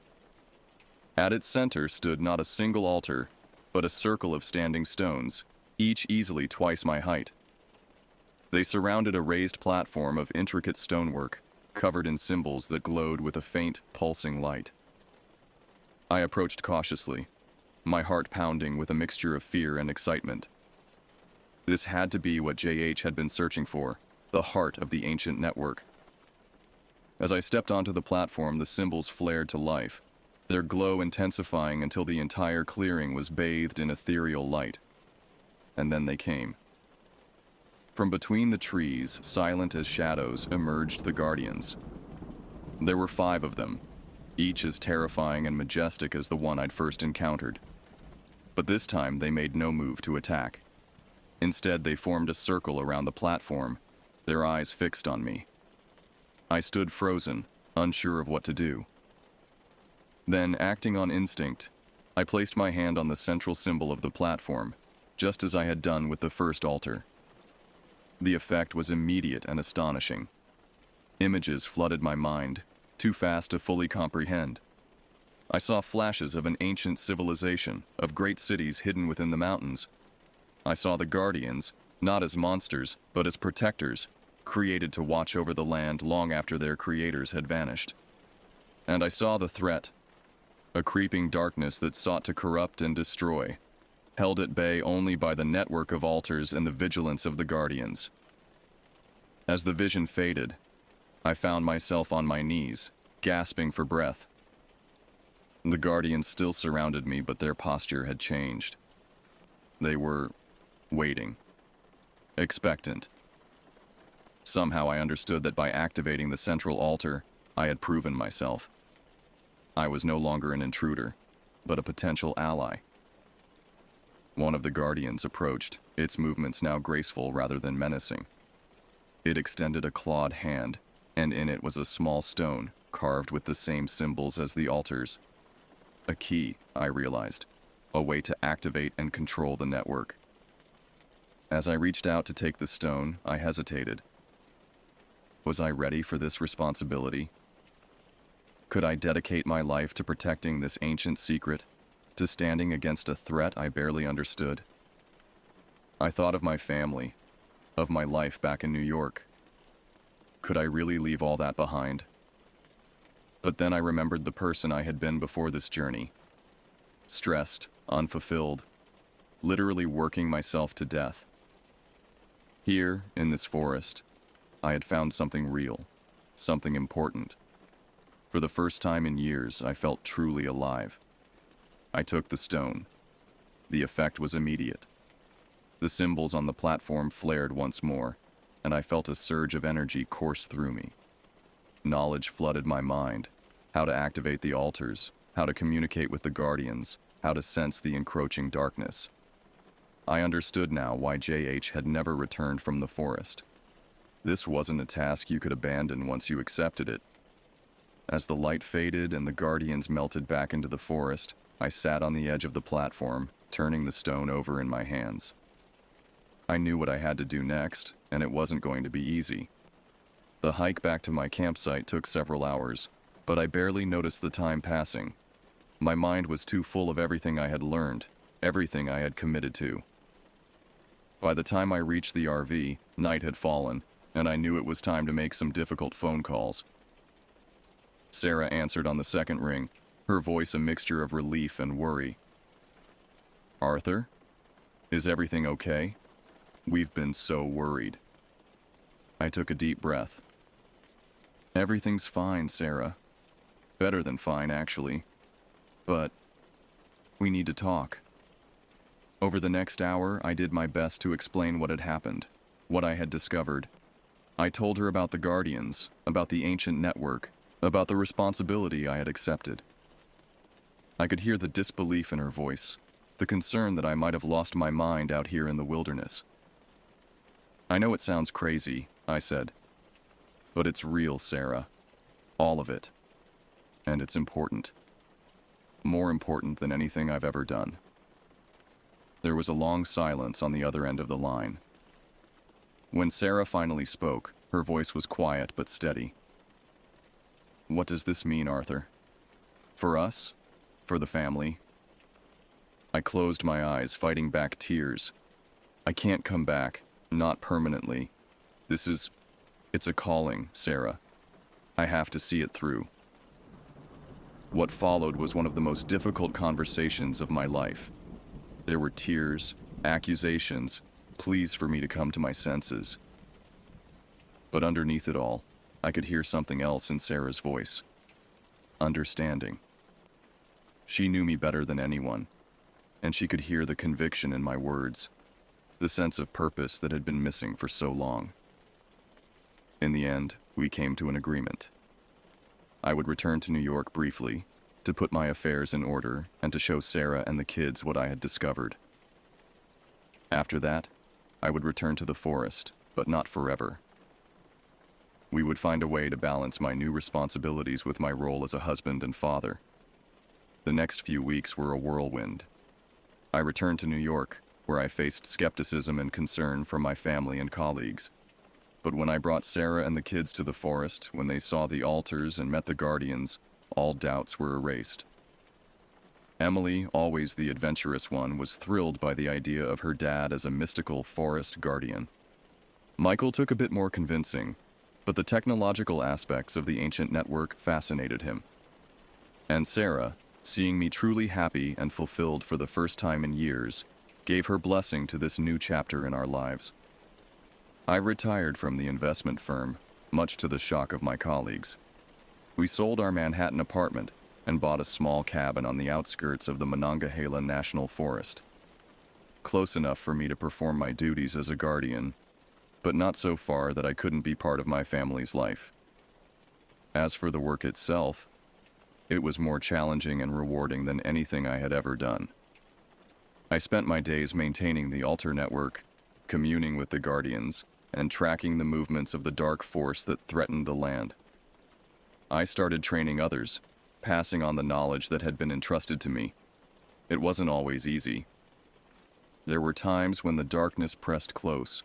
At its center stood not a single altar, but a circle of standing stones, each easily twice my height. They surrounded a raised platform of intricate stonework, covered in symbols that glowed with a faint, pulsing light. I approached cautiously, my heart pounding with a mixture of fear and excitement. This had to be what J.H. had been searching for, the heart of the ancient network. As I stepped onto the platform, the symbols flared to life, their glow intensifying until the entire clearing was bathed in ethereal light. And then they came. From between the trees, silent as shadows, emerged the guardians. There were 5 of them, each as terrifying and majestic as the one I'd first encountered. But this time they made no move to attack. Instead, they formed a circle around the platform, their eyes fixed on me. I stood frozen, unsure of what to do. Then, acting on instinct, I placed my hand on the central symbol of the platform, just as I had done with the first altar. The effect was immediate and astonishing. Images flooded my mind, too fast to fully comprehend. I saw flashes of an ancient civilization, of great cities hidden within the mountains. I saw the guardians, not as monsters, but as protectors, created to watch over the land long after their creators had vanished. And I saw the threat, a creeping darkness that sought to corrupt and destroy, held at bay only by the network of altars and the vigilance of the guardians. As the vision faded, I found myself on my knees, gasping for breath. The guardians still surrounded me, but their posture had changed. They were waiting, expectant. Somehow I understood that by activating the central altar, I had proven myself. I was no longer an intruder, but a potential ally. One of the guardians approached, its movements now graceful rather than menacing. It extended a clawed hand, and in it was a small stone carved with the same symbols as the altars. A key, I realized, a way to activate and control the network. As I reached out to take the stone, I hesitated. Was I ready for this responsibility? Could I dedicate my life to protecting this ancient secret, to standing against a threat I barely understood? I thought of my family, of my life back in New York. Could I really leave all that behind? But then I remembered the person I had been before this journey. Stressed, unfulfilled, literally working myself to death. Here, in this forest, I had found something real, something important. For the first time in years, I felt truly alive. I took the stone. The effect was immediate. The symbols on the platform flared once more, and I felt a surge of energy course through me. Knowledge flooded my mind, how to activate the altars, how to communicate with the guardians, how to sense the encroaching darkness. I understood now why J.H. had never returned from the forest. This wasn't a task you could abandon once you accepted it. As the light faded and the guardians melted back into the forest, I sat on the edge of the platform, turning the stone over in my hands. I knew what I had to do next, and it wasn't going to be easy. The hike back to my campsite took several hours, but I barely noticed the time passing. My mind was too full of everything I had learned, everything I had committed to. By the time I reached the RV, night had fallen, and I knew it was time to make some difficult phone calls. Sarah answered on the second ring, her voice a mixture of relief and worry. "Arthur? Is everything okay? We've been so worried." I took a deep breath. "Everything's fine, Sarah. Better than fine, actually. But we need to talk." Over the next hour, I did my best to explain what had happened, what I had discovered. I told her about the Guardians, about the ancient network, about the responsibility I had accepted. I could hear the disbelief in her voice, the concern that I might have lost my mind out here in the wilderness. "I know it sounds crazy," I said, "but it's real, Sarah. All of it. And it's important. More important than anything I've ever done." There was a long silence on the other end of the line. When Sarah finally spoke, her voice was quiet but steady. "What does this mean, Arthur? For us? For the family?" I closed my eyes, fighting back tears. "I can't come back, not permanently. It's a calling, Sarah. I have to see it through." What followed was one of the most difficult conversations of my life. There were tears, accusations, pleas for me to come to my senses. But underneath it all, I could hear something else in Sarah's voice. Understanding. She knew me better than anyone, and she could hear the conviction in my words, the sense of purpose that had been missing for so long. In the end, we came to an agreement. I would return to New York briefly, to put my affairs in order and to show Sarah and the kids what I had discovered. After that, I would return to the forest, but not forever. We would find a way to balance my new responsibilities with my role as a husband and father. The next few weeks were a whirlwind. I returned to New York, where I faced skepticism and concern from my family and colleagues. But when I brought Sarah and the kids to the forest, when they saw the altars and met the guardians, all doubts were erased. Emily, always the adventurous one, was thrilled by the idea of her dad as a mystical forest guardian. Michael took a bit more convincing, but the technological aspects of the ancient network fascinated him. And Sarah, seeing me truly happy and fulfilled for the first time in years, gave her blessing to this new chapter in our lives. I retired from the investment firm, much to the shock of my colleagues. We sold our Manhattan apartment and bought a small cabin on the outskirts of the Monongahela National Forest. Close enough for me to perform my duties as a guardian, but not so far that I couldn't be part of my family's life. As for the work itself, it was more challenging and rewarding than anything I had ever done. I spent my days maintaining the altar network, communing with the Guardians, and tracking the movements of the dark force that threatened the land. I started training others, passing on the knowledge that had been entrusted to me. It wasn't always easy. There were times when the darkness pressed close,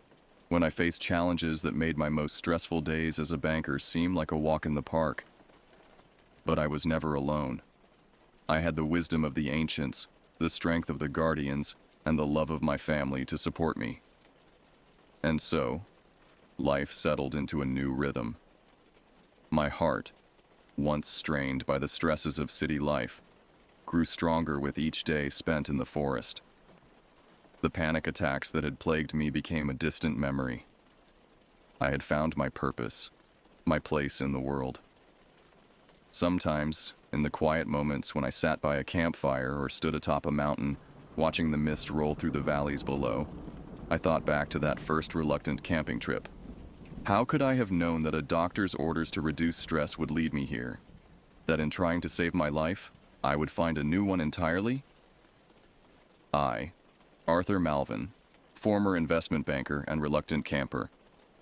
when I faced challenges that made my most stressful days as a banker seem like a walk in the park. But I was never alone. I had the wisdom of the ancients, the strength of the Guardians, and the love of my family to support me. And so, life settled into a new rhythm. My heart, once strained by the stresses of city life, grew stronger with each day spent in the forest. The panic attacks that had plagued me became a distant memory. I had found my purpose, my place in the world. Sometimes, in the quiet moments when I sat by a campfire or stood atop a mountain, watching the mist roll through the valleys below, I thought back to that first reluctant camping trip. How could I have known that a doctor's orders to reduce stress would lead me here? That in trying to save my life, I would find a new one entirely? I, Arthur Malvin, former investment banker and reluctant camper,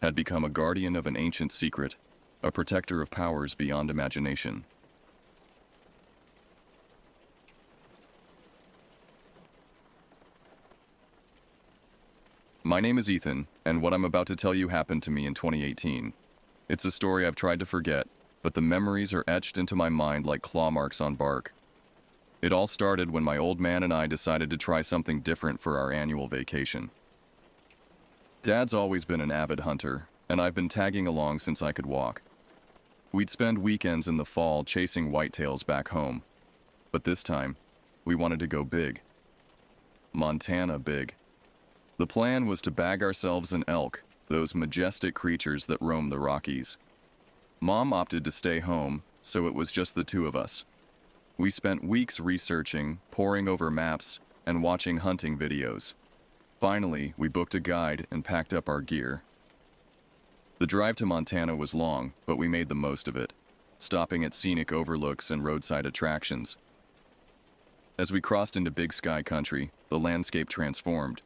had become a guardian of an ancient secret, a protector of powers beyond imagination. My name is Ethan, and what I'm about to tell you happened to me in 2018. It's a story I've tried to forget, but the memories are etched into my mind like claw marks on bark. It all started when my old man and I decided to try something different for our annual vacation. Dad's always been an avid hunter, and I've been tagging along since I could walk. We'd spend weekends in the fall chasing whitetails back home, but this time, we wanted to go big. Montana big. The plan was to bag ourselves an elk, those majestic creatures that roam the Rockies. Mom opted to stay home, so it was just the two of us. We spent weeks researching, poring over maps, and watching hunting videos. Finally, we booked a guide and packed up our gear. The drive to Montana was long, but we made the most of it, stopping at scenic overlooks and roadside attractions. As we crossed into Big Sky country, the landscape transformed.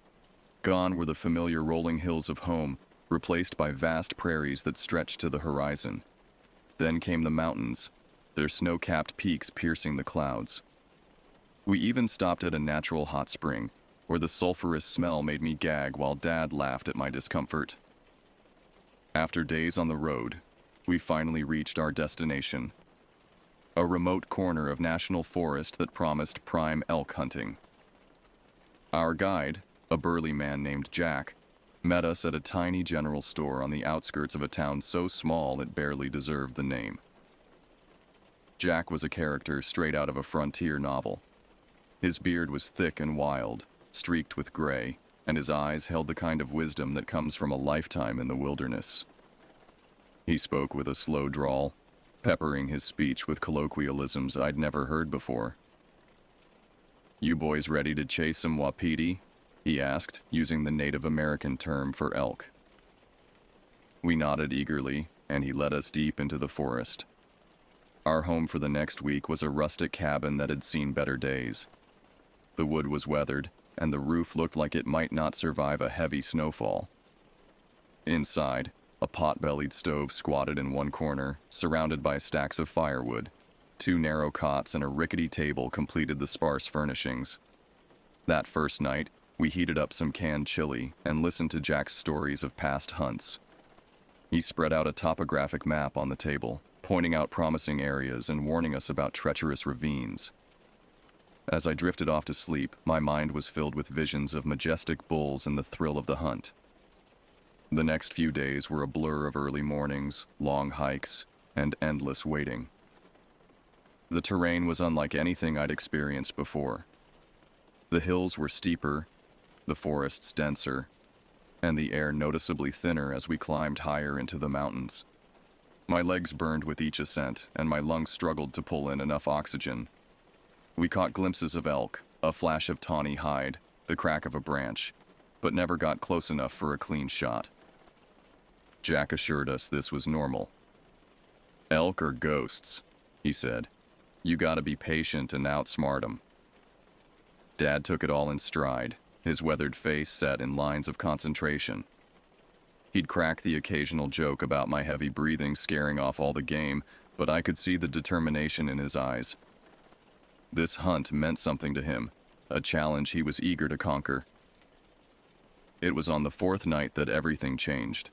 Gone were the familiar rolling hills of home, replaced by vast prairies that stretched to the horizon. Then came the mountains, their snow-capped peaks piercing the clouds. We even stopped at a natural hot spring, where the sulfurous smell made me gag while Dad laughed at my discomfort. After days on the road, we finally reached our destination, a remote corner of national forest that promised prime elk hunting. Our guide, a burly man named Jack, met us at a tiny general store on the outskirts of a town so small it barely deserved the name. Jack was a character straight out of a frontier novel. His beard was thick and wild, streaked with gray, and his eyes held the kind of wisdom that comes from a lifetime in the wilderness. He spoke with a slow drawl, peppering his speech with colloquialisms I'd never heard before. "You boys ready to chase some wapiti?" he asked, using the Native American term for elk. We nodded eagerly, and he led us deep into the forest. Our home for the next week was a rustic cabin that had seen better days. The wood was weathered, and the roof looked like it might not survive a heavy snowfall. Inside, a pot-bellied stove squatted in one corner, surrounded by stacks of firewood. Two narrow cots and a rickety table completed the sparse furnishings. That first night, we heated up some canned chili and listened to Jack's stories of past hunts. He spread out a topographic map on the table, pointing out promising areas and warning us about treacherous ravines. As I drifted off to sleep, my mind was filled with visions of majestic bulls and the thrill of the hunt. The next few days were a blur of early mornings, long hikes, and endless waiting. The terrain was unlike anything I'd experienced before. The hills were steeper, the forests denser, and the air noticeably thinner as we climbed higher into the mountains. My legs burned with each ascent, and my lungs struggled to pull in enough oxygen. We caught glimpses of elk, a flash of tawny hide, the crack of a branch, but never got close enough for a clean shot. Jack assured us this was normal. Elk or ghosts, he said. You gotta be patient and outsmart 'em. Dad took it all in stride, his weathered face set in lines of concentration. He'd crack the occasional joke about my heavy breathing scaring off all the game, but I could see the determination in his eyes. This hunt meant something to him, a challenge he was eager to conquer. It was on the fourth night that everything changed.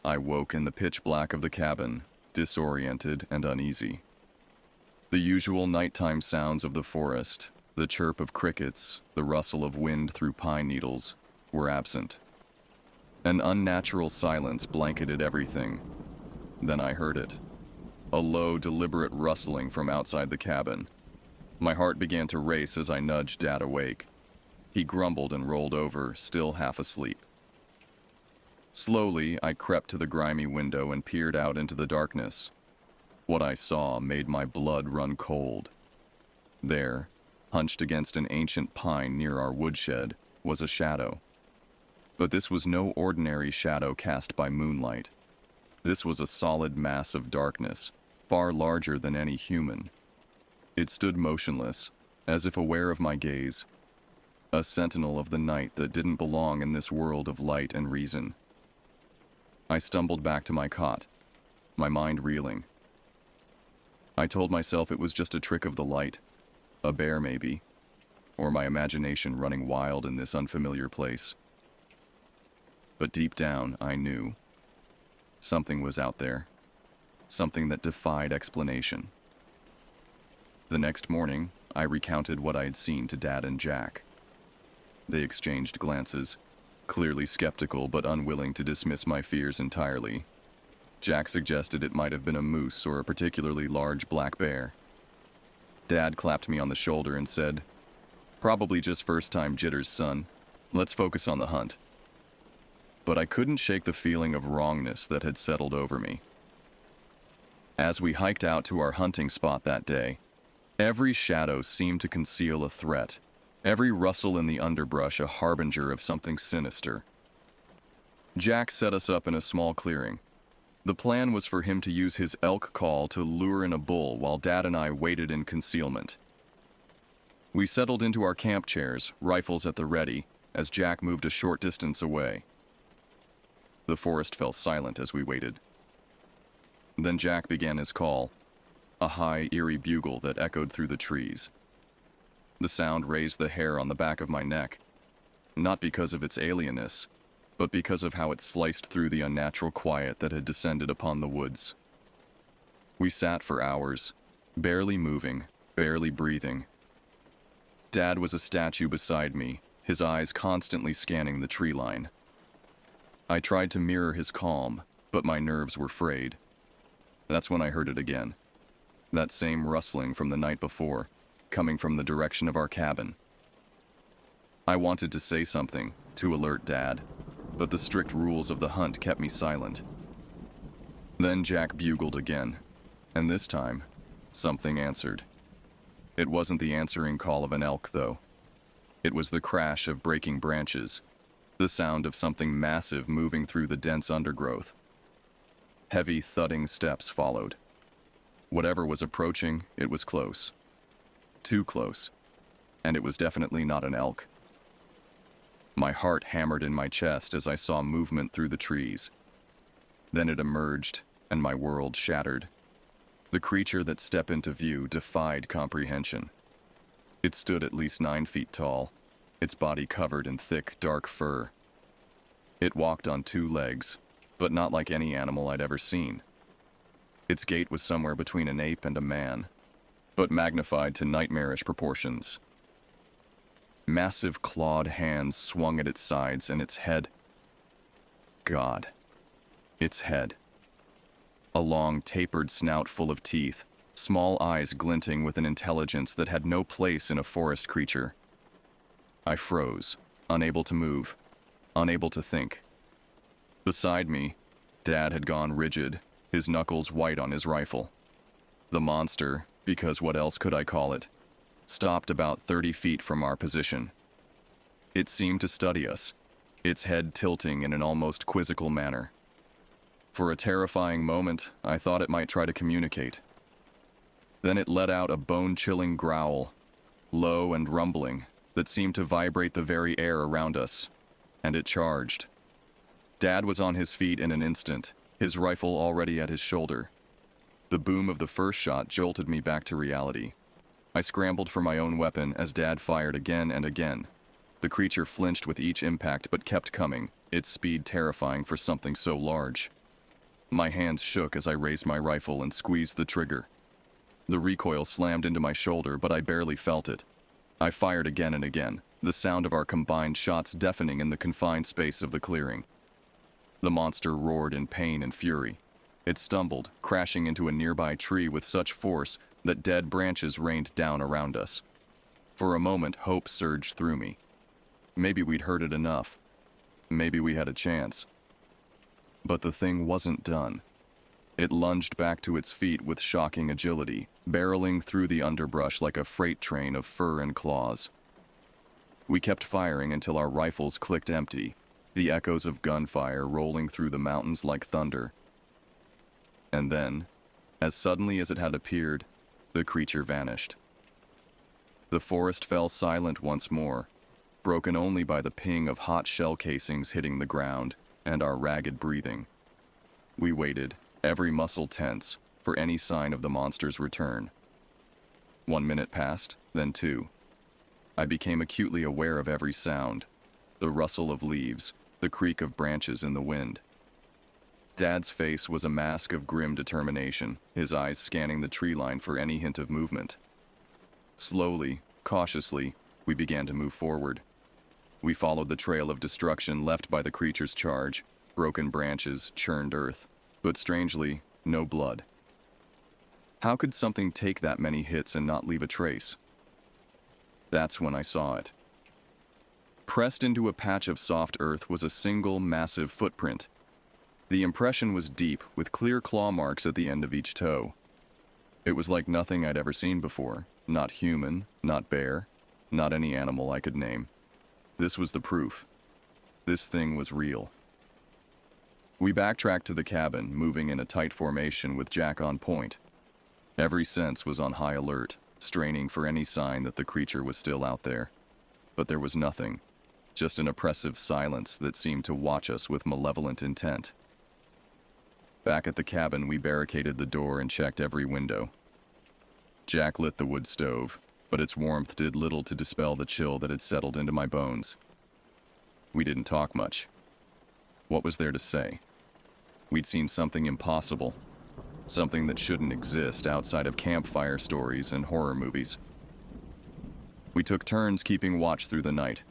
I woke in the pitch black of the cabin, disoriented and uneasy. The usual nighttime sounds of the forest, the chirp of crickets, the rustle of wind through pine needles, were absent. An unnatural silence blanketed everything. Then I heard it. A low, deliberate rustling from outside the cabin. My heart began to race as I nudged Dad awake. He grumbled and rolled over, still half asleep. Slowly, I crept to the grimy window and peered out into the darkness. What I saw made my blood run cold. There, hunched against an ancient pine near our woodshed, was a shadow. But this was no ordinary shadow cast by moonlight. This was a solid mass of darkness, far larger than any human. It stood motionless, as if aware of my gaze, a sentinel of the night that didn't belong in this world of light and reason. I stumbled back to my cot, my mind reeling. I told myself it was just a trick of the light, a bear maybe, or my imagination running wild in this unfamiliar place. But deep down, I knew. Something was out there, something that defied explanation. The next morning, I recounted what I had seen to Dad and Jack. They exchanged glances, clearly skeptical but unwilling to dismiss my fears entirely. Jack suggested it might have been a moose or a particularly large black bear. Dad clapped me on the shoulder and said, "Probably just first-time jitters, son. Let's focus on the hunt." But I couldn't shake the feeling of wrongness that had settled over me. As we hiked out to our hunting spot that day, every shadow seemed to conceal a threat, every rustle in the underbrush a harbinger of something sinister. Jack set us up in a small clearing. The plan was for him to use his elk call to lure in a bull while Dad and I waited in concealment. We settled into our camp chairs, rifles at the ready, as Jack moved a short distance away. The forest fell silent as we waited. Then Jack began his call, a high, eerie bugle that echoed through the trees. The sound raised the hair on the back of my neck, not because of its alienness, but because of how it sliced through the unnatural quiet that had descended upon the woods. We sat for hours, barely moving, barely breathing. Dad was a statue beside me, his eyes constantly scanning the tree line. I tried to mirror his calm, but my nerves were frayed. That's when I heard it again. That same rustling from the night before, coming from the direction of our cabin. I wanted to say something, to alert Dad, but the strict rules of the hunt kept me silent. Then Jack bugled again, and this time, something answered. It wasn't the answering call of an elk, though. It was the crash of breaking branches, the sound of something massive moving through the dense undergrowth. Heavy, thudding steps followed. Whatever was approaching, it was close. Too close. And it was definitely not an elk. My heart hammered in my chest as I saw movement through the trees. Then it emerged, and my world shattered. The creature that stepped into view defied comprehension. It stood at least 9 feet tall, its body covered in thick, dark fur. It walked on 2 legs, but not like any animal I'd ever seen. Its gait was somewhere between an ape and a man, but magnified to nightmarish proportions. Massive clawed hands swung at its sides, and its head... God. Its head. A long, tapered snout full of teeth, small eyes glinting with an intelligence that had no place in a forest creature. I froze, unable to move, unable to think. Beside me, Dad had gone rigid, his knuckles white on his rifle. The monster, because what else could I call it, stopped about 30 feet from our position. It seemed to study us, its head tilting in an almost quizzical manner. For a terrifying moment, I thought it might try to communicate. Then it let out a bone-chilling growl, low and rumbling, that seemed to vibrate the very air around us, and it charged. Dad was on his feet in an instant, his rifle already at his shoulder. The boom of the first shot jolted me back to reality. I scrambled for my own weapon as Dad fired again and again. The creature flinched with each impact but kept coming, its speed terrifying for something so large. My hands shook as I raised my rifle and squeezed the trigger. The recoil slammed into my shoulder, but I barely felt it. I fired again and again, the sound of our combined shots deafening in the confined space of the clearing. The monster roared in pain and fury. It stumbled, crashing into a nearby tree with such force that dead branches rained down around us. For a moment, hope surged through me. Maybe we'd heard it enough. Maybe we had a chance. But the thing wasn't done. It lunged back to its feet with shocking agility, barreling through the underbrush like a freight train of fur and claws. We kept firing until our rifles clicked empty, the echoes of gunfire rolling through the mountains like thunder. And then, as suddenly as it had appeared, the creature vanished. The forest fell silent once more, broken only by the ping of hot shell casings hitting the ground and our ragged breathing. We waited, every muscle tense, for any sign of the monster's return. 1 minute passed, then 2. I became acutely aware of every sound, the rustle of leaves, the creak of branches in the wind. Dad's face was a mask of grim determination, his eyes scanning the tree line for any hint of movement. Slowly, cautiously, we began to move forward. We followed the trail of destruction left by the creature's charge, broken branches, churned earth, but strangely, no blood. How could something take that many hits and not leave a trace? That's when I saw it. Pressed into a patch of soft earth was a single massive footprint. The impression was deep, with clear claw marks at the end of each toe. It was like nothing I'd ever seen before. Not human, not bear, not any animal I could name. This was the proof. This thing was real. We backtracked to the cabin, moving in a tight formation with Jack on point. Every sense was on high alert, straining for any sign that the creature was still out there. But there was nothing, just an oppressive silence that seemed to watch us with malevolent intent. Back at the cabin, we barricaded the door and checked every window. Jack lit the wood stove, but its warmth did little to dispel the chill that had settled into my bones. We didn't talk much. What was there to say? We'd seen something impossible, something that shouldn't exist outside of campfire stories and horror movies. We took turns keeping watch through the night.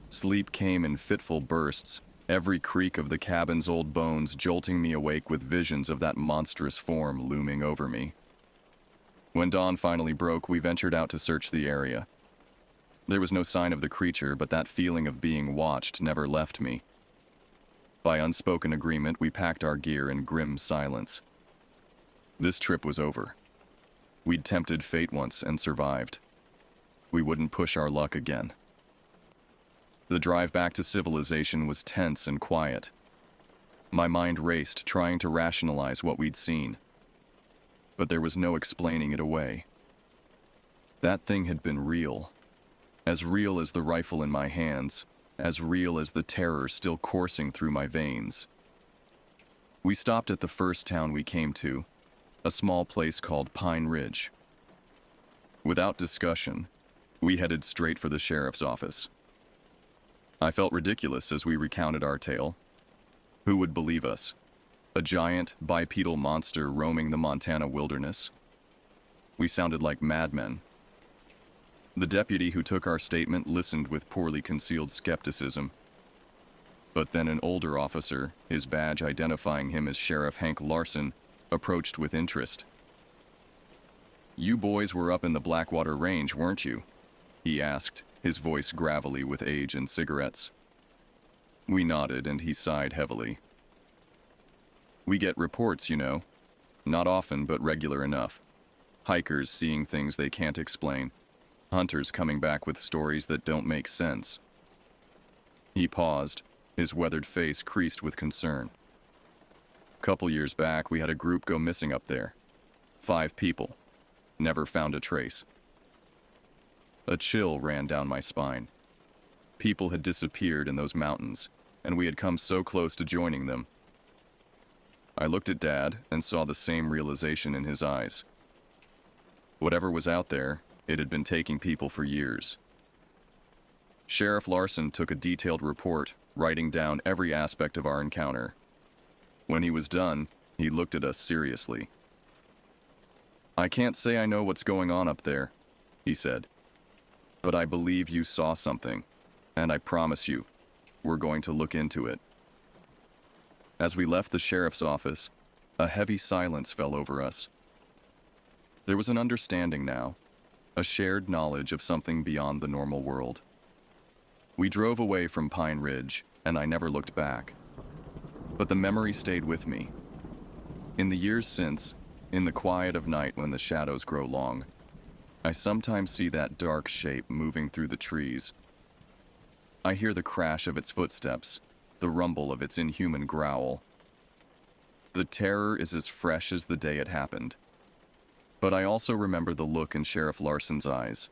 Sleep came in fitful bursts, every creak of the cabin's old bones jolting me awake with visions of that monstrous form looming over me. When dawn finally broke, we ventured out to search the area. There was no sign of the creature, but that feeling of being watched never left me. By unspoken agreement, we packed our gear in grim silence. This trip was over. We'd tempted fate once and survived. We wouldn't push our luck again. The drive back to civilization was tense and quiet. My mind raced, trying to rationalize what we'd seen. But there was no explaining it away. That thing had been real. As real as the rifle in my hands, as real as the terror still coursing through my veins. We stopped at the first town we came to, a small place called Pine Ridge. Without discussion, we headed straight for the sheriff's office. I felt ridiculous as we recounted our tale. Who would believe us? A giant, bipedal monster roaming the Montana wilderness? We sounded like madmen. The deputy who took our statement listened with poorly concealed skepticism. But then an older officer, his badge identifying him as Sheriff Hank Larson, approached with interest. "You boys were up in the Blackwater Range, weren't you?" he asked, his voice gravelly with age and cigarettes. We nodded, and he sighed heavily. "We get reports, you know. Not often, but regular enough. Hikers seeing things they can't explain. Hunters coming back with stories that don't make sense." He paused, his weathered face creased with concern. Couple years back, we had a group go missing up there. 5 people. Never found a trace. A chill ran down my spine. People had disappeared in those mountains, and we had come so close to joining them. I looked at Dad and saw the same realization in his eyes. Whatever was out there, it had been taking people for years. Sheriff Larson took a detailed report, writing down every aspect of our encounter. When he was done, he looked at us seriously. "I can't say I know what's going on up there," he said. "But I believe you saw something, and I promise you, we're going to look into it." As we left the sheriff's office, a heavy silence fell over us. There was an understanding now, a shared knowledge of something beyond the normal world. We drove away from Pine Ridge, and I never looked back. But the memory stayed with me. In the years since, in the quiet of night when the shadows grow long, I sometimes see that dark shape moving through the trees. I hear the crash of its footsteps, the rumble of its inhuman growl. The terror is as fresh as the day it happened. But I also remember the look in Sheriff Larson's eyes.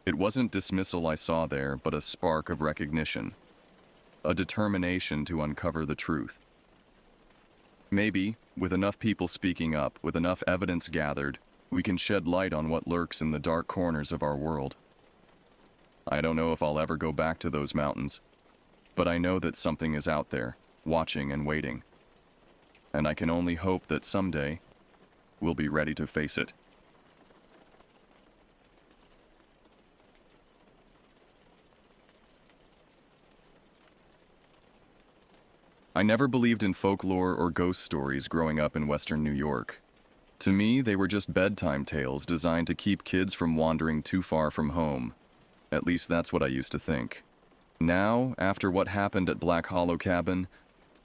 It wasn't dismissal I saw there, but a spark of recognition, a determination to uncover the truth. Maybe, with enough people speaking up, with enough evidence gathered, we can shed light on what lurks in the dark corners of our world. I don't know if I'll ever go back to those mountains, but I know that something is out there, watching and waiting. And I can only hope that someday, we'll be ready to face it. I never believed in folklore or ghost stories growing up in Western New York. To me, they were just bedtime tales designed to keep kids from wandering too far from home. At least that's what I used to think. Now, after what happened at Black Hollow Cabin,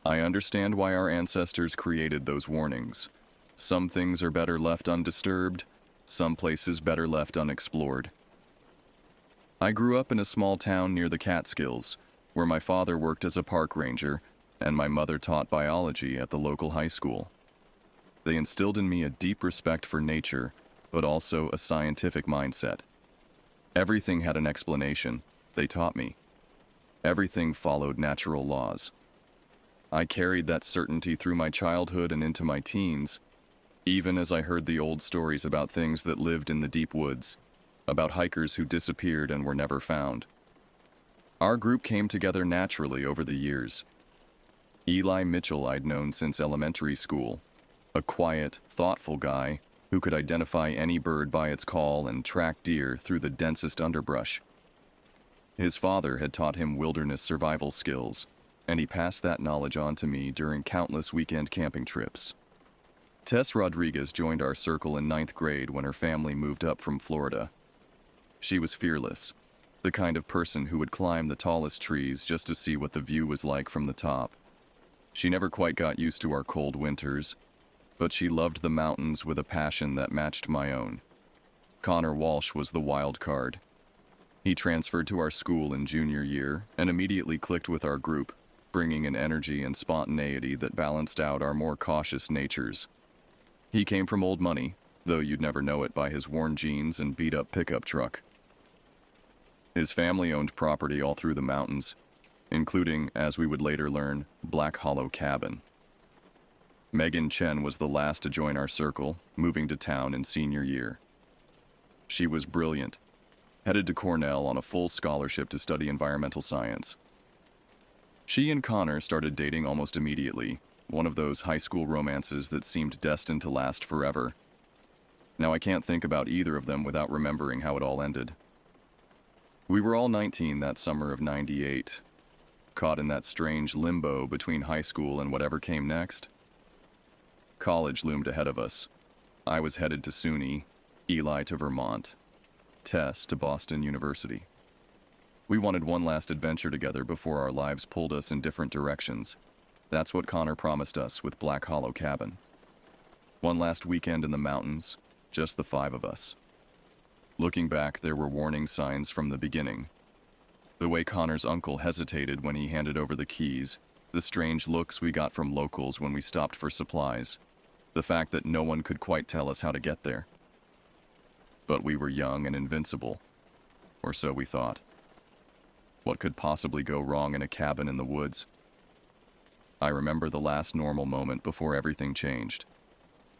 I understand why our ancestors created those warnings. Some things are better left undisturbed, some places better left unexplored. I grew up in a small town near the Catskills, where my father worked as a park ranger and my mother taught biology at the local high school. They instilled in me a deep respect for nature, but also a scientific mindset. Everything had an explanation, they taught me. Everything followed natural laws. I carried that certainty through my childhood and into my teens, even as I heard the old stories about things that lived in the deep woods, about hikers who disappeared and were never found. Our group came together naturally over the years. Eli Mitchell I'd known since elementary school, a quiet, thoughtful guy who could identify any bird by its call and track deer through the densest underbrush. His father had taught him wilderness survival skills, and he passed that knowledge on to me during countless weekend camping trips. Tess Rodriguez joined our circle in 9th grade when her family moved up from Florida. She was fearless, the kind of person who would climb the tallest trees just to see what the view was like from the top. She never quite got used to our cold winters, but she loved the mountains with a passion that matched my own. Connor Walsh was the wild card. He transferred to our school in junior year and immediately clicked with our group, bringing an energy and spontaneity that balanced out our more cautious natures. He came from old money, though you'd never know it by his worn jeans and beat-up pickup truck. His family owned property all through the mountains, including, as we would later learn, Black Hollow Cabin. Megan Chen was the last to join our circle, moving to town in senior year. She was brilliant, headed to Cornell on a full scholarship to study environmental science. She and Connor started dating almost immediately, one of those high school romances that seemed destined to last forever. Now I can't think about either of them without remembering how it all ended. We were all 19 that summer of '98, caught in that strange limbo between high school and whatever came next. College loomed ahead of us. I was headed to SUNY, Eli to Vermont, Tess to Boston University. We wanted one last adventure together before our lives pulled us in different directions. That's what Connor promised us with Black Hollow Cabin. One last weekend in the mountains, just the 5 of us. Looking back, there were warning signs from the beginning. The way Connor's uncle hesitated when he handed over the keys, The strange looks we got from locals when we stopped for supplies. The fact that no one could quite tell us how to get there. But we were young and invincible. Or so we thought. What could possibly go wrong in a cabin in the woods? I remember the last normal moment before everything changed.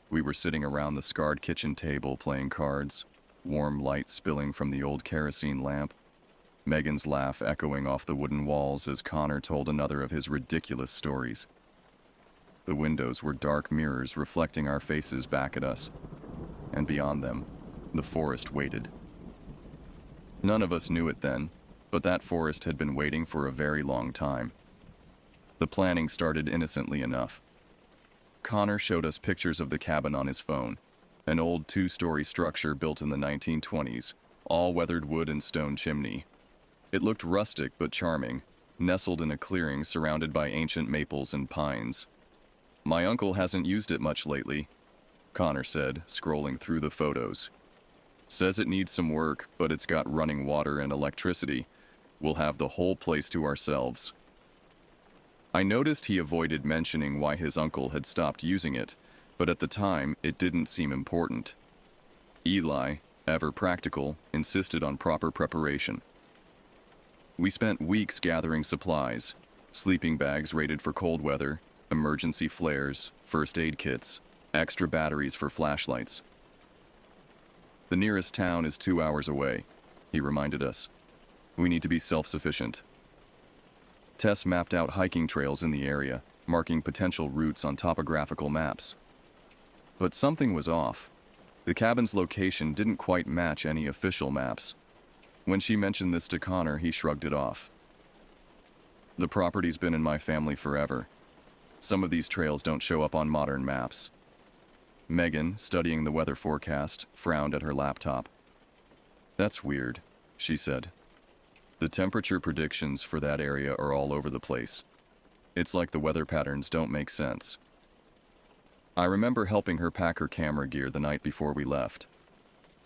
We were sitting around the scarred kitchen table playing cards, warm light spilling from the old kerosene lamp, Megan's laugh echoing off the wooden walls as Connor told another of his ridiculous stories. The windows were dark mirrors reflecting our faces back at us, and beyond them, the forest waited. None of us knew it then, but that forest had been waiting for a very long time. The planning started innocently enough. Connor showed us pictures of the cabin on his phone, an old 2-story structure built in the 1920s, all weathered wood and stone chimney. It looked rustic but charming, nestled in a clearing surrounded by ancient maples and pines. "My uncle hasn't used it much lately," Connor said, scrolling through the photos. "Says it needs some work, but it's got running water and electricity. We'll have the whole place to ourselves." I noticed he avoided mentioning why his uncle had stopped using it, but at the time it didn't seem important. Eli, ever practical, insisted on proper preparation. We spent weeks gathering supplies, sleeping bags rated for cold weather, emergency flares, first aid kits, extra batteries for flashlights. "The nearest town is 2 hours away," he reminded us. "We need to be self-sufficient." Tess mapped out hiking trails in the area, marking potential routes on topographical maps. But something was off. The cabin's location didn't quite match any official maps. When she mentioned this to Connor, he shrugged it off. "The property's been in my family forever. Some of these trails don't show up on modern maps." Megan, studying the weather forecast, frowned at her laptop. "That's weird," she said. "The temperature predictions for that area are all over the place. It's like the weather patterns don't make sense." I remember helping her pack her camera gear the night before we left.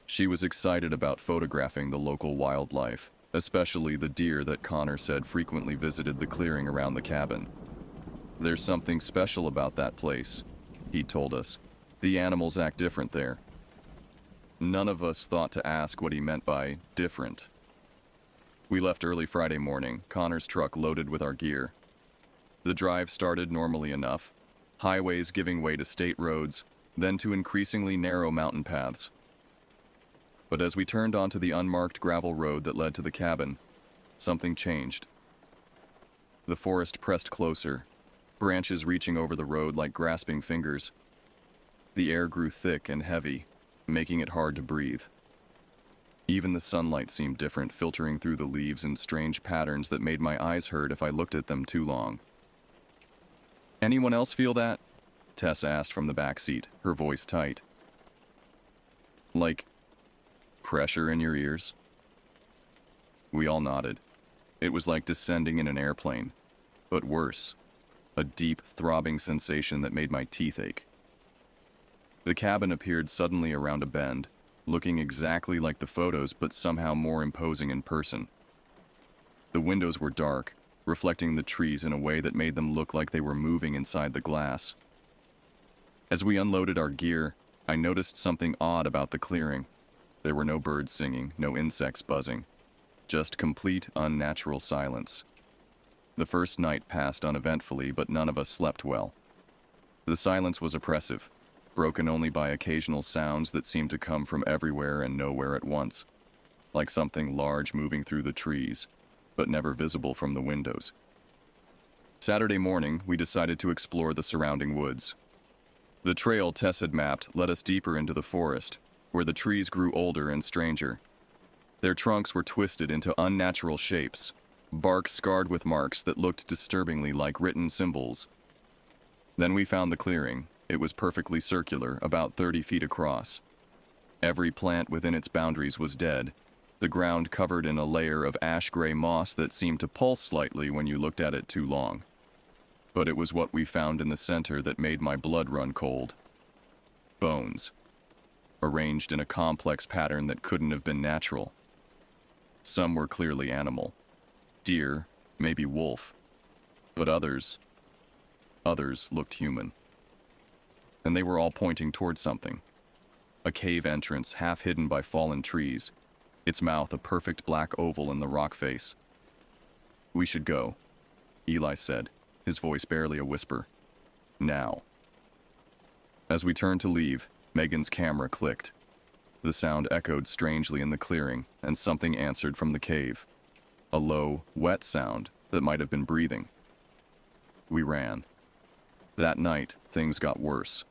She was excited about photographing the local wildlife, especially the deer that Connor said frequently visited the clearing around the cabin. "There's something special about that place," he told us. "The animals act different there." None of us thought to ask what he meant by different. We left early Friday morning, Connor's truck loaded with our gear. The drive started normally enough, highways giving way to state roads, then to increasingly narrow mountain paths. But as we turned onto the unmarked gravel road that led to the cabin, something changed. The forest pressed closer, branches reaching over the road like grasping fingers. The air grew thick and heavy, making it hard to breathe. Even the sunlight seemed different, filtering through the leaves in strange patterns that made my eyes hurt if I looked at them too long. "Anyone else feel that?" Tess asked from the back seat, her voice tight. "Like pressure in your ears?" We all nodded. It was like descending in an airplane, but worse, a deep, throbbing sensation that made my teeth ache. The cabin appeared suddenly around a bend, looking exactly like the photos but somehow more imposing in person. The windows were dark, reflecting the trees in a way that made them look like they were moving inside the glass. As we unloaded our gear, I noticed something odd about the clearing. There were no birds singing, no insects buzzing, just complete, unnatural silence. The first night passed uneventfully, but none of us slept well. The silence was oppressive, broken only by occasional sounds that seemed to come from everywhere and nowhere at once, like something large moving through the trees, but never visible from the windows. Saturday morning, we decided to explore the surrounding woods. The trail Tess had mapped led us deeper into the forest, where the trees grew older and stranger. Their trunks were twisted into unnatural shapes, bark scarred with marks that looked disturbingly like written symbols. Then we found the clearing. It was perfectly circular, about 30 feet across. Every plant within its boundaries was dead, the ground covered in a layer of ash-gray moss that seemed to pulse slightly when you looked at it too long. But it was what we found in the center that made my blood run cold. Bones, arranged in a complex pattern that couldn't have been natural. Some were clearly animal. Deer, maybe wolf. But others, Others looked human. And they were all pointing towards something. A cave entrance half hidden by fallen trees, its mouth a perfect black oval in the rock face. "We should go," Eli said, his voice barely a whisper. "Now." As we turned to leave, Megan's camera clicked. The sound echoed strangely in the clearing, and something answered from the cave. A low, wet sound that might have been breathing. We ran. That night, things got worse.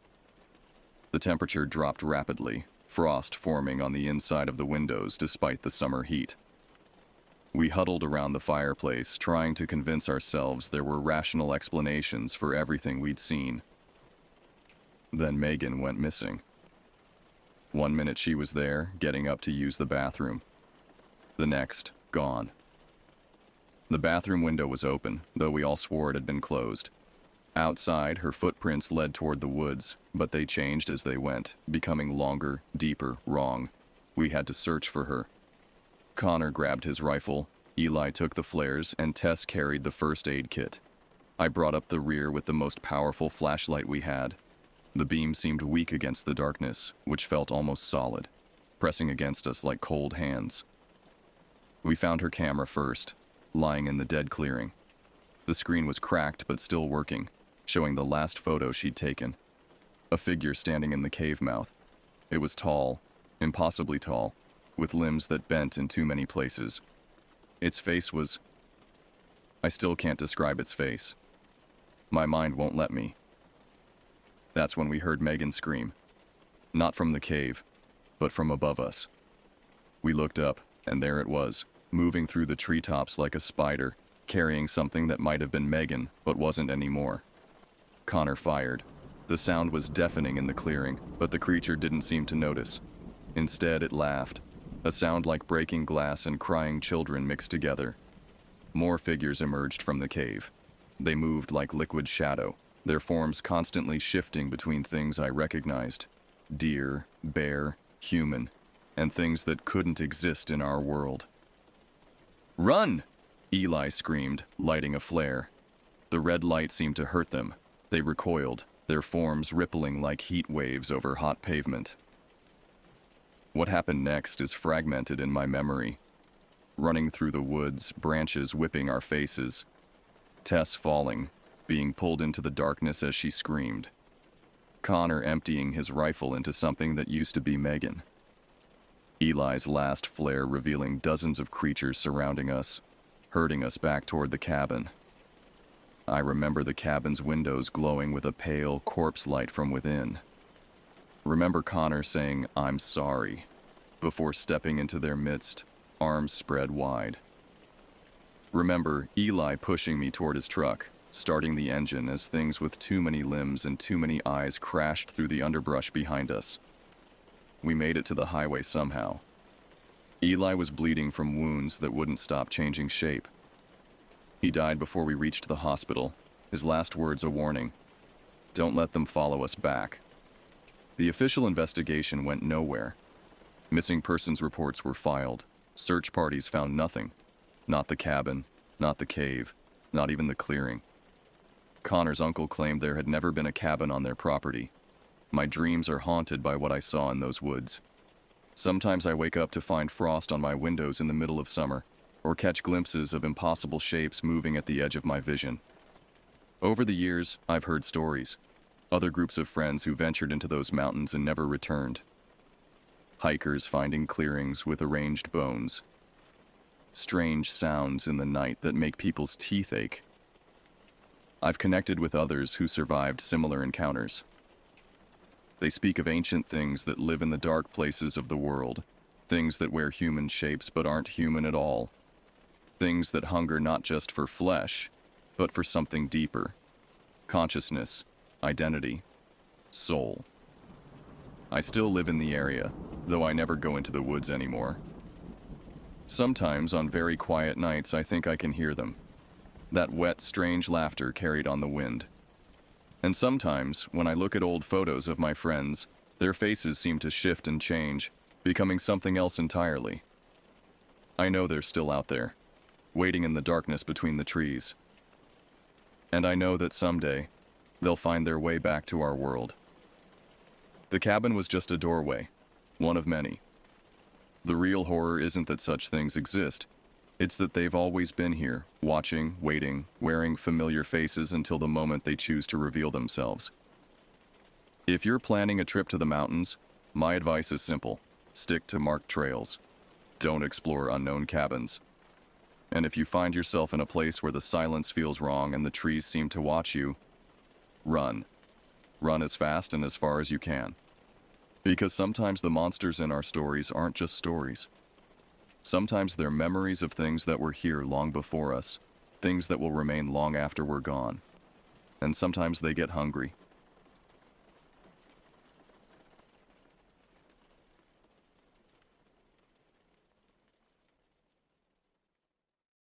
The temperature dropped rapidly, frost forming on the inside of the windows despite the summer heat. We huddled around the fireplace, trying to convince ourselves there were rational explanations for everything we'd seen. Then Megan went missing. 1 minute she was there, getting up to use the bathroom. The next, gone. The bathroom window was open, though we all swore it had been closed. Outside, her footprints led toward the woods, but they changed as they went, becoming longer, deeper, wrong. We had to search for her. Connor grabbed his rifle, Eli took the flares, and Tess carried the first aid kit. I brought up the rear with the most powerful flashlight we had. The beam seemed weak against the darkness, which felt almost solid, pressing against us like cold hands. We found her camera first, lying in the dead clearing. The screen was cracked but still working, showing the last photo she'd taken. A figure standing in the cave mouth. It was tall, impossibly tall, with limbs that bent in too many places. Its face was... I still can't describe its face. My mind won't let me. That's when we heard Megan scream. Not from the cave, but from above us. We looked up, and there it was, moving through the treetops like a spider, carrying something that might have been Megan, but wasn't anymore. Connor fired. The sound was deafening in the clearing, but the creature didn't seem to notice. Instead, it laughed, a sound like breaking glass and crying children mixed together. More figures emerged from the cave. They moved like liquid shadow, their forms constantly shifting between things I recognized: deer, bear, human, and things that couldn't exist in our world. "Run!" Eli screamed, lighting a flare. The red light seemed to hurt them. They recoiled, their forms rippling like heat waves over hot pavement. What happened next is fragmented in my memory. Running through the woods, branches whipping our faces. Tess falling, being pulled into the darkness as she screamed. Connor emptying his rifle into something that used to be Megan. Eli's last flare revealing dozens of creatures surrounding us, herding us back toward the cabin. I remember the cabin's windows glowing with a pale corpse light from within. Remember Connor saying, "I'm sorry," before stepping into their midst, arms spread wide. Remember Eli pushing me toward his truck, starting the engine as things with too many limbs and too many eyes crashed through the underbrush behind us. We made it to the highway somehow. Eli was bleeding from wounds that wouldn't stop changing shape. He died before we reached the hospital, his last words a warning: "Don't let them follow us back." The official investigation went nowhere. Missing persons reports were filed. Search parties found nothing. Not the cabin, not the cave, not even the clearing. Connor's uncle claimed there had never been a cabin on their property. My dreams are haunted by what I saw in those woods. Sometimes I wake up to find frost on my windows in the middle of summer, or catch glimpses of impossible shapes moving at the edge of my vision. Over the years, I've heard stories. Other groups of friends who ventured into those mountains and never returned. Hikers finding clearings with arranged bones. Strange sounds in the night that make people's teeth ache. I've connected with others who survived similar encounters. They speak of ancient things that live in the dark places of the world, things that wear human shapes but aren't human at all. Things that hunger not just for flesh, but for something deeper. Consciousness, identity, soul. I still live in the area, though I never go into the woods anymore. Sometimes, on very quiet nights, I think I can hear them. That wet, strange laughter carried on the wind. And sometimes, when I look at old photos of my friends, their faces seem to shift and change, becoming something else entirely. I know they're still out there, waiting in the darkness between the trees. And I know that someday, they'll find their way back to our world. The cabin was just a doorway, one of many. The real horror isn't that such things exist. It's that they've always been here, watching, waiting, wearing familiar faces until the moment they choose to reveal themselves. If you're planning a trip to the mountains, my advice is simple. Stick to marked trails. Don't explore unknown cabins. And if you find yourself in a place where the silence feels wrong and the trees seem to watch you, run. Run as fast and as far as you can. Because sometimes the monsters in our stories aren't just stories. Sometimes they're memories of things that were here long before us, things that will remain long after we're gone. And sometimes they get hungry.